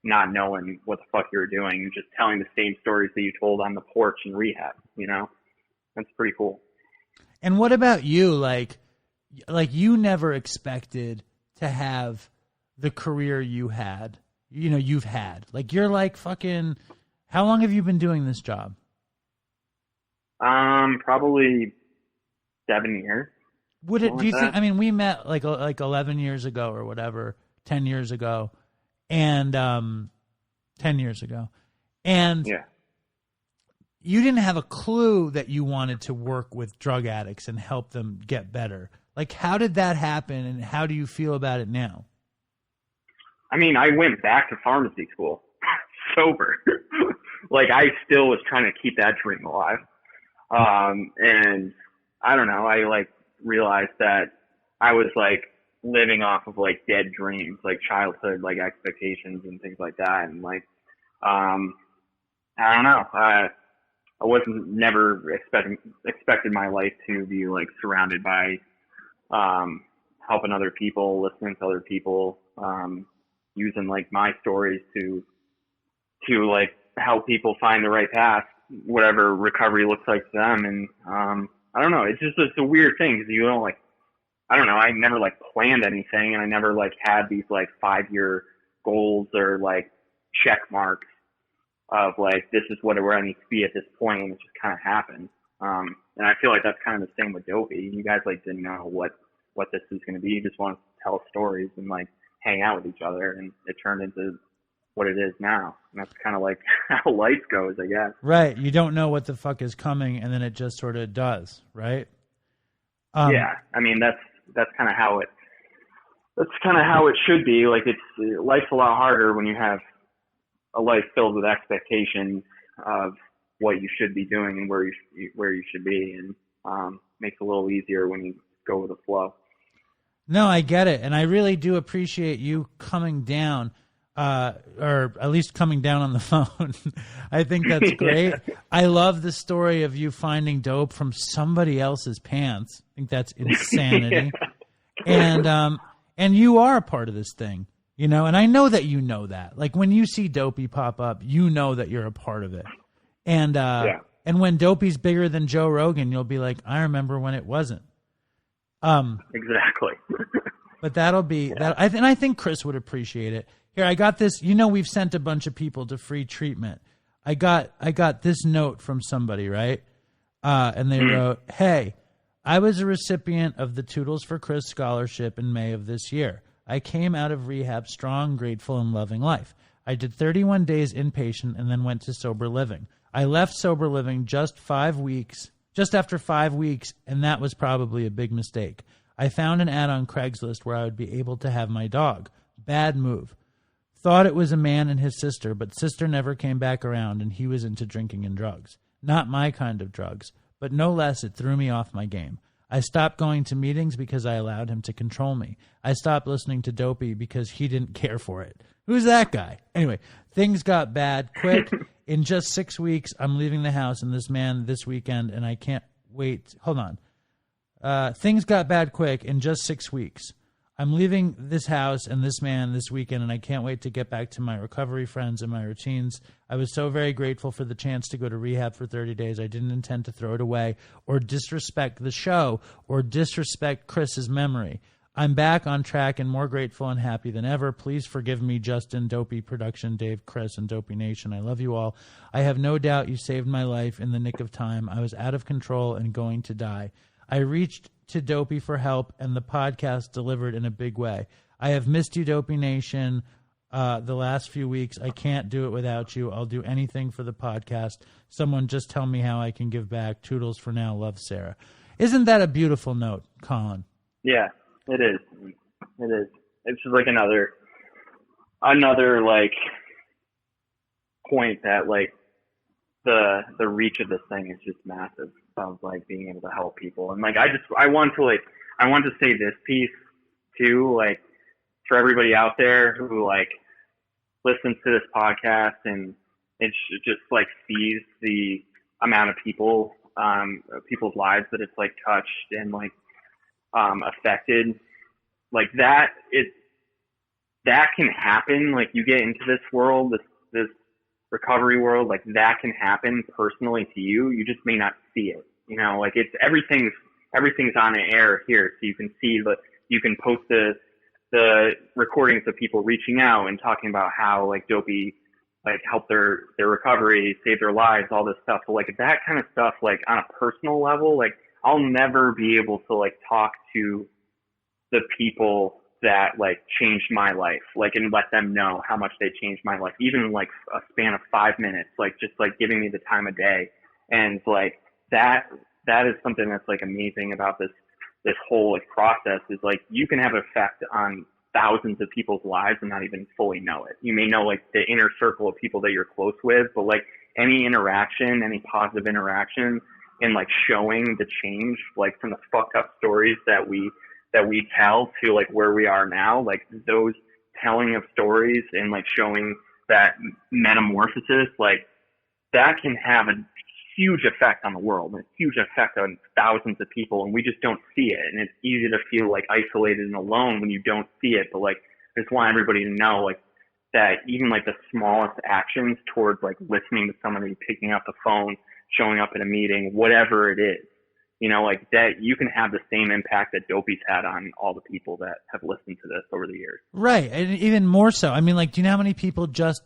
not knowing what the fuck you were doing, just telling the same stories that you told on the porch in rehab. That's pretty cool. And what about you? You never expected to have the career you had. You've had. You're fucking. How long have you been doing this job? Probably 7 years. Would it? Do you think? I mean, we met 11 years ago or whatever, 10 years ago, and 10 years ago, and yeah. You didn't have a clue that you wanted to work with drug addicts and help them get better. How did that happen, and how do you feel about it now? I mean, I went back to pharmacy school sober. I still was trying to keep that dream alive. And I don't know, I realized that I was living off of dead dreams, childhood, expectations and things like that. And I don't know, I wasn't never expected my life to be surrounded by, helping other people, listening to other people, using my stories to help people find the right path, whatever recovery looks like to them. And I don't know, it's a weird thing because you don't I don't know, I never planned anything, and I never had these 5-year goals or check marks of this is what where I need to be at this point, and it just kind of happened. And I feel like that's kind of the same with Dopey. You guys didn't know what this was going to be. You just wanted to tell stories and hang out with each other, and it turned into what it is now. And that's kind of how life goes, I guess. Right. You don't know what the fuck is coming, and then it just sort of does, right? Yeah. I mean, that's kind of how it should be. Life's a lot harder when you have a life filled with expectations of what you should be doing and where you should be, and makes it a little easier when you go with the flow. No, I get it, and I really do appreciate you coming down, or at least coming down on the phone. I think that's great. Yeah. I love the story of you finding dope from somebody else's pants. I think that's insanity. Yeah. And you are a part of this thing, and I know that you know that. When you see Dopey pop up, you know that you're a part of it. And and when Dopey's bigger than Joe Rogan, you'll be like, I remember when it wasn't. Exactly. But that'll be that. And I think Chris would appreciate it. Here, I got this. We've sent a bunch of people to free treatment. I got this note from somebody, right? And they wrote, "Hey, I was a recipient of the Toodles for Chris scholarship in May of this year. I came out of rehab strong, grateful, and loving life. I did 31 days inpatient and then went to sober living. I left sober living just after 5 weeks, and that was probably a big mistake. I found an ad on Craigslist where I would be able to have my dog. Bad move. Thought it was a man and his sister, but sister never came back around, and he was into drinking and drugs. Not my kind of drugs, but no less it threw me off my game. I stopped going to meetings because I allowed him to control me. I stopped listening to Dopey because he didn't care for it. Who's that guy? Anyway, things got bad quick. In just 6 weeks, I'm leaving the house and this man this weekend, and I can't wait. Hold on. Things got bad quick in just 6 weeks. I'm leaving this house and this man this weekend, and I can't wait to get back to my recovery friends and my routines. I was so very grateful for the chance to go to rehab for 30 days. I didn't intend to throw it away or disrespect the show or disrespect Chris's memory. I'm back on track and more grateful and happy than ever. Please forgive me, Justin, Dopey Production, Dave, Chris, and Dopey Nation. I love you all. I have no doubt you saved my life in the nick of time. I was out of control and going to die. I reached to Dopey for help, and the podcast delivered in a big way. I have missed you, Dopey Nation, the last few weeks. I can't do it without you. I'll do anything for the podcast. Someone just tell me how I can give back. Toodles for now. Love, Sarah. Isn't that a beautiful note, Colin? Yeah. It is. It is. It's just like another like point that like the reach of this thing is just massive of like being able to help people. And like I want to say this piece too, like for everybody out there who like listens to this podcast and it just like sees the amount of people's lives that it's like touched and like affected, like that can happen. Like you get into this world, this recovery world, like that can happen personally to you. You just may not see it, you know, like it's everything's on the air here. So you can see you can post the recordings of people reaching out and talking about how like Dopey like helped their recovery, saved their lives, all this stuff. So like that kind of stuff, like on a personal level, like I'll never be able to like talk to the people that like changed my life, like, and let them know how much they changed my life, even in like a span of 5 minutes, like just like giving me the time of day. And like that is something that's like amazing about this whole like process is like you can have an effect on thousands of people's lives and not even fully know it. You may know like the inner circle of people that you're close with, but like any interaction, any positive interaction, and like showing the change, like from the fucked up stories that we tell to like where we are now, like those telling of stories and like showing that metamorphosis, like that can have a huge effect on the world and a huge effect on thousands of people. And we just don't see it. And it's easy to feel like isolated and alone when you don't see it. But like, I just want everybody to know like that even like the smallest actions towards like listening to somebody, picking up the phone, showing up at a meeting, whatever it is, you know, like that you can have the same impact that Dopey's had on all the people that have listened to this over the years. Right. And even more so. I mean, like, do you know how many people just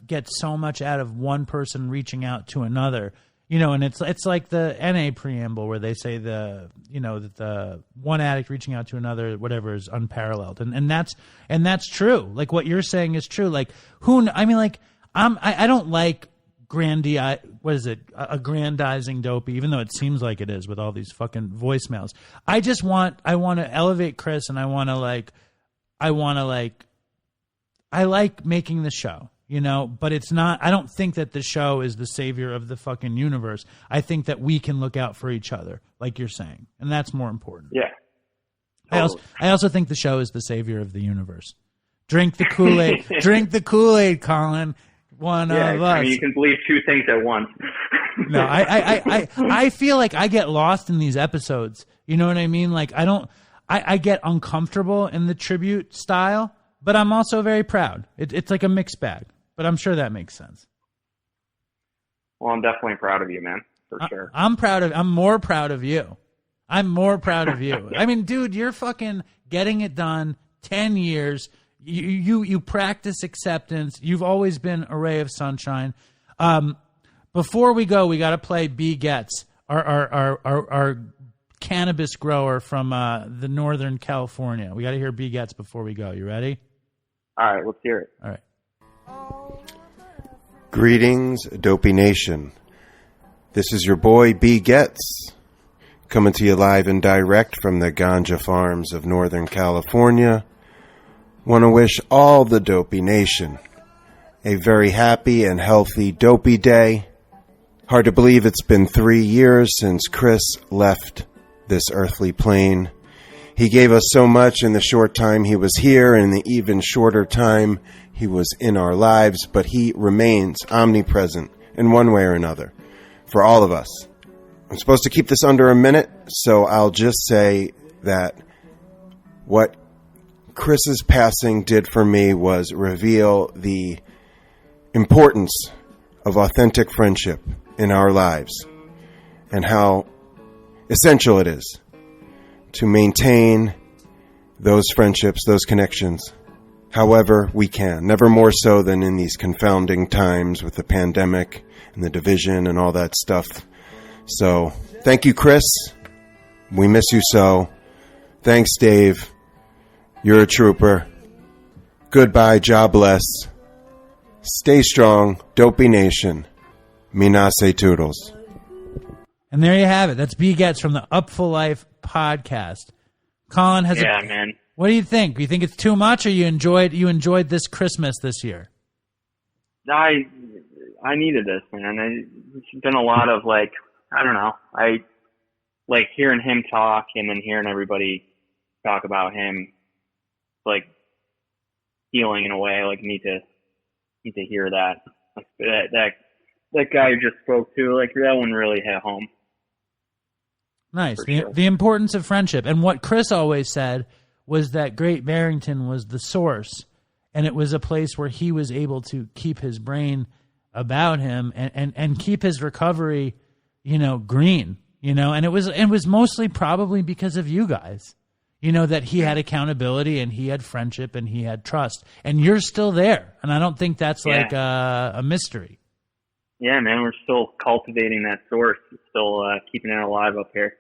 get so much out of one person reaching out to another, you know, and it's like the NA preamble where they say that the one addict reaching out to another, whatever, is unparalleled. And that's true. Like what you're saying is true. Like I don't like aggrandizing Dopey, even though it seems like it is with all these fucking voicemails. I want to elevate Chris, and I like making the show, you know, but it's not, I don't think that the show is the savior of the fucking universe. I think that we can look out for each other, like you're saying, and that's more important. Yeah. Totally. I also think the show is the savior of the universe. Drink the Kool-Aid. Drink the Kool-Aid, Colin. One of us. I mean, you can believe two things at once. No, I feel like I get lost in these episodes. You know what I mean? Like I get uncomfortable in the tribute style, but I'm also very proud. It's like a mixed bag, but I'm sure that makes sense. Well, I'm definitely proud of you, man, for sure. I'm more proud of you. I'm more proud of you. I mean, dude, you're fucking getting it done. 10 years. You practice acceptance. You've always been a ray of sunshine. Before we go, we got to play B Gets, our cannabis grower from the Northern California. We got to hear B Gets before we go. You ready? All right, let's hear it. All right. Greetings, Dopey Nation. This is your boy B Getz, coming to you live and direct from the Ganja Farms of Northern California. Want to wish all the Dopey Nation a very happy and healthy Dopey Day. Hard to believe it's been 3 years since Chris left this earthly plane. He gave us so much in the short time he was here and the even shorter time he was in our lives, but he remains omnipresent in one way or another for all of us. I'm supposed to keep this under a minute, so I'll just say that what Chris's passing did for me was reveal the importance of authentic friendship in our lives and how essential it is to maintain those friendships, those connections, however we can. Never more so than in these confounding times with the pandemic and the division and all that stuff. So, thank you, Chris. We miss you so. Thanks, Dave. You're a trooper. Goodbye, God bless. Stay strong, Dopey Nation. Minase Toodles. And there you have it. That's B Getz from the Upful Life podcast. Colin has man. What do you think? Do you think it's too much, or you enjoyed this Christmas this year? I needed this, man. It's been a lot of I don't know. I like hearing him talk and then hearing everybody talk about him, healing in a way. Need to hear that. That guy you just spoke to, that one really hit home. Nice. Sure. The importance of friendship. And what Chris always said was that Great Barrington was the source, and it was a place where he was able to keep his brain about him and keep his recovery, green, and it was mostly probably because of you guys, that he had accountability and he had friendship and he had trust, and you're still there. And I don't think that's a mystery. Yeah, man, we're still cultivating that source, still keeping it alive up here.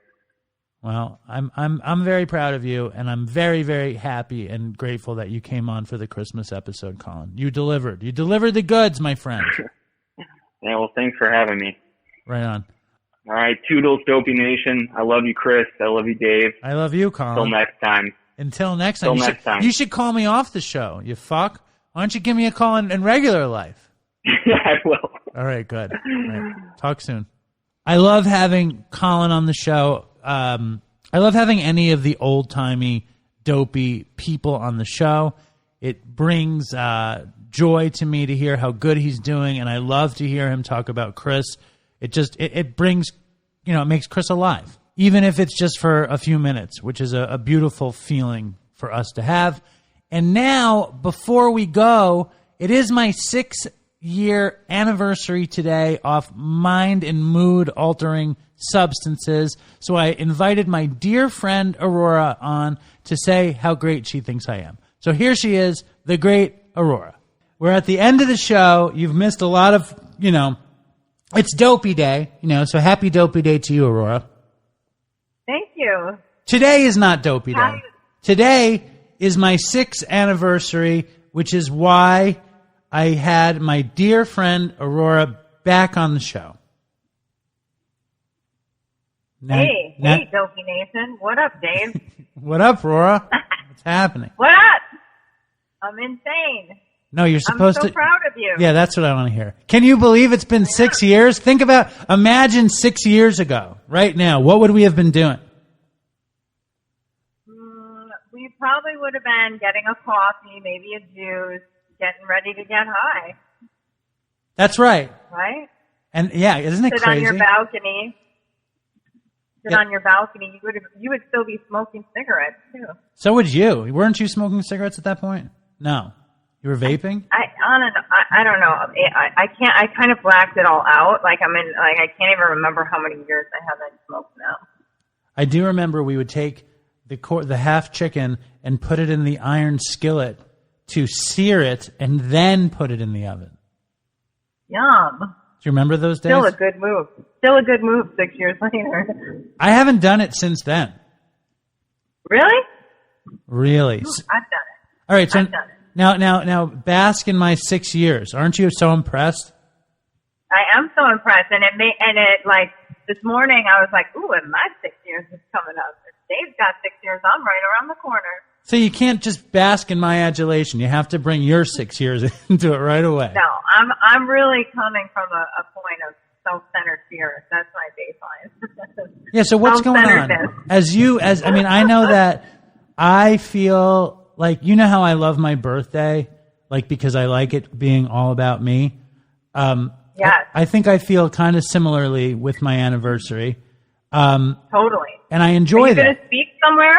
Well, I'm very proud of you, and I'm very, very happy and grateful that you came on for the Christmas episode, Colin. You delivered. You delivered the goods, my friend. Yeah, well, thanks for having me. Right on. All right, toodles, Dopey Nation. I love you, Chris. I love you, Dave. I love you, Colin. Until next time. Until next time. You should call me off the show, you fuck. Why don't you give me a call in regular life? I will. All right, good. All right. Talk soon. I love having Colin on the show. I love having any of the old-timey, dopey people on the show. It brings joy to me to hear how good he's doing, and I love to hear him talk about Chris. It brings, it makes Chris alive, even if it's just for a few minutes, which is a beautiful feeling for us to have. And now, before we go, it is my 6-year anniversary today off mind and mood altering substances. So I invited my dear friend Aurora on to say how great she thinks I am. So here she is, the great Aurora. We're at the end of the show. You've missed a lot of, it's Dopey Day, so happy Dopey Day to you, Aurora. Thank you. Today is not Dopey Day. Today is my 6th anniversary, which is why I had my dear friend Aurora back on the show. Hey, Dopey Nation. What up, Dave? What up, Aurora? What's happening? What up? I'm insane. No, you're supposed to. I'm so proud of you. Yeah, that's what I want to hear. Can you believe it's been 6 years? Imagine 6 years ago, right now. What would we have been doing? We probably would have been getting a coffee, maybe a juice, getting ready to get high. That's right. Right? And yeah, isn't it crazy? crazy? On your balcony, you would still be smoking cigarettes too. So would you. Weren't you smoking cigarettes at that point? No. You were vaping? I don't know. I kind of blacked it all out. I can't even remember how many years I haven't smoked now. I do remember we would take the half chicken and put it in the iron skillet to sear it and then put it in the oven. Yum. Do you remember those days? Still a good move. 6 years later. I haven't done it since then. Really? Really? I've done it. All right, so I've done it. Now, bask in my 6 years. Aren't you so impressed? I am so so impressed. And like, this morning I was like, ooh, and my 6 years is coming up. If Dave's got 6 years, I'm right around the corner. So you can't just bask in my adulation. You have to bring your 6 years into it right away. No, I'm really coming from a point of self-centered fear. That's my baseline. Yeah, so what's going on? I know that I feel like, you know how I love my birthday, like, because I like it being all about me. Yes. I think I feel kind of similarly with my anniversary. Totally. And I enjoy that. Are you going to speak somewhere?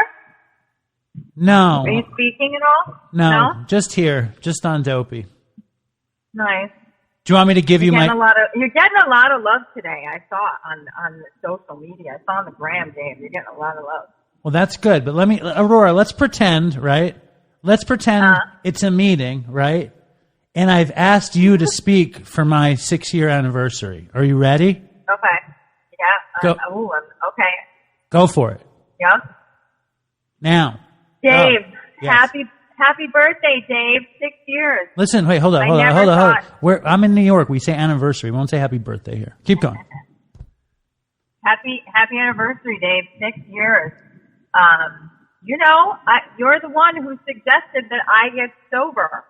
No. Are you speaking at all? No, just here, just on Dopey. Nice. Do you want me to give you my... You're getting a lot of love today. I saw it on the social media. I saw on the gram, Dave. You're getting a lot of love. Well, that's good. But Aurora, let's pretend, right? Let's pretend it's a meeting, right? And I've asked you to speak for my 6-year anniversary. Are you ready? Okay. Yeah. Okay. Go for it. Yep. Now. Dave, yes. Happy birthday, Dave. 6 years. Listen, wait, hold on. I'm in New York. We say anniversary. We won't say happy birthday here. Keep going. Happy anniversary, Dave. 6 years. You're the one who suggested that I get sober.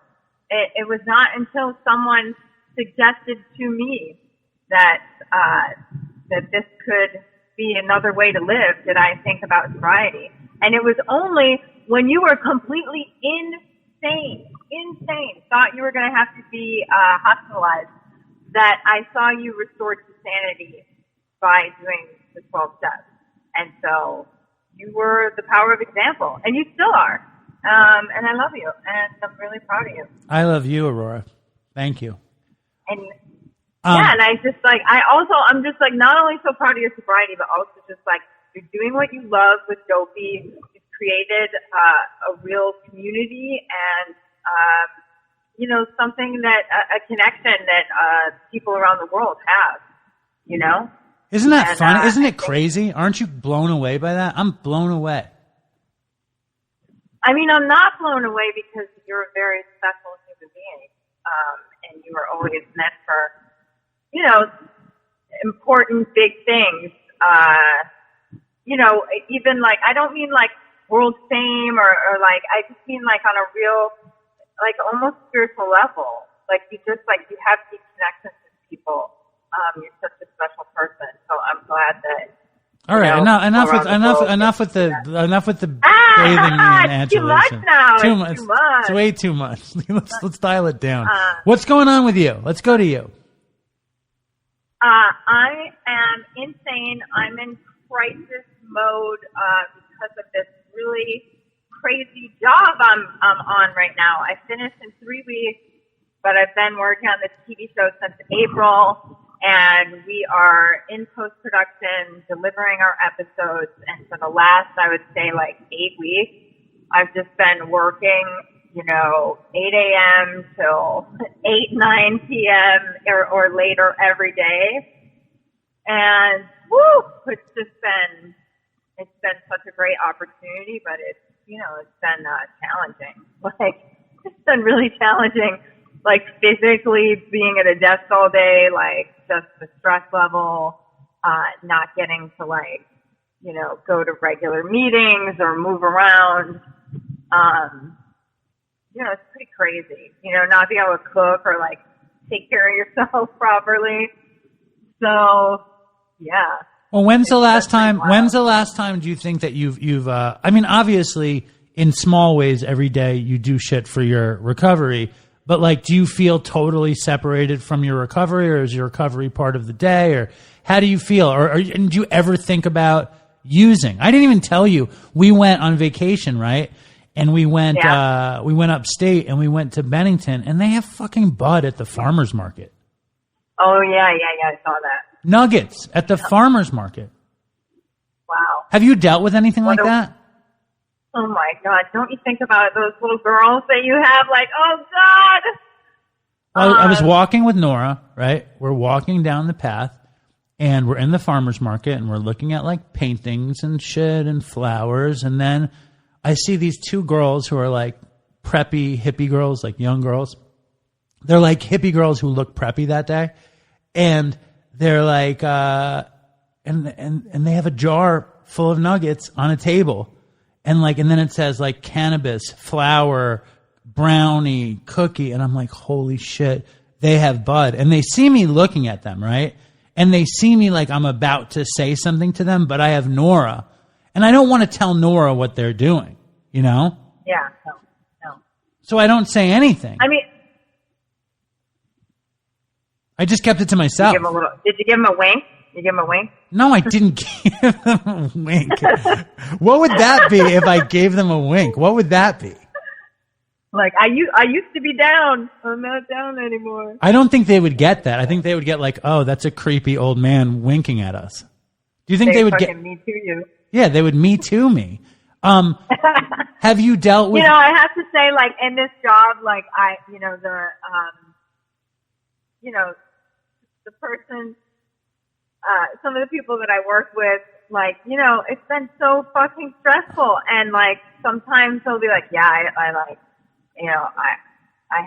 It was not until someone suggested to me that this could be another way to live did I think about sobriety. And it was only when you were completely insane, thought you were going to have to be hospitalized, that I saw you restored to sanity by doing the 12 steps. And so you were the power of example, and you still are. And I love you, and I'm really proud of you. I love you, Aurora. Thank you. And and I'm just like, not only so proud of your sobriety, but also just like, you're doing what you love with Dopey. You've created a real community and, something that, a connection that people around the world have, Isn't that fun? Isn't it crazy? Aren't you blown away by that? I'm blown away. I mean, I'm not blown away because you're a very special human being, and you were always meant for, important big things. Even like, I don't mean like world fame or like, I just mean like on a real, like almost spiritual level. Like you have deep connections with people. You're such a special person. So I'm glad that. All right, enough with the bathing me in adulation. Too much now. Too much. It's way too much. Let's dial it down. What's going on with you? Let's go to you. I am insane. I'm in crisis mode because of this really crazy job I'm on right now. I finished in 3 weeks, but I've been working on this TV show since April. And we are in post-production, delivering our episodes. And for the last, I would say, like 8 weeks, I've just been working, 8 a.m. till 8, 9 p.m. or later every day. And it's been such a great opportunity, but it's been challenging. It's been really challenging. Like physically being at a desk all day, like just the stress level, not getting to go to regular meetings or move around. It's pretty crazy, not being able to cook or like take care of yourself properly. So yeah. Well, when's the last time do you think that you've obviously in small ways every day you do shit for your recovery. But do you feel totally separated from your recovery, or is your recovery part of the day, or how do you feel? And do you ever think about using? I didn't even tell you. We went on vacation, right? And we went upstate and we went to Bennington, and they have fucking bud at the farmer's market. Oh yeah, I saw that. Nuggets at the farmer's market. Wow. Have you dealt with anything like that? Oh my God! Don't you think about those little girls that you have? Like, oh God! I was walking with Nora, right? We're walking down the path, and we're in the farmer's market, and we're looking at paintings and shit and flowers, and then I see these two girls who are preppy hippie girls, young girls. They're hippie girls who look preppy that day, and they're like, and they have a jar full of nuggets on a table. And then it says like cannabis, flour, brownie, cookie. And I'm like, holy shit, they have bud. And they see me looking at them, right? And they see me like I'm about to say something to them, but I have Nora. And I don't want to tell Nora what they're doing, you know? Yeah, no. So I don't say anything. I mean, I just kept it to myself. Did you give him a wink? Did you give him a wink? No, I didn't give them a wink. What would that be if I gave them a wink? What would that be? Like, I used to be down. I'm not down anymore. I don't think they would get that. I think they would get like, oh, that's a creepy old man winking at us. Do you think they would get... Me too, you. Yeah, they would me too me. Have you dealt with... I have to say, like, in this job, like, the person, some of the people that I work with, like, it's been so fucking stressful. And, like, sometimes they'll be like, yeah, I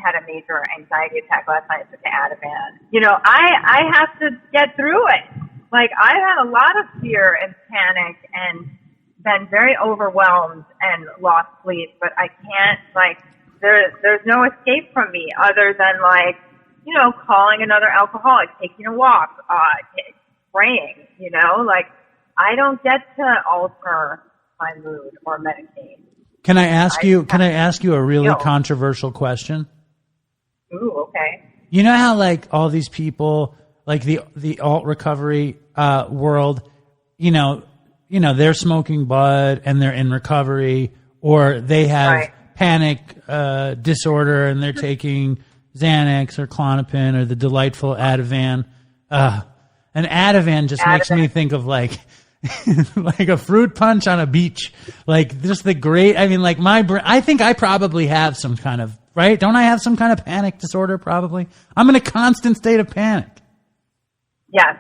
had a major anxiety attack last night, I took an Ativan. I have to get through it. Like, I've had a lot of fear and panic and been very overwhelmed and lost sleep, but I can't, like, there's no escape from me other than, like, calling another alcoholic, taking a walk, praying, like, I don't get to alter my mood or meditate. Can I ask you a really controversial question? Ooh, okay. You know how like all these people, like the alt recovery world, they're smoking bud and they're in recovery, or they have panic disorder and they're taking Xanax or Klonopin or the delightful Ativan. An Ativan just makes me think of like like a fruit punch on a beach. Like just the great, I mean, like I think I probably have some kind of, right? Don't I have some kind of panic disorder probably? I'm in a constant state of panic. Yes.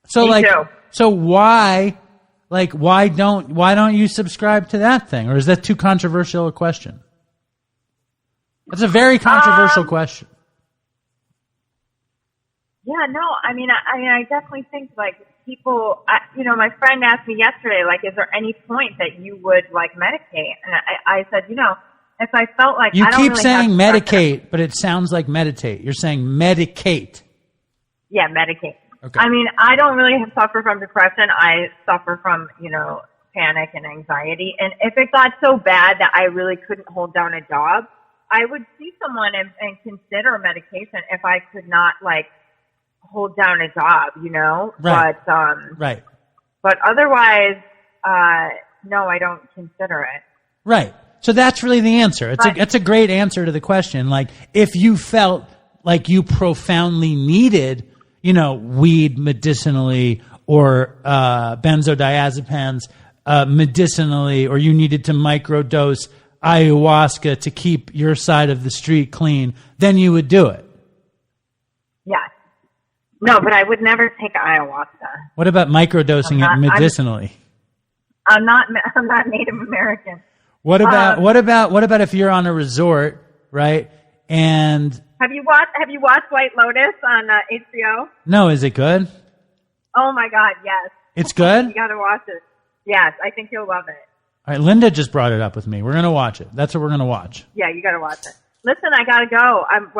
So me too. So why don't you subscribe to that thing? Or is that too controversial a question? That's a very controversial question. Yeah, no, I mean, I definitely think, like, people, my friend asked me yesterday, like, is there any point that you would, like, medicate? And I said, if I felt like you I don't keep really saying have medicate, but it sounds like meditate. You're saying medicate. Yeah, medicate. Okay. I mean, I don't really suffer from depression. I suffer from, panic and anxiety. And if it got so bad that I really couldn't hold down a job, I would see someone and consider medication if I could not, like, hold down a job, Right. But, right. But otherwise, no, I don't consider it. Right. So that's really the answer. It's a great answer to the question. Like, if you felt like you profoundly needed, weed medicinally or benzodiazepines medicinally, or you needed to microdose ayahuasca to keep your side of the street clean, then you would do it. Yes. No, but I would never take ayahuasca. What about microdosing it medicinally? I'm not Native American. What about if you're on a resort, right? And have you watched White Lotus on HBO? No, is it good? Oh my God, yes. It's good? You got to watch it. Yes, I think you'll love it. All right, Linda just brought it up with me. We're going to watch it. That's what we're going to watch. Yeah, you got to watch it. Listen, I got to go. I'm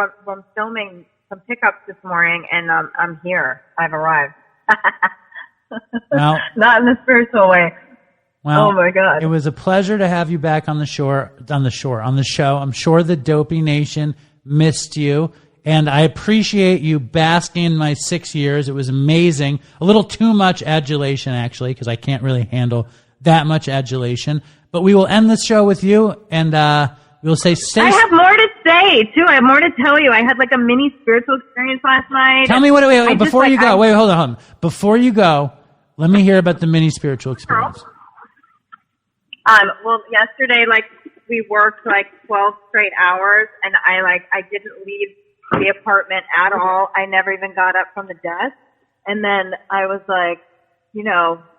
filming some pickups this morning, and I'm here. I've arrived. Well, not in the spiritual way. Well, oh my God! It was a pleasure to have you back on the show. I'm sure the Dopey Nation missed you, and I appreciate you basking in my 6 years. It was amazing. A little too much adulation, actually, because I can't really handle that much adulation. But we will end this show with you, and we'll say stay. I have more to say too. I have more to tell you. I had like a mini spiritual experience last night. Tell me what. Wait, before you go. Wait, hold on. Before you go, let me hear about the mini spiritual experience. Well, yesterday, like, we worked like 12 straight hours, and I didn't leave the apartment at all. I never even got up from the desk. And then I was like,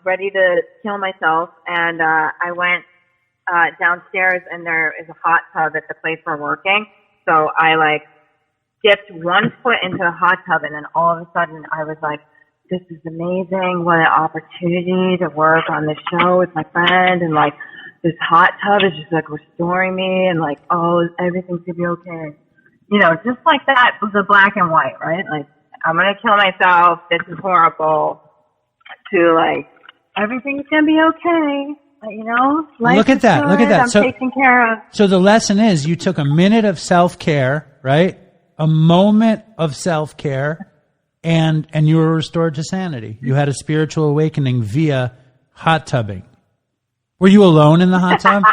ready to kill myself. And, I went, downstairs, and there is a hot tub at the place we're working. So I, like, dipped one foot into the hot tub, and then all of a sudden I was like, this is amazing. What an opportunity to work on this show with my friend. And like, this hot tub is just like restoring me. And like, oh, everything's going to be okay. You know, just like that, the black and white, right? Like, I'm going to kill myself. This is horrible. To like, everything's going to be okay. You know, look at that. Good. Look at that. I'm taken care of. So the lesson is you took a minute of self-care, right? A moment of self-care, and you were restored to sanity. You had a spiritual awakening via hot tubbing. Were you alone in the hot tub?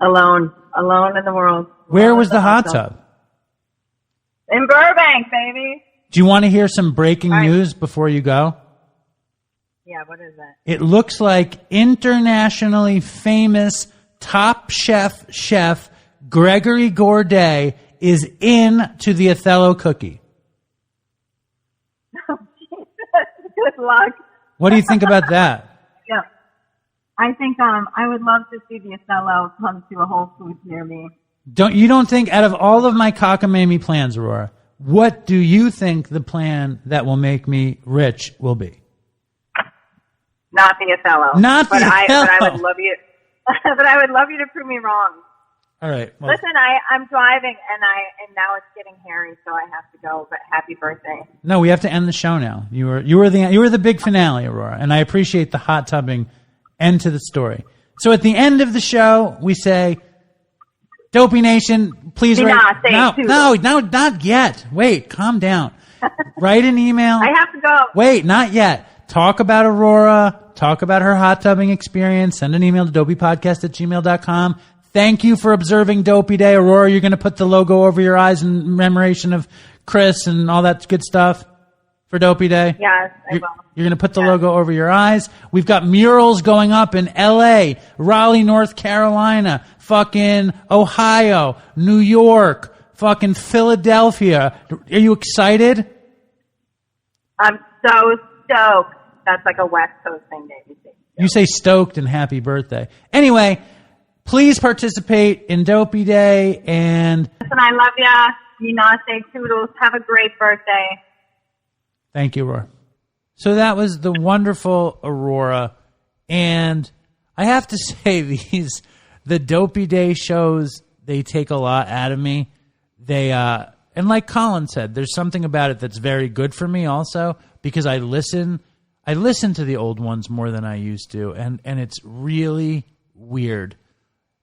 Alone in the world. Where was the hot tub? In Burbank, baby. Do you want to hear some breaking news before you go? Yeah, what is that? It looks like internationally famous top chef Gregory Gourdet is in to the Othello cookie. Oh, Jesus. Good luck. What do you think about that? Yeah. I think I would love to see the Othello come to a Whole Foods near me. You don't think, out of all of my cockamamie plans, Aurora, what do you think the plan that will make me rich will be? Not the Othello. Not the Othello. But I would love you. But I would love you to prove me wrong. All right. Well, listen, I'm driving and now it's getting hairy, so I have to go. But happy birthday. No, we have to end the show now. You were the big finale, Aurora, and I appreciate the hot tubbing end to the story. So at the end of the show, we say, Dopey Nation, please write. No, not yet. Wait, calm down. Write an email. I have to go. Wait, not yet. Talk about Aurora. Talk about her hot tubbing experience. Send an email to dopeypodcast@gmail.com. Thank you for observing Dopey Day. Aurora, you're going to put the logo over your eyes in commemoration of Chris and all that good stuff for Dopey Day? Yes, I will. You're going to put the logo over your eyes. We've got murals going up in L.A., Raleigh, North Carolina, fucking Ohio, New York, fucking Philadelphia. Are you excited? I'm so stoked. That's like a West Coast thing, baby. You say stoked and happy birthday. Anyway, please participate in Dopey Day and... Listen, I love ya. Say toodles. Have a great birthday. Thank you, Aurora. So that was the wonderful Aurora. And I have to say, the Dopey Day shows, they take a lot out of me. And like Colin said, there's something about it that's very good for me also, because I listen to the old ones more than I used to, and it's really weird.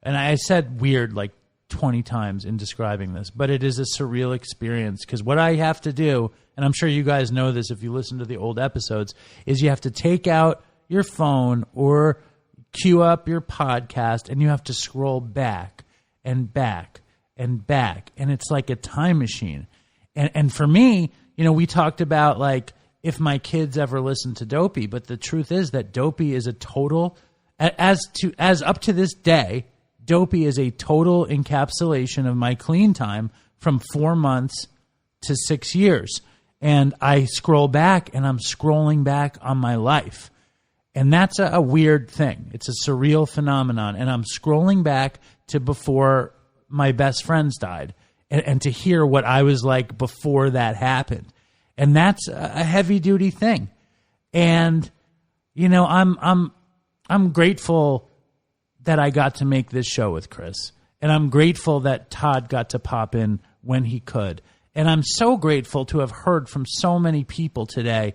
And I said weird like 20 times in describing this, but it is a surreal experience, because what I have to do, and I'm sure you guys know this if you listen to the old episodes, is you have to take out your phone or queue up your podcast, and you have to scroll back and back and back, and it's like a time machine. And for me, we talked about like if my kids ever listen to Dopey, but the truth is that Dopey is a total, as up to this day, Dopey is a total encapsulation of my clean time from 4 months to 6 years. And I scroll back, and I'm scrolling back on my life. And that's a weird thing. It's a surreal phenomenon. And I'm scrolling back to before my best friends died, and to hear what I was like before that happened. And that's a heavy duty thing. And, I'm grateful that I got to make this show with Chris. And I'm grateful that Todd got to pop in when he could. And I'm so grateful to have heard from so many people today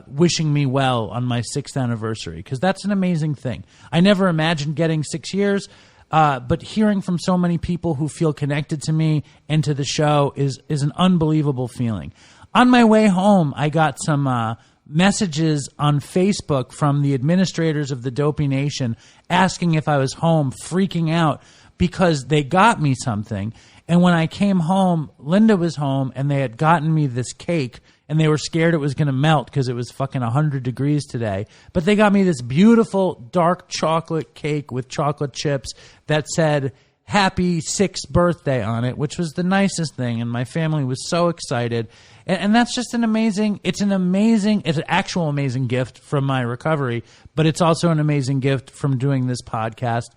wishing me well on my 6th anniversary, because that's an amazing thing. I never imagined getting 6 years, but hearing from so many people who feel connected to me and to the show is an unbelievable feeling. On my way home, I got some messages on Facebook from the administrators of the Dopey Nation asking if I was home, freaking out because they got me something. And when I came home, Linda was home, and they had gotten me this cake, and they were scared it was going to melt because it was fucking 100 degrees today. But they got me this beautiful dark chocolate cake with chocolate chips that said happy 6th birthday on it, which was the nicest thing. And my family was so excited. And that's just it's an actual amazing gift from my recovery, but it's also an amazing gift from doing this podcast.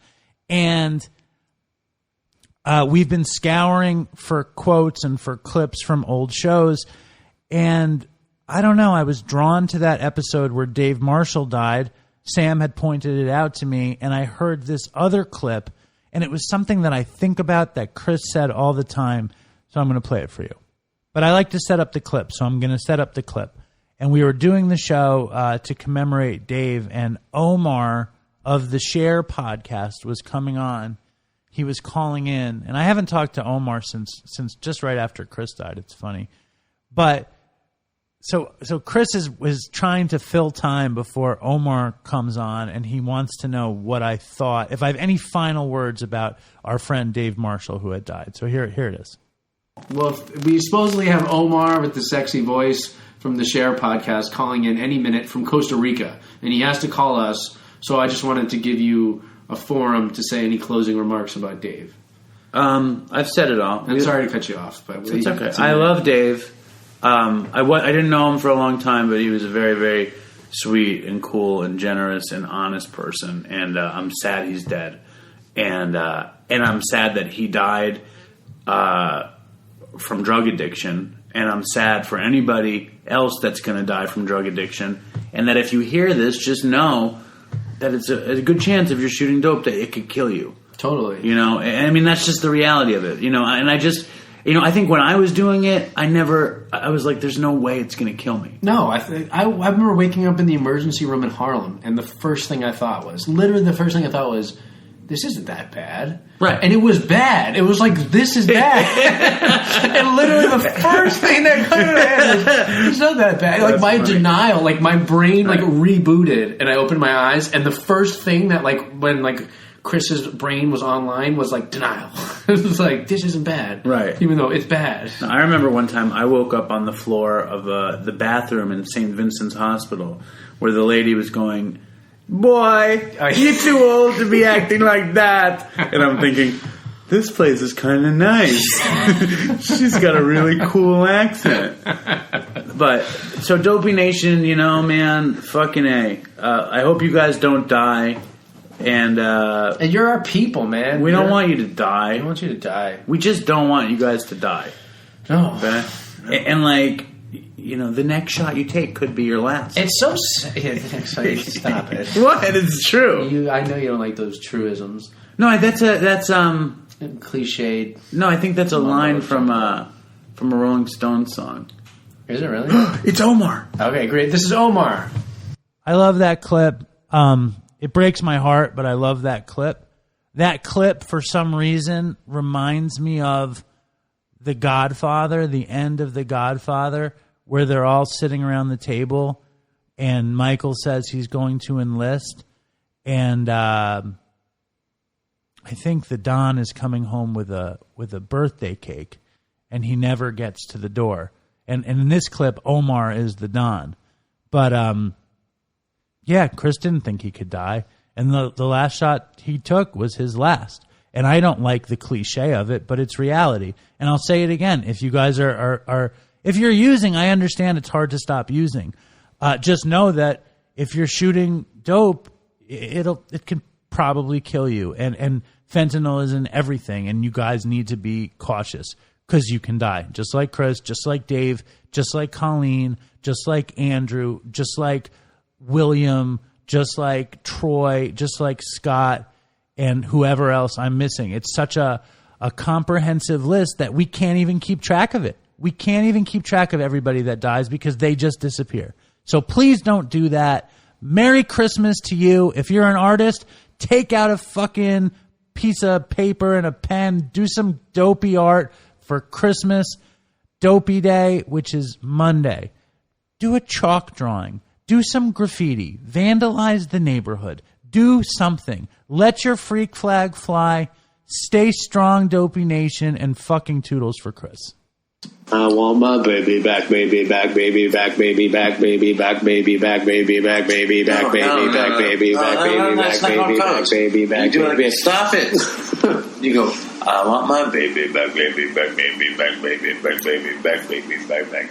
And we've been scouring for quotes and for clips from old shows. And I don't know. I was drawn to that episode where Dave Marshall died. Sam had pointed it out to me, and I heard this other clip, and it was something that I think about that Chris said all the time, so I'm going to play it for you. But I like to set up the clip, so I'm going to set up the clip. And we were doing the show to commemorate Dave, and Omar of the Share podcast was coming on. He was calling in, and I haven't talked to Omar since just right after Chris died. It's funny. But so Chris was trying to fill time before Omar comes on, and he wants to know what I thought, if I have any final words about our friend Dave Marshall who had died. So here it is. Well, we supposedly have Omar with the sexy voice from the Share podcast calling in any minute from Costa Rica, and he has to call us, so I just wanted to give you a forum to say any closing remarks about Dave. I've said it all. I'm sorry to cut you off, but it's okay. I love Dave. I didn't know him for a long time, but he was a very, very sweet and cool and generous and honest person. And I'm sad he's dead. And I'm sad that he died from drug addiction. And I'm sad for anybody else that's going to die from drug addiction. And that if you hear this, just know that it's a good chance if you're shooting dope that it could kill you. Totally. You know, I mean, that's just the reality of it. You know, and I just... You know, I think when I was doing it, I was like, there's no way it's going to kill me. No, I remember waking up in the emergency room in Harlem, and the first thing I thought was, this isn't that bad. Right. And it was bad. It was like, this is bad. And literally the first thing that comes to my head is, it's not that bad. Like, my denial, like, my brain, like, rebooted, and I opened my eyes, and the first thing that, like, when, like, Chris's brain was online was like denial. It was like, this isn't bad. Right. Even though it's bad. I remember one time I woke up on the floor of the bathroom in St. Vincent's Hospital where the lady was going, boy, you're too old to be acting like that. And I'm thinking, this place is kind of nice. She's got a really cool accent. But, so Dopey Nation, you know, man, fucking A. I hope you guys don't die. And you're our people, man. We don't want you to die. We don't want you to die. We just don't want you guys to die. No. Okay? And like, you know, the next shot you take could be your last. It's so stop it. What? It's true. I know you don't like those truisms. No, that's cliched. No, I think that's a line from a Rolling Stones song. Is it really? It's Omar. Okay, great. This is Omar. I love that clip. It breaks my heart, but I love that clip. That clip, for some reason, reminds me of The Godfather, the end of The Godfather, where they're all sitting around the table, and Michael says he's going to enlist, and I think the Don is coming home with a birthday cake, and he never gets to the door. And in this clip, Omar is the Don. But yeah, Chris didn't think he could die. And the last shot he took was his last. And I don't like the cliche of it, but it's reality. And I'll say it again. If you guys are if you're using, I understand it's hard to stop using. Just know that if you're shooting dope, it can probably kill you. And fentanyl is in everything. And you guys need to be cautious because you can die. Just like Chris, just like Dave, just like Colin, just like Andrew, just like William, just like Troy, just like Scott, and whoever else I'm missing. It's such a comprehensive list that we can't even keep track of it. We can't even keep track of everybody that dies because they just disappear. So please don't do that. Merry Christmas to you. If you're an artist, take out a fucking piece of paper and a pen. Do some dopey art for Christmas. Dopey Day, which is Monday. Do a chalk drawing. Do some graffiti. Vandalize the neighborhood. Do something. Let your freak flag fly. Stay strong, Dopey Nation, and fucking toodles for Chris. I want my baby back, baby back, baby back, baby back, baby back, baby back, baby back, baby back, baby back, baby back, baby back, baby back, baby back. You doing it? Stop it. You go. I want my baby back, baby back, baby back, baby back, baby back, baby back, back.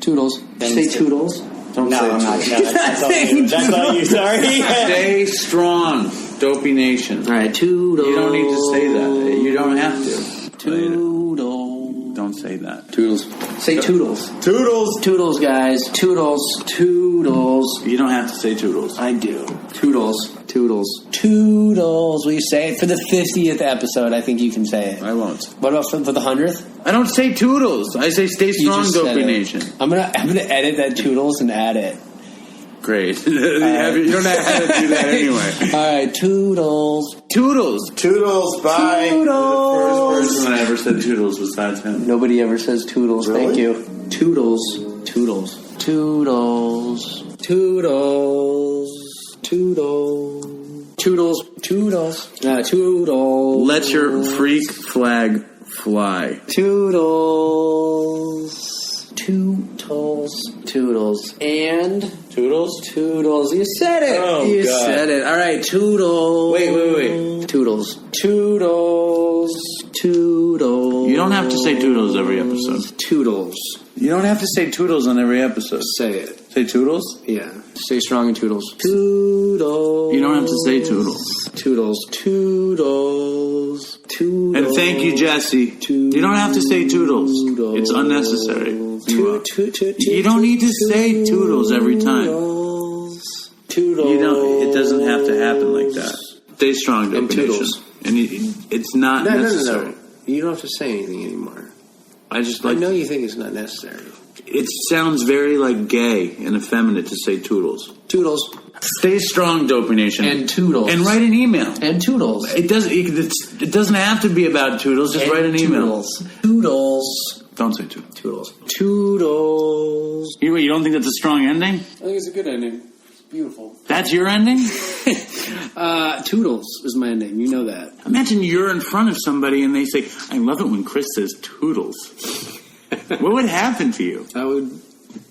Toodles. Say toodles. Don't say I'm not. toodles. No, that's all you. Sorry. Stay strong, Dopey Nation. All right, toodles. You don't need to say that. You don't have to. Toodles. Don't say that. Toodles. Say toodles. Toodles. Toodles, guys. Toodles. Toodles. You don't have to say toodles. I do. Toodles. Toodles. Toodles. Will you say it for the 50th episode? I think you can say it. I won't. What about for the 100th? I don't say toodles. I say stay strong, Dopey Nation. I'm gonna edit that toodles and add it. Great. You don't have to do that anyway. All right, toodles. Toodles. Toodles, bye. Toodles. You're the first person that ever said toodles besides him. Nobody ever says toodles. Really? Thank you. Toodles. Toodles. Toodles. Toodles. Toodles. Toodles. Toodles. Toodles. Let your freak flag fly. Toodles. Toodles. Toodles. And Toodles? Toodles. You said it. Oh, you God. said it. All right, toodles. Wait. Toodles. Toodles. Toodles. You don't have to say toodles every episode. Toodles. You don't have to say toodles on every episode. Say it. Say toodles? Yeah. Stay strong in toodles. Toodles. You don't have to say toodles. Toodles. Toodles. Toodles. And thank you, Jesse. You don't have to say toodles. It's unnecessary. You don't need to say toodles every time. Toodles. You don't. It doesn't have to happen like that. Stay strong, Dopey Nation. toodles. And it's not necessary. No. You don't have to say anything anymore. I know you think it's not necessary. It sounds very like gay and effeminate to say toodles. Toodles. Stay strong, Dopey Nation. And toodles. And write an email. And toodles. It doesn't have to be about toodles. Just write an email. Toodles. Don't say toodles. Toodles. Toodles. You don't think that's a strong ending? I think it's a good ending. It's beautiful. That's your ending? Toodles is my ending. You know that. Imagine you're in front of somebody and they say, I love it when Chris says toodles. What would happen to you? I would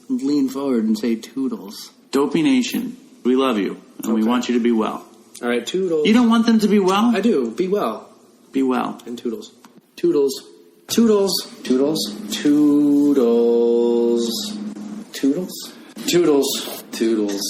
lean forward and say toodles. Dopey Nation, we love you and we want you to be well. All right, toodles. You don't want them to be well? I do. Be well. Be well. And toodles. Toodles. Toodles. Toodles. Toodles. Toodles. Toodles. Toodles.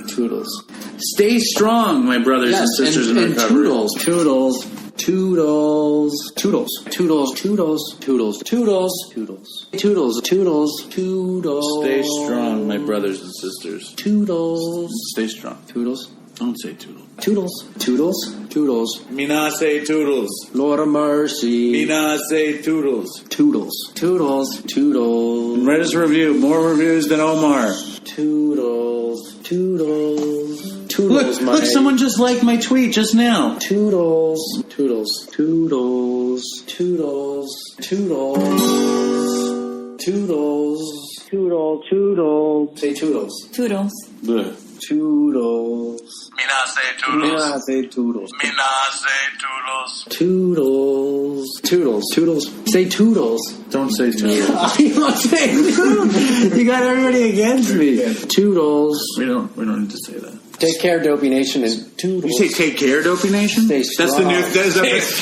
Toodles. Stay strong, my brothers and sisters in recovery. Toodles. Toodles. Toodles. Toodles. Toodles. Toodles. Toodles. Toodles. Toodles. Toodles. Toodles. Toodles. Stay strong, my brothers and sisters. Toodles. Stay strong. Toodles. Don't say toodles. Toodles. Toodles. Toodles. Me not say toodles. Lord of mercy. Me not say toodles. Toodles. Toodles. Toodles. Write us a review. More reviews than Omar. Toodles. Toodles. Toodles. Look, someone just liked my tweet just now. Toodles. Toodles. Toodles. Toodles. Toodles. Toodles. Toodles. Toodles. Say toodles. Toodles. Blech. Toodles. Me not say toodles. Me not say toodles. Me not say toodles. Toodles. Toodles. Toodles. Say toodles. Don't say toodles. I'm not saying toodles. You got everybody against me. Toodles. We don't need to say that. Take care, Dopey Nation, and toodles. You say take care, Dopey Nation? Stay That's the strong. new. Is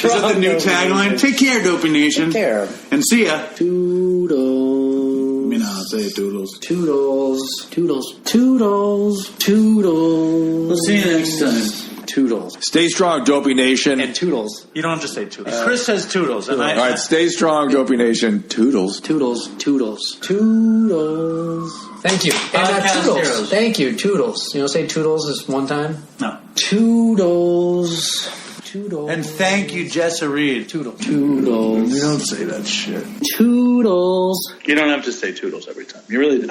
that the new tagline? Take care, Dopey Nation. Take care. And see ya. Toodles. Me not say toodles. Toodles. Toodles. Toodles. Toodles. We'll see you next time. Toodles. Stay strong, Dopey Nation. And toodles. You don't have to say toodles. Chris says toodles. All right, stay strong, Dopey Nation. Toodles. Toodles. Toodles. Toodles. Thank you. And toodles. Heroes. Thank you. Toodles. You know, say toodles is one time. No. Toodles. Toodles. And thank you, Jessa Reed. Toodles. Toodles. You don't say that shit. Toodles. You don't have to say toodles every time. You really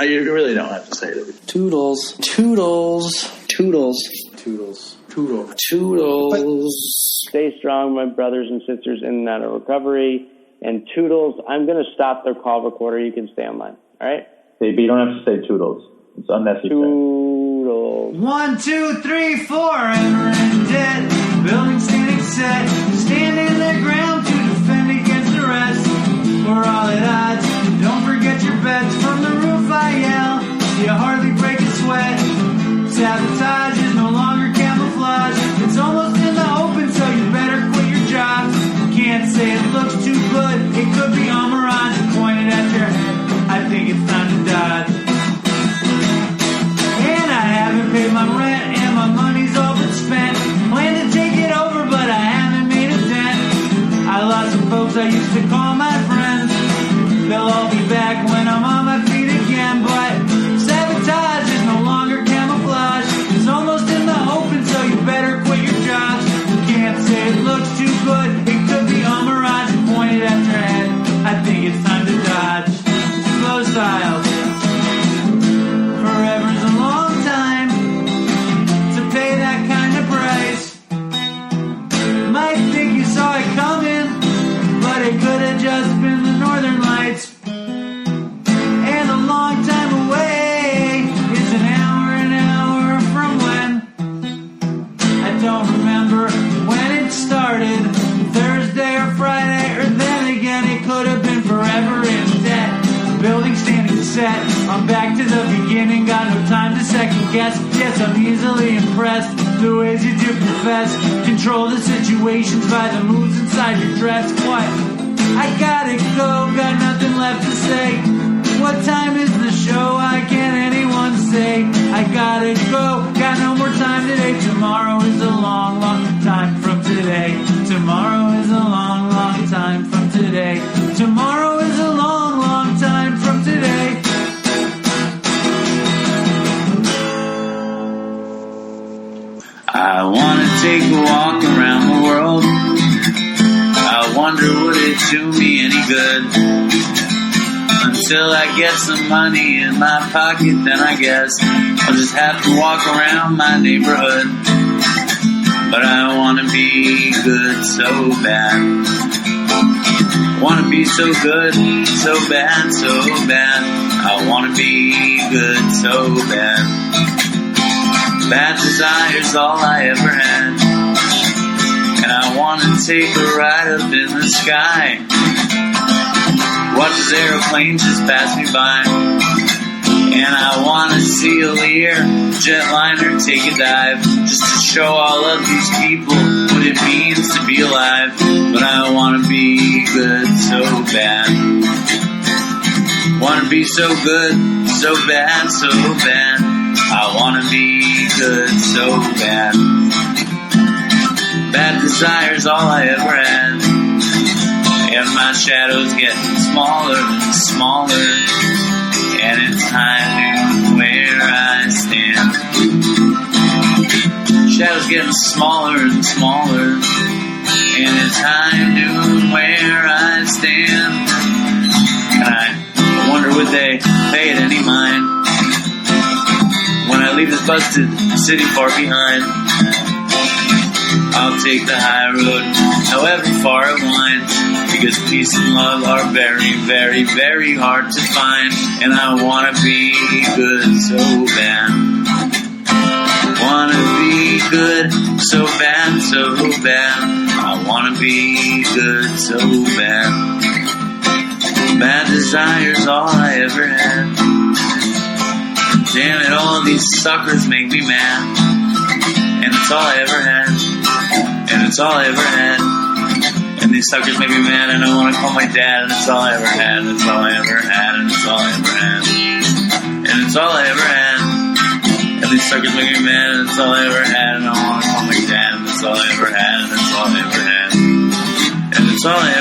don't have to say it every time. Toodles. Toodles. Toodles. Toodles. Toodles. Toodles. Stay strong, my brothers and sisters in and out of recovery. And toodles, I'm going to stop the call recorder. You can stay online. All right? Hey, but you don't have to say toodles. It's unnecessary. Toodles. 1, 2, 3, 4, ever in debt. Building standing set, standing their ground to defend against the rest. We're all at odds. Don't forget your bets. From the roof I yell, you hardly break a sweat. Sabotage is no longer camouflage. It's almost in the open, so you better quit your job. Can't say it looks too good. It could be Aurora pointed at your head. I think it's time used to call my friends. They'll all be back when I'm on my feet again. But sabotage is no longer camouflage. It's almost in the open, so you better quit your jobs. You can't say it looks too good. It could be a mirage pointed at your head. I think it's time to dodge. Slow style. Forever's a long time to pay that kind of price. Might think you saw it coming, but it could have just been the northern lights. And a long time away is an hour from when. I don't remember when it started, Thursday or Friday, or then again it could have been forever in debt. Building standing set, I'm back to the beginning, got no time to second guess. Yes, I'm easily impressed, the ways you do profess. Control the situations by the moves inside your dress. What? I gotta go, got nothing left to say. What time is the show? I can't anyone say. I gotta go, got no more time today. Tomorrow is a long, long time from today. Tomorrow is a long, long time from today. Tomorrow is a long, long time from today. I wanna take a walk around the world. I wonder would it do me any good? Until I get some money in my pocket, then I guess I'll just have to walk around my neighborhood. But I wanna be good so bad. Wanna be so good, so bad, so bad. I wanna be good so bad. Bad desire's all I ever had. And I wanna take a ride up in the sky. Watch as airplanes just pass me by. And I wanna see a Lear jetliner take a dive, just to show all of these people what it means to be alive. But I wanna be good so bad. Wanna be so good, so bad, so bad. I wanna be good so bad. Bad desire's all I ever had. And my shadow's getting smaller and smaller. And it's high noon where I stand. Shadow's getting smaller and smaller. And it's high noon where I stand. And I wonder would they pay it any mind when I leave this busted city far behind. I'll take the high road, however far it winds, because peace and love are very, very, very hard to find. And I wanna be good so bad. Wanna be good so bad, so bad. I wanna be good so bad. Bad desire's all I ever had. Damn it, all these suckers make me mad. And it's all I ever had. And it's all I ever had. And these suckers make me mad, and I wanna call my dad, and it's all I ever had, and it's all I ever had, and it's all I ever had. And it's all I ever had. And these suckers make me mad, and it's all I ever had, and I wanna call my dad, and it's all I ever had, and it's all I ever had. And it's all I